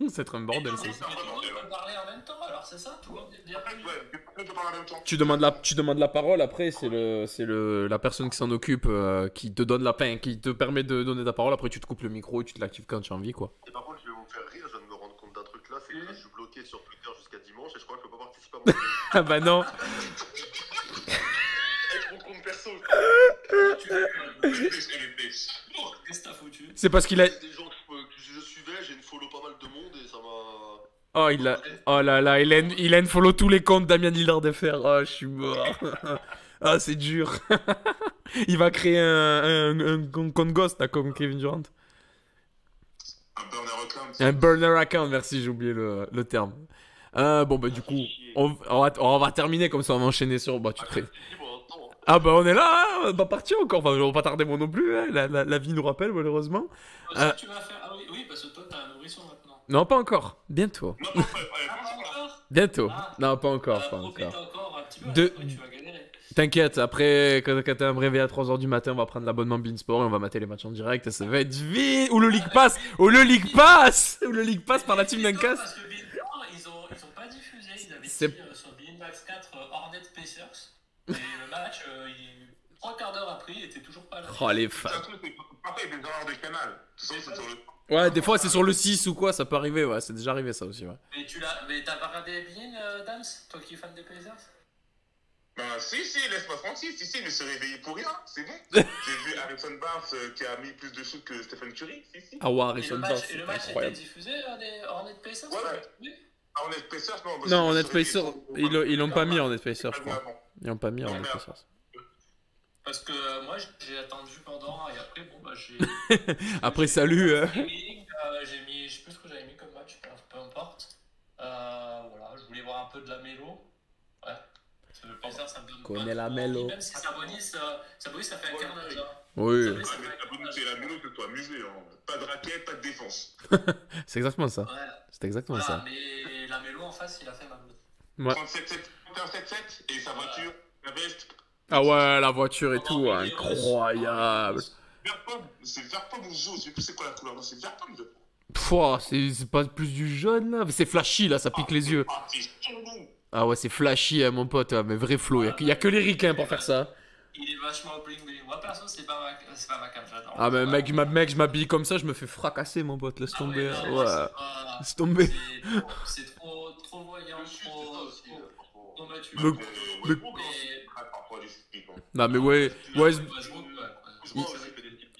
C'est un bordel ça. Tout le monde peut parler en même temps, alors c'est ça, tout le monde est bien. Ouais, on peut parler en même temps. Tu demandes la parole, après c'est la personne qui s'en occupe qui te donne la peine, qui te permet de donner ta parole, après tu te coupes le micro et tu te l'actives quand tu as envie quoi. Et par contre, je vais vous faire rire, je viens de me rendre compte d'un truc là, c'est que je suis bloqué sur Twitter jusqu'à dimanche et je crois que je peux pas participer à mon jeu. Ah bah non. Avec mon compte perso. Qu'est-ce que t'as foutu? C'est parce qu'il a. C'est des gens que je suivais, j'ai une follow pas mal de monde et ça m'a. Oh là là, il a follow tous les comptes Damien Lillard FR. Oh, je suis mort. Ah, c'est dur. Il va créer un compte ghost là, comme Kevin Durant. Un burner account. Un burner account, merci, j'ai oublié le terme. Bon, bah, du coup, on va terminer comme ça, on va enchaîner sur. Bah, tu te fais. Ah, bah, on est là, hein, on va pas partir encore. Enfin, on va pas tarder moi non plus, hein. La vie nous rappelle, malheureusement. Tu vas faire. Ah oui, parce que toi, t'as un nourrisson maintenant. Non, pas encore. Bientôt. Non, pas encore. Bientôt. Ah. Non, pas encore. Profite encore un petit peu, De- après, tu vas galérer. T'inquiète, après, quand t'as un réveil à 3h du matin, on va prendre l'abonnement Beansport et on va mater les matchs en direct. Et ça va être vite. Ou le League Pass. Ou le League Pass par la team d'Uncast. Parce que Beansport, ils ont pas diffusé. Ils avaient C'est- dit sur Beanbags 4 Hornets Pacers. Et le match, 3 quarts d'heure après, il était toujours pas là. Oh, les fans. C'est un truc, parfois il y a des erreurs de canal. Tu sais, c'est sur le. Ouais, des fois c'est sur le 6 ou quoi, ça peut arriver, ouais, c'est déjà arrivé ça aussi, ouais. Mais t'as pas regardé Bean, Dams? Toi qui es fan des Pacers? Ben, si, laisse-moi tranquille. Si, il me s'est réveillé pour rien, c'est bon. J'ai vu Harrison Barnes qui a mis plus de shoots que Stephen Curry. Si. Ah ouais, Et Harrison le Barnes, match, c'est était incroyable. diffusé des Hornets Pacers? Ouais. Oui. Ah, on est Pacers, non. Non, Hornets Pacers, ils l'ont pas mis Hornets Pacers, je crois. Ils l'ont pas mis Hornets Pacers. Parce que moi, j'ai attendu pendant, et après, bon, bah, j'ai. Après, salut. J'ai mis, je sais plus ce que j'avais peu de la mélo. Ouais. Ça me plaisir, ça me donne Connais pas la trop mélo. envie, même si Sabonis, ça fait un carnage. Hein. Oui. Sabonis, ça Ouais, fait mais un t'as pas carnage. goûté la mélo, c'est toi amusé. Hein. Pas de raquette, pas de défense. C'est exactement ça. Ouais. C'est exactement Voilà, ça. mais la mélo en face, il a fait mal. Ouais. 37-7 et sa voiture, la veste. Ah ouais, la voiture et tout, incroyable. Vert pomme, c'est vert pomme ou jaune, je sais plus c'est quoi la couleur. Non, c'est vert pomme, je crois. Pouah, c'est pas plus du jaune là. C'est flashy là, ça pique les yeux. Ah, c'est chelou. Ah ouais, c'est flashy, hein, mon pote, mais vrai flow. Y a que les ricains pour faire ça. Il est vachement bling bling. Moi perso, c'est pas ma cam, j'adore. Ah, mais mec, je m'habille comme ça, je me fais fracasser, mon pote. Laisse tomber. Ouais, Ouais. Laisse tomber. C'est trop voyant, trop mature. Non, mais ouais.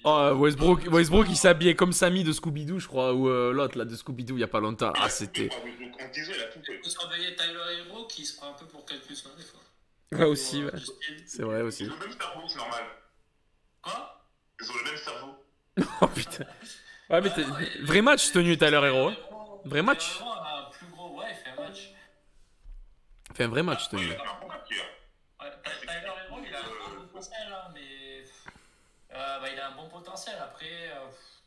Westbrook, il s'habillait comme Sammy de Scooby-Doo, je crois, ou l'autre là de Scooby-Doo il y a pas longtemps. Ah, c'était. En 10 ans, il a tout fait. Faut surveiller Tyler Hero qui se prend un peu pour Calcus des fois. Ouais, aussi, ouais. C'est vrai aussi. Ils ont le même cerveau, c'est normal. Quoi? Ils ont le même cerveau. Oh putain. Ouais, mais vrai match tenu Tyler Hero. Vrai match. Un plus gros, ouais, il fait un match. Fait un vrai match tenu. Il a un bon match hier. Ouais, Tyler Hero, il a un bon potentiel, hein, mais. Il a un bon potentiel. Après,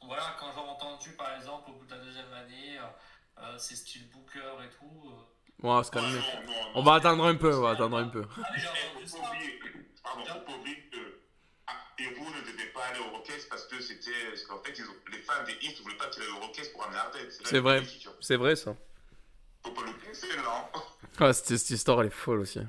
voilà, quand j'ai entendu par exemple au bout de la deuxième année, c'est style Booker et tout. Ouais, c'est calme. On va attendre un peu, Ah, mais j'ai entendu ça. Faut pas oublier que Hero ne devait pas aller au Rockets parce que qu'en fait, les fans des East ne voulaient pas qu'il aille au Rockets pour amener Harden. C'est vrai. C'est vrai ça. Faut pas le penser là. Ah, cette histoire elle est folle aussi.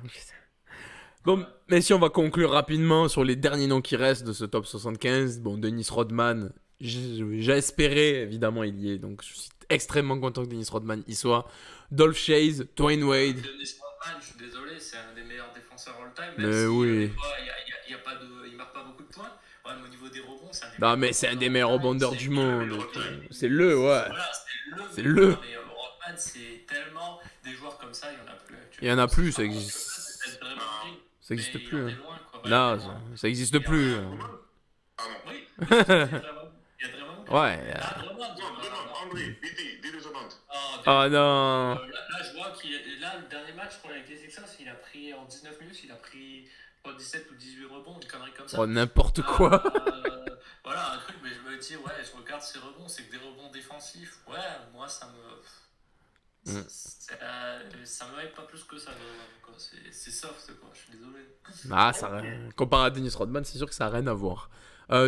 Bon, mais si on va conclure rapidement sur les derniers noms qui restent de ce top 75. Bon, Dennis Rodman, j'ai espéré, évidemment, il y est. Donc, je suis extrêmement content que Dennis Rodman y soit. Dolph Schayes, Dwayne Wade. Dennis Rodman, je suis désolé, c'est un des meilleurs défenseurs all-time. Mais oui. Il marque pas beaucoup de points. Ouais, mais au niveau des rebonds, c'est un des Non, mais c'est un des meilleurs rebondeurs du monde. C'est ouais. Voilà, c'est le. Mais Rodman, c'est tellement des joueurs comme ça, il y en a plus. Il y en a plus, ça existe. Ça existe plus. Hein. Là, ça existe plus. Oui, il y a Draymond. Ouais. André, dis les demandes. Ah non. Là, je vois le dernier match pour avec les Sixers, il a pris en 19 minutes, il a pris 17 ou 18 rebonds, une connerie comme ça. Oh, n'importe quoi. Voilà, un truc, mais je me dis, ouais, je regarde ces rebonds, c'est que des rebonds défensifs. Ouais, moi, ça me. Ça me hype pas plus que ça. C'est soft, quoi. Je suis désolé. Ah, comparé à Dennis Rodman, c'est sûr que ça n'a rien à voir.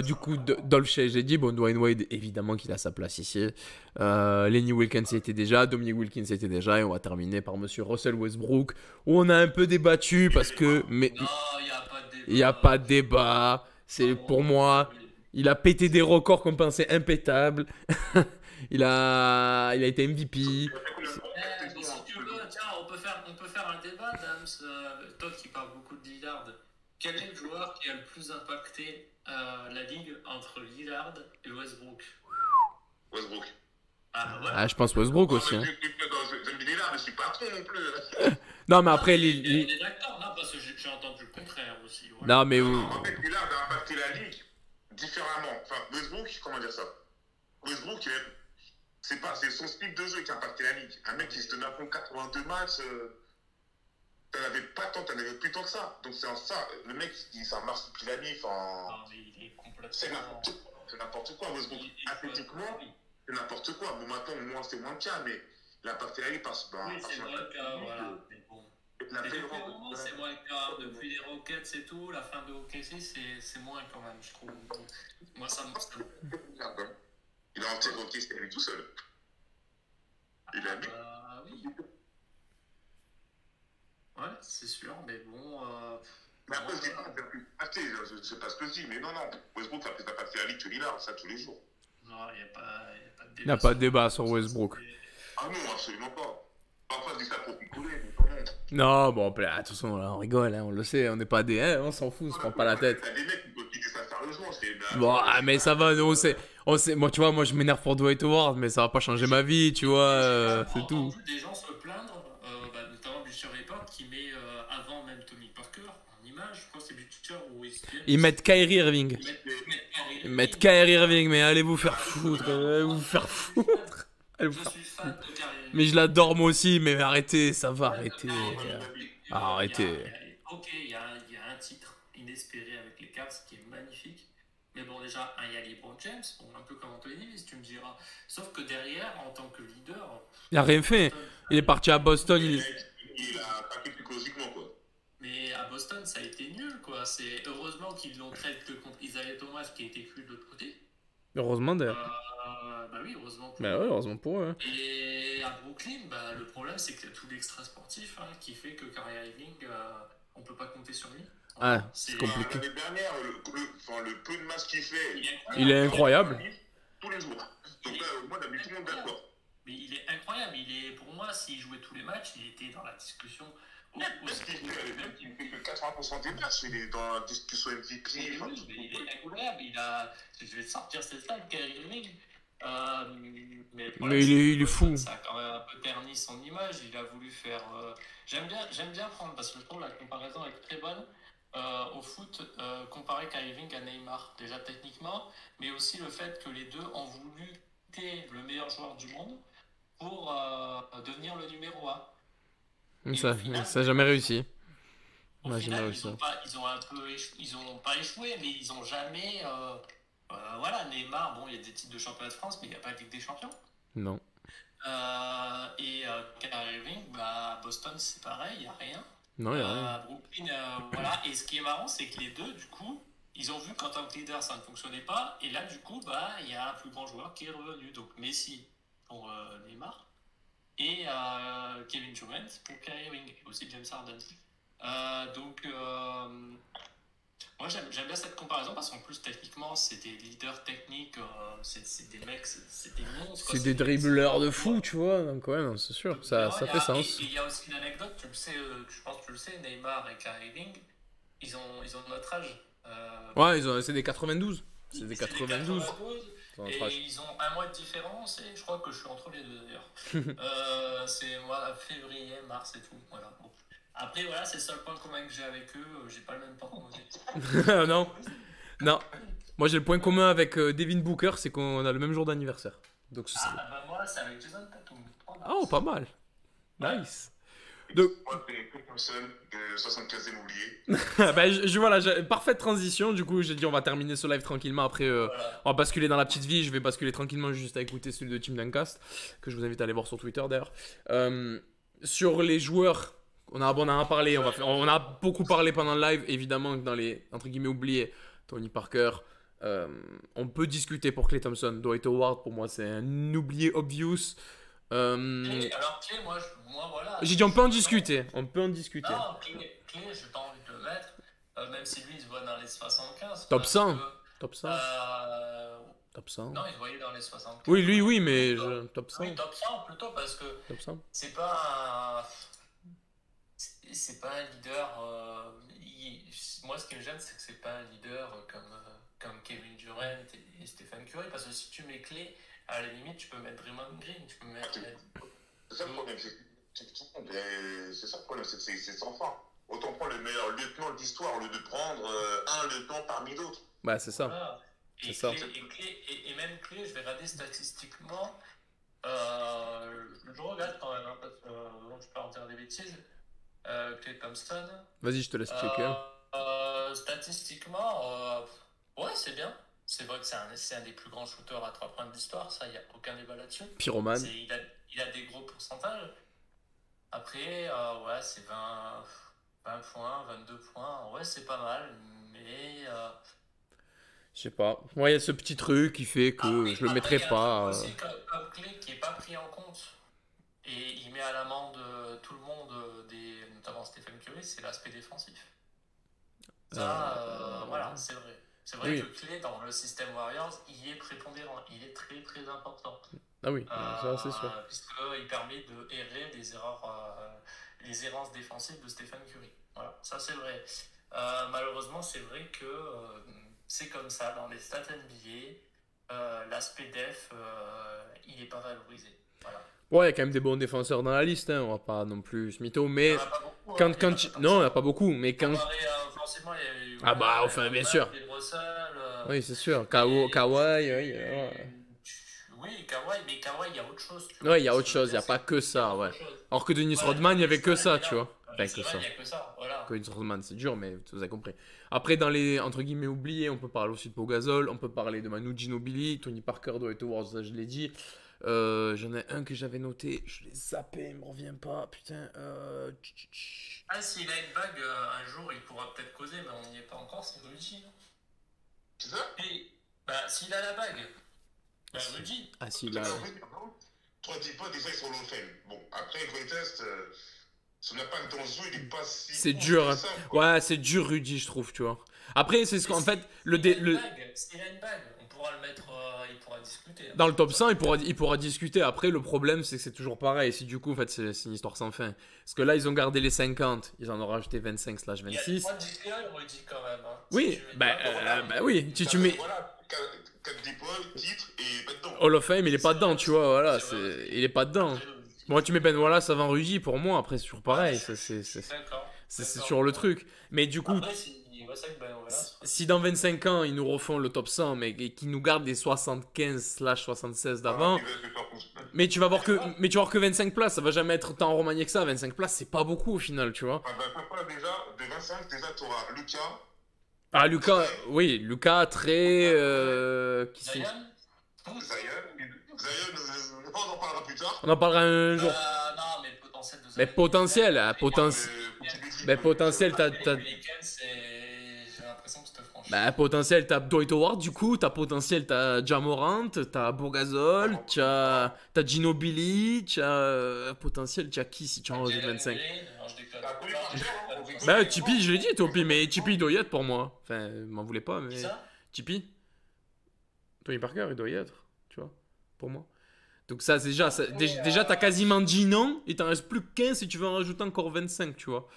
Du coup, Dolph Schayes, j'ai dit, bon, Dwayne Wade, évidemment qu'il a sa place ici. Lenny Wilkins était déjà, Dominique Wilkins était déjà, et on va terminer par Monsieur Russell Westbrook, où on a un peu débattu parce que. Mais non, il n'y a pas de débat. C'est pour moi, il a pété des records qu'on pensait impétables. il a été MVP. Si tu veux, tiens, on peut faire un débat, Dams. Toi qui parles beaucoup de Lillard, quel est le joueur qui a le plus impacté la ligue entre Lillard et Westbrook? Westbrook. Ah, je pense Westbrook aussi. Hein. Lillard, je suis pas trop non plus. Non, mais après, il est d'accord, non, parce que j'ai entendu le contraire aussi. Ouais. Non, mais En fait, Lillard a impacté la ligue différemment. Enfin, Westbrook, comment dire ça? Westbrook, c'est son style de jeu qui a impacté la ligue. Un mec qui se tenait à fond 82 matchs, t'en avais plus tant que ça. Donc c'est en ça, le mec, ça marche depuis la nuit. Non, mais il est complètement. C'est n'importe quoi, Westbrook. Athlétiquement, c'est n'importe quoi. Bon, maintenant, c'est moins le cas, mais il a impacté la ligue par. Oui, c'est moins le cas, voilà. Mais bon. Depuis le moment, c'est moins le cas. Depuis les Rockets et tout, la fin de OKC, c'est moins quand même, je trouve. Moi, ça me. Il a enterré OKC lui tout seul. Il a mis. Oui. Ouais, c'est sûr, mais bon. Mais après, je dis pas, je sais pas ce que je dis, mais non. Westbrook a plus impacté la ligue que Lillard, ça tous les jours. Non, il n'y a pas de débat. il n'y a pas de débat sur Westbrook. Ah non, absolument pas. Parfois, je dis ça pour picoler, mais non, bon, attention, là, on rigole, hein, on le sait, on n'est pas des. On s'en fout, on se prend pas la tête. T'as des mecs qui disent ça sérieusement, c'est. Bon, mais ça va, on sait. Moi, tu vois, moi je m'énerve pour Dwight Howard, mais ça va pas changer ma vie, tu vois, c'est tout. Des gens se plaindre, notamment Butcher Report qui met avant même Tony Parker en image, je crois que c'est Butcher ou ils mettent Kyrie Irving. Ils mettent Kyrie Irving, mais allez vous faire foutre. Allez vous faire foutre. Je suis fan de Kyrie Irving. Mais je l'adore moi aussi, mais arrêtez, ça va, arrêtez. Arrêtez. Ok, il y a un titre inespéré avec les Cavs qui est magnifique. Mais bon, déjà, il y a LeBron James, un peu comme Anthony Davis, tu me diras. Sauf que derrière, en tant que leader... Il a rien fait. Il est parti à Boston. Il a attaqué psychologiquement, quoi. Mais à Boston, ça a été nul, quoi. C'est heureusement qu'ils l'ont traité contre Isaiah Thomas qui a été exclu de l'autre côté. Heureusement d'ailleurs. Bah oui, heureusement pour eux. Ouais, heureusement pour eux. Et à Brooklyn, le problème, c'est qu'il y a tout l'extra sportif qui fait que Kyrie Irving, on peut pas compter sur lui. Ah, c'est compliqué. L'année dernière, le peu de matchs qu'il fait, il est incroyable. Tous les jours. Donc là, moi, on a mis tout le monde d'accord. Mais il est incroyable. Pour moi, s'il jouait tous les matchs, il était dans la discussion. Parce qu'il fait que 80% des matchs, il est dans la discussion MVP. Il est incroyable. Je vais sortir cette stats, Kyrie Irving. Mais il est fou. Ça a quand même un peu terni son image. Il a voulu faire. J'aime bien prendre parce que je trouve la comparaison est très bonne. Au foot, comparer Kyrie Irving à Neymar, déjà techniquement, mais aussi le fait que les deux ont voulu être le meilleur joueur du monde pour devenir le numéro 1. Ça n'a jamais réussi. Au final, ils ont pas échoué, mais ils n'ont jamais. Voilà, Neymar, bon, il y a des titres de championnat de France, mais il n'y a pas de Ligue des Champions. Non. Et Kyrie Irving, Boston, c'est pareil, il n'y a rien. Non, il n'y a rien. Brooklyn, voilà. Et ce qui est marrant, c'est que les deux, du coup, ils ont vu qu'en tant que leader, ça ne fonctionnait pas. Et là, du coup, il y a un plus grand joueur qui est revenu. Donc Messi pour Neymar et Kevin Durant pour Kyrie Irving et aussi James Harden. Moi, j'aime bien cette comparaison parce qu'en plus, techniquement, c'est des leaders techniques, c'est des mecs, c'est des monstres. C'est des dribbleurs de fou, tu vois. Donc, ouais, non, c'est sûr, ça fait sens. Et il y a aussi une anecdote, tu le sais, je pense que tu le sais, Neymar et Kyrie Irving, ils ont notre âge. Ouais, c'est des 92. C'est des 92. Et ils ont un mois de différence et je crois que je suis entre les deux d'ailleurs. C'est moi, février, mars et tout. Voilà. Bon. Après, voilà, c'est le seul point commun que j'ai avec eux. J'ai pas le même point commun. Non. Moi, j'ai le point commun avec Devin Booker, c'est qu'on a le même jour d'anniversaire. Donc, moi, c'est avec Jason Tatum. Oh, pas mal. Nice. Donc... Moi, c'est Clay Thompson, de 75e oublié. Voilà, parfaite transition. Du coup, j'ai dit, on va terminer ce live tranquillement. Après, on va basculer dans la petite vie. Je vais basculer tranquillement juste à écouter celui de Team Duncast, que je vous invite à aller voir sur Twitter d'ailleurs. Sur les joueurs, on a parlé. On a beaucoup parlé pendant le live. Évidemment, dans les entre guillemets oubliés, Tony Parker. On peut discuter pour Clay Thompson. Dwight Howard, pour moi, c'est un oublié obvious. Alors, Clay, moi, voilà. J'ai dit, on peut en discuter. Non, Clay, j'ai pas envie de le mettre. Même si lui, il se voit dans les 75. Top 100. Top 100. Top 100. Non, il se voyait dans les 75. Oui, mais top 100. Oui, top 100 plutôt, parce que top 100. C'est pas un leader. Moi, ce qui me gêne, c'est que c'est pas un leader comme Kevin Durant et Stephen Curry, parce que si tu mets Clay, à la limite, tu peux mettre Draymond Green, tu peux mettre. C'est ça le problème, c'est ça le problème, c'est sans fin. Autant prendre le meilleur lieutenant de l'histoire au lieu de prendre un lieutenant parmi d'autres. Bah, c'est ça. Voilà. C'est ça. Et même Clay, je vais regarder statistiquement. Je regarde quand même, parce que je peux en dire des bêtises. Clay Thompson. Vas-y, je te laisse checker. Statistiquement, ouais, c'est bien. C'est vrai que c'est un des plus grands shooters à 3 points de l'histoire, ça, il n'y a aucun débat là-dessus. Pyromane. Il a des gros pourcentages. Après, ouais, c'est 20 points, 22 points. Ouais, c'est pas mal, mais. Je sais pas. Moi, il y a ce petit truc qui fait que je le mettrai pas. Aussi, comme Clay qui n'est pas pris en compte et il met à l'amende tout le monde, notamment Stephen Curry, c'est l'aspect défensif. Ça, voilà, c'est vrai. C'est vrai que Clay, dans le système Warriors, il est prépondérant, il est très très important. Ah oui, ça c'est sûr. Puisqu'il permet de errer les errances défensives de Stephen Curry. Voilà, ça c'est vrai. Malheureusement, c'est vrai que c'est comme ça, dans les stats NBA, l'aspect def, il n'est pas valorisé. Voilà. Ouais, il y a quand même des bons défenseurs dans la liste, hein. On va pas non plus se mytho, mais non, il n'y en a pas beaucoup, mais quand... Forcément, il y a eu... Ah bah, enfin, bien sûr. Oui, c'est sûr. Kawhi, oui. Oui, Kawhi, mais Kawhi, il y a autre chose. Ouais, il y a autre chose, il n'y a pas que ça, ouais. Alors que Dennis Rodman, il n'y avait que ça, tu vois. Enfin, que ça. Il y a que ça, voilà. Dennis Rodman, c'est dur, mais vous avez compris. Après, dans les, entre guillemets, oubliés, on peut parler aussi de Pau Gasol, on peut parler de Manu Ginobili, Tony Parker, Dwight Howard, ça je l'ai dit. J'en ai un que j'avais noté, je l'ai zappé, il me revient pas, putain. Ah, s'il a une bague, un jour, il pourra peut-être causer, mais on n'y est pas encore, c'est Rudy. C'est ça? Et, bah, s'il a la bague, bah, Rudy. Ah, s'il a. Toi, dis pas, déjà, ils sont low fame. Bon, après, Greatest, son impact dans le jeu, il est pas si. C'est dur, hein. Ouais, c'est dur, Rudy, je trouve, tu vois. Après, c'est ce qu'en fait. S'il a une bague, on pourra le mettre, il pourra discuter. Dans le top 100, il pourra discuter. Après, le problème, c'est que c'est toujours pareil. Si du coup, en fait, c'est une histoire sans fin. Parce que là, ils ont gardé les 50, ils en ont rajouté 25/26. Il y a 3 DPA, Rudy, quand même. Hein. Oui, oui. Si tu mets. Voilà, 4 dépôts, titre et pas dedans. Hall of Fame, il est pas dedans, tu vois. Voilà, il est pas dedans. Moi, tu mets Ben Wallace avant Rudy, pour moi, après, c'est toujours pareil. C'est sur le truc. Mais du coup. Après, si dans 25 ans, ils nous refont le top 100, mais qu'ils nous gardent les 75/76 d'avant, mais tu vas voir que 25 places, ça va jamais être tant remanié que ça. 25 places, c'est pas beaucoup au final, tu vois. Déjà, de 25, déjà, tu auras Lucas. Ah, Lucas, oui, Lucas, très. Zion, on en parlera plus tard. On en parlera un jour. Non, mais potentiel de Zion. Mais potentiel, t'as. J'ai l'impression que c'était franchi. Bah, potentiel, t'as Dwight Howard, du coup, t'as potentiel, t'as Ja Morant, t'as Bourgasol, t'as Ginobili, t'as potentiel, t'as qui si tu en rajoutes 25? Bah, Tipeee, je l'ai dit, Topi, mais Tipeee, il doit y être pour moi. Enfin, m'en voulez pas, mais. Tipeee? Tony Parker, il doit y être, tu vois, pour moi. Donc, ça, déjà, t'as quasiment dit non, il t'en reste plus que 15 si tu veux en rajouter encore 25, tu vois.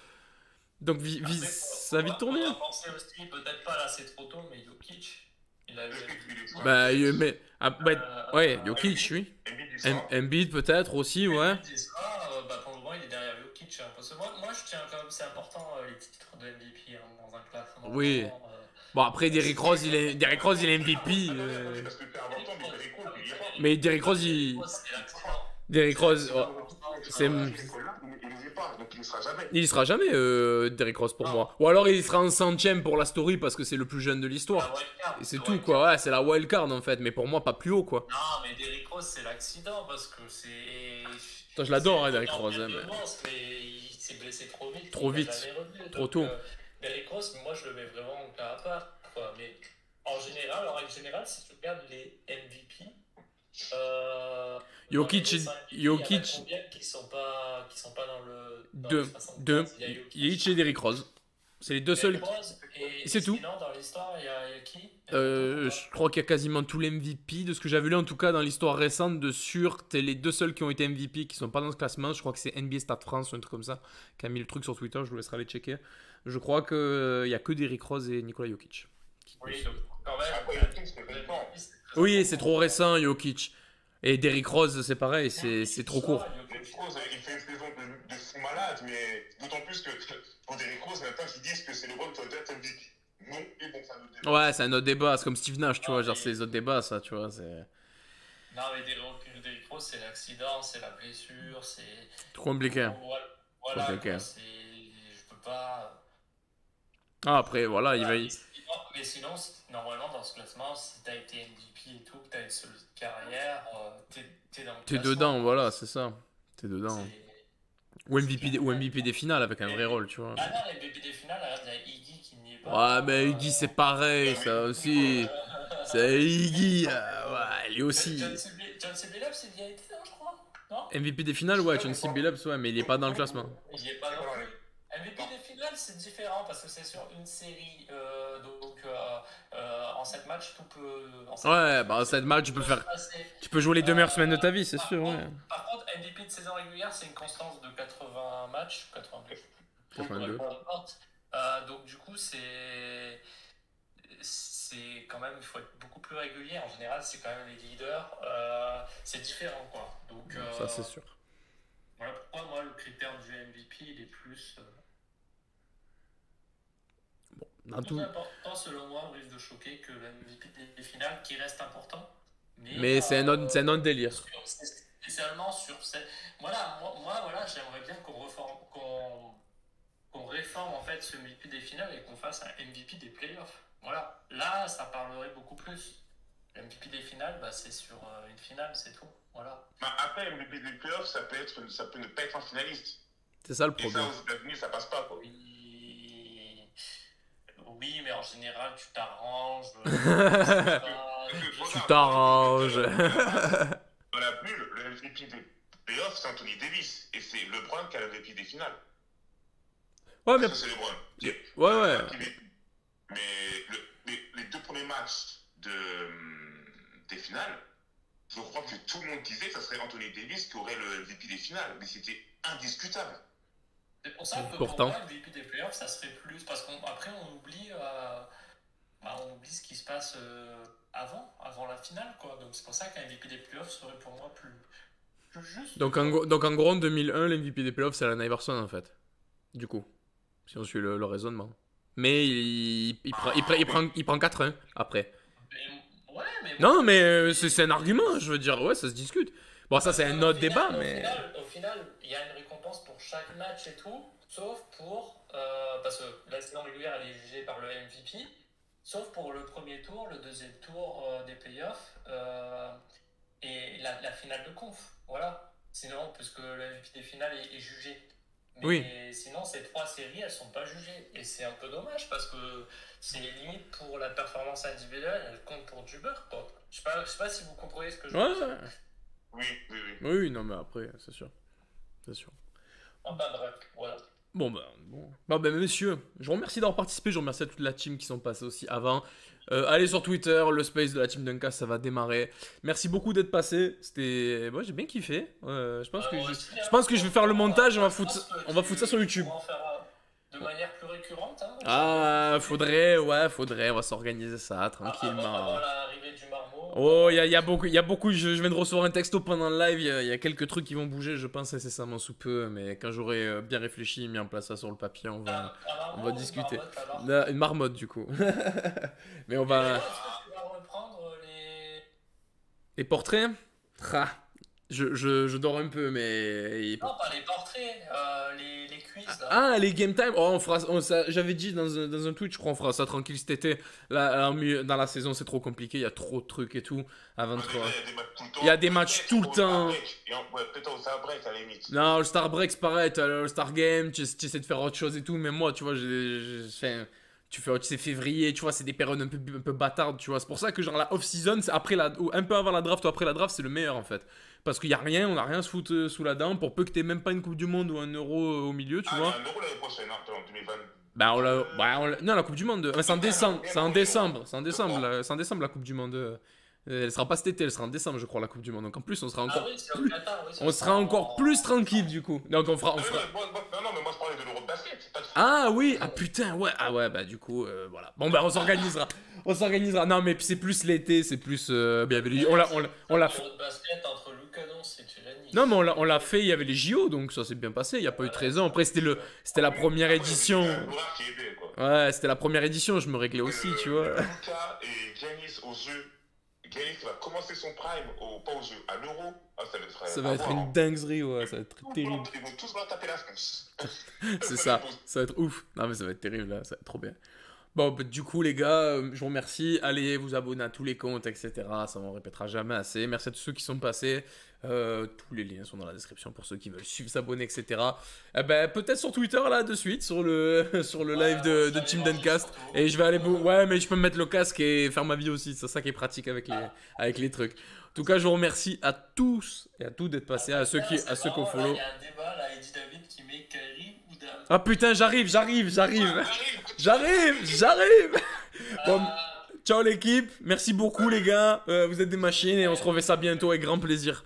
Donc, ça a vite tourné. On a pensé aussi, peut-être pas là, c'est trop tôt, mais Jokic, il a eu. Bah, ouais, Jokic, oui. Embiid, peut-être aussi, ouais. Bah, pour le moment, il est derrière Jokic. Parce que moi, je tiens quand même, c'est important, les titres de MVP dans un classement. Oui. Bon, après, Derrick Rose, il est MVP. Mais Derrick Rose, Derrick Rose, c'est. Il y sera jamais, Derrick Rose, pour moi. Ou alors il sera en 100ème pour la story parce que c'est le plus jeune de l'histoire. Et c'est tout, quoi. Ouais, c'est la wildcard en fait. Mais pour moi, pas plus haut, quoi. Non, mais Derrick Rose, c'est l'accident parce que c'est. Toi, je l'adore, hein, Derrick Rose. Mais il s'est blessé trop vite. Trop vite. Trop tôt. Derrick Rose, moi, je le mets vraiment en cas à part. Quoi. Mais en général, si tu regardes les MVP. Jokic, qui sont pas dans le 2 Jokic et Derrick Rose. C'est les deux seuls. C'est tout. Sinon, dans l'histoire, il y a qui je crois qu'il y a quasiment tous les MVP de ce que j'avais lu en tout cas dans l'histoire récente de sûr. T'es les deux seuls qui ont été MVP qui sont pas dans ce classement. Je crois que c'est NBA Stats France ou un truc comme ça qui a mis le truc sur Twitter. Je vous laisserai aller checker. Je crois qu'il y a que Derrick Rose et Nikola Jokic. Oui, donc quand même. Oui, c'est trop récent, Jokic. Et Derrick Rose, c'est pareil, c'est trop court. Derrick Rose, il fait une saison de fou malade, mais d'autant plus que pour Derrick Rose, il y en a plein qui disent que c'est le rôle qui doit être MVP. Non, et bon, c'est un autre débat. Ouais, c'est un autre débat, c'est comme Steve Nash, tu vois, genre c'est les autres débats, ça, tu vois. Non, mais Derrick Rose, c'est l'accident, c'est la blessure, c'est. Trop compliqué. Voilà, je peux pas. Ah, après, voilà, il va. Mais sinon, normalement, dans ce classement, si t'as été MVP et tout, que t'as une solide carrière, t'es dans le T'es dedans, voilà, c'est ça. T'es dedans. Ou MVP des finales avec un vrai rôle, tu vois. Ah non, les MVP des finales, il y a Iggy qui n'y est pas. Ouais, mais Iggy, c'est pareil, ça aussi. C'est Iggy, ouais, lui aussi. John C. Billups, il y a été, je crois. Non MVP des finales, ouais, John C. Billups, ouais, mais il est pas dans le classement. Il n'y est pas non plus. MVP des finales, c'est différent parce que c'est sur une série, donc en 7 matchs, tout peut. Ouais, bah en 7 matchs, tu peux jouer les 2 meilleures semaines de ta vie, c'est sûr, ouais. Par contre, MVP de saison régulière, c'est une constance de 80 matchs, 82. Donc du coup, c'est quand même, il faut être beaucoup plus régulier. En général, c'est quand même les leaders. C'est différent, quoi. Donc, ça, c'est sûr. Voilà pourquoi moi, le critère du MVP, il est plus. Dans tout. Important, selon moi, on risque de choquer que le MVP des finales, qui reste important, Mais c'est un autre délire. Spécialement sur cette... Voilà, moi, j'aimerais bien qu'on réforme en fait ce MVP des finales et qu'on fasse un MVP des playoffs. Voilà, là, ça parlerait beaucoup plus. Le MVP des finales, c'est sur une finale, c'est tout. Voilà. Après, le MVP des playoffs, ça peut ne pas être un finaliste. C'est ça le problème. Et ça, aux États-Unis, ça passe pas, quoi. Oui, mais en général, tu t'arranges. Tu t'arranges. Dans la bulle, le MVP des playoffs, c'est Anthony Davis. Et c'est LeBron qui a le MVP des finales. Ouais, mais... Ça, c'est LeBron. Ouais. Mais les 2 premiers matchs des finales, je crois que tout le monde disait que ça serait Anthony Davis qui aurait le MVP des finales. Mais c'était indiscutable. C'est pour ça que pour moi, le MVP des playoffs, ça serait plus... Parce qu'après, on oublie ce qui se passe avant la finale, quoi. Donc c'est pour ça qu'un MVP des playoffs serait pour moi plus juste. Donc en gros, en 2001, l'MVP des playoffs, c'est Allen Iverson, en fait. Du coup, si on suit le raisonnement. Mais il prend 4-1 après. Non, mais c'est un argument, je veux dire, ouais, ça se discute. Bon, ça, c'est un autre débat, mais... Au final, il y a une récompense pour chaque match et tout, sauf pour... parce que la saison régulière, elle est jugée par le MVP, sauf pour le premier tour, le deuxième tour des playoffs et la finale de conf. Voilà. Sinon, puisque le MVP des finales est jugé. Mais sinon, ces 3 séries, elles sont pas jugées. Et c'est un peu dommage parce que c'est limite pour la performance individuelle, elle compte pour du beurre, quoi. Je sais pas si vous comprenez ce que je veux dire. Oui, non, mais après, c'est sûr. Bref, voilà. Bon, messieurs, je vous remercie d'avoir participé, je remercie à toute la team qui sont passés aussi avant. Allez sur Twitter, le space de la team Duncast, ça va démarrer. Merci beaucoup d'être passé, c'était... Moi, j'ai bien kiffé. Je pense que je vais faire le montage, on va foutre ça sur YouTube. On va en faire de manière plus récurrente. Faudrait, on va s'organiser ça tranquillement. Avant l'arrivée du marmot. Oh, il y a beaucoup, je viens de recevoir un texto pendant le live, il y a quelques trucs qui vont bouger, je pense incessamment sous peu, mais quand j'aurai bien réfléchi, mis en place ça sur le papier, on va discuter. Une marmotte du coup. Mais on va... Est-ce que tu vas reprendre les portraits? Je dors un peu, mais... Non, pas les portraits, les quiz. Là. Les game time. Oh, j'avais dit dans un tweet, je crois, on fera ça tranquille cet été. Là, dans la saison, c'est trop compliqué, il y a trop de trucs et tout. À 23. Il y a des matchs tout le temps. Peut-être au Star Break, à la limite. Non, le Star Break, c'est pareil, t'as le Star Game, tu essaies de faire autre chose et tout, mais moi, tu vois, c'est février, tu vois, c'est des périodes un peu bâtardes, tu vois. C'est pour ça que genre la off-season, c'est un peu avant la draft ou après la draft, c'est le meilleur en fait. Parce qu'il y a rien, on a rien à se foutre sous la dent, pour peu que t'aies même pas une Coupe du Monde ou un Euro au milieu, tu vois. Un Euro l'année prochaine, en 2020. Non, la Coupe du Monde, c'est en décembre, c'est en décembre la Coupe du Monde. Elle sera pas cet été, elle sera en décembre, je crois, la Coupe du Monde. Donc en plus, on sera encore plus tranquille du coup. Donc on fera. Non, mais moi je parlais de l'Euro de basket. Putain, ouais. Bah du coup, voilà. Bon, bah on s'organisera. Non, mais c'est plus l'été, c'est plus. On l'a fait. Basket entre Lucanos et Tyrannie. Non, mais on l'a fait, il y avait les JO, donc ça s'est bien passé. Il y a pas eu de raison. Après, c'était la première édition. Ouais, c'était la première édition. Je me réglais aussi, tu vois. Luka et Giannis aux jeux. Giannis va commencer son prime, pas aux jeux, à l'Euro. Ça va être une dinguerie, ouais, ça va être terrible. Ils vont tous taper la France. C'est ça va être ouf. Non, mais ça va être terrible, là, ça va être trop bien. Bon, bah, du coup, les gars, je vous remercie. Allez vous abonner à tous les comptes, etc. Ça, on répétera jamais assez. Merci à tous ceux qui sont passés. Tous les liens sont dans la description pour ceux qui veulent suivre, s'abonner, etc. Peut-être sur Twitter, là, de suite, sur le live de Team Duncast. Et je vais aller... Ouais, mais je peux me mettre le casque et faire ma vie aussi. C'est ça qui est pratique avec les trucs. En tout cas, je vous remercie à tous et à toutes d'être passés, à ceux qu'on follow. Il y a un débat, là, Eddie David qui met Kyrie ou Dame. Ah putain, j'arrive. Bon, ciao l'équipe, merci beaucoup les gars, vous êtes des machines et on se refait ça bientôt avec grand plaisir.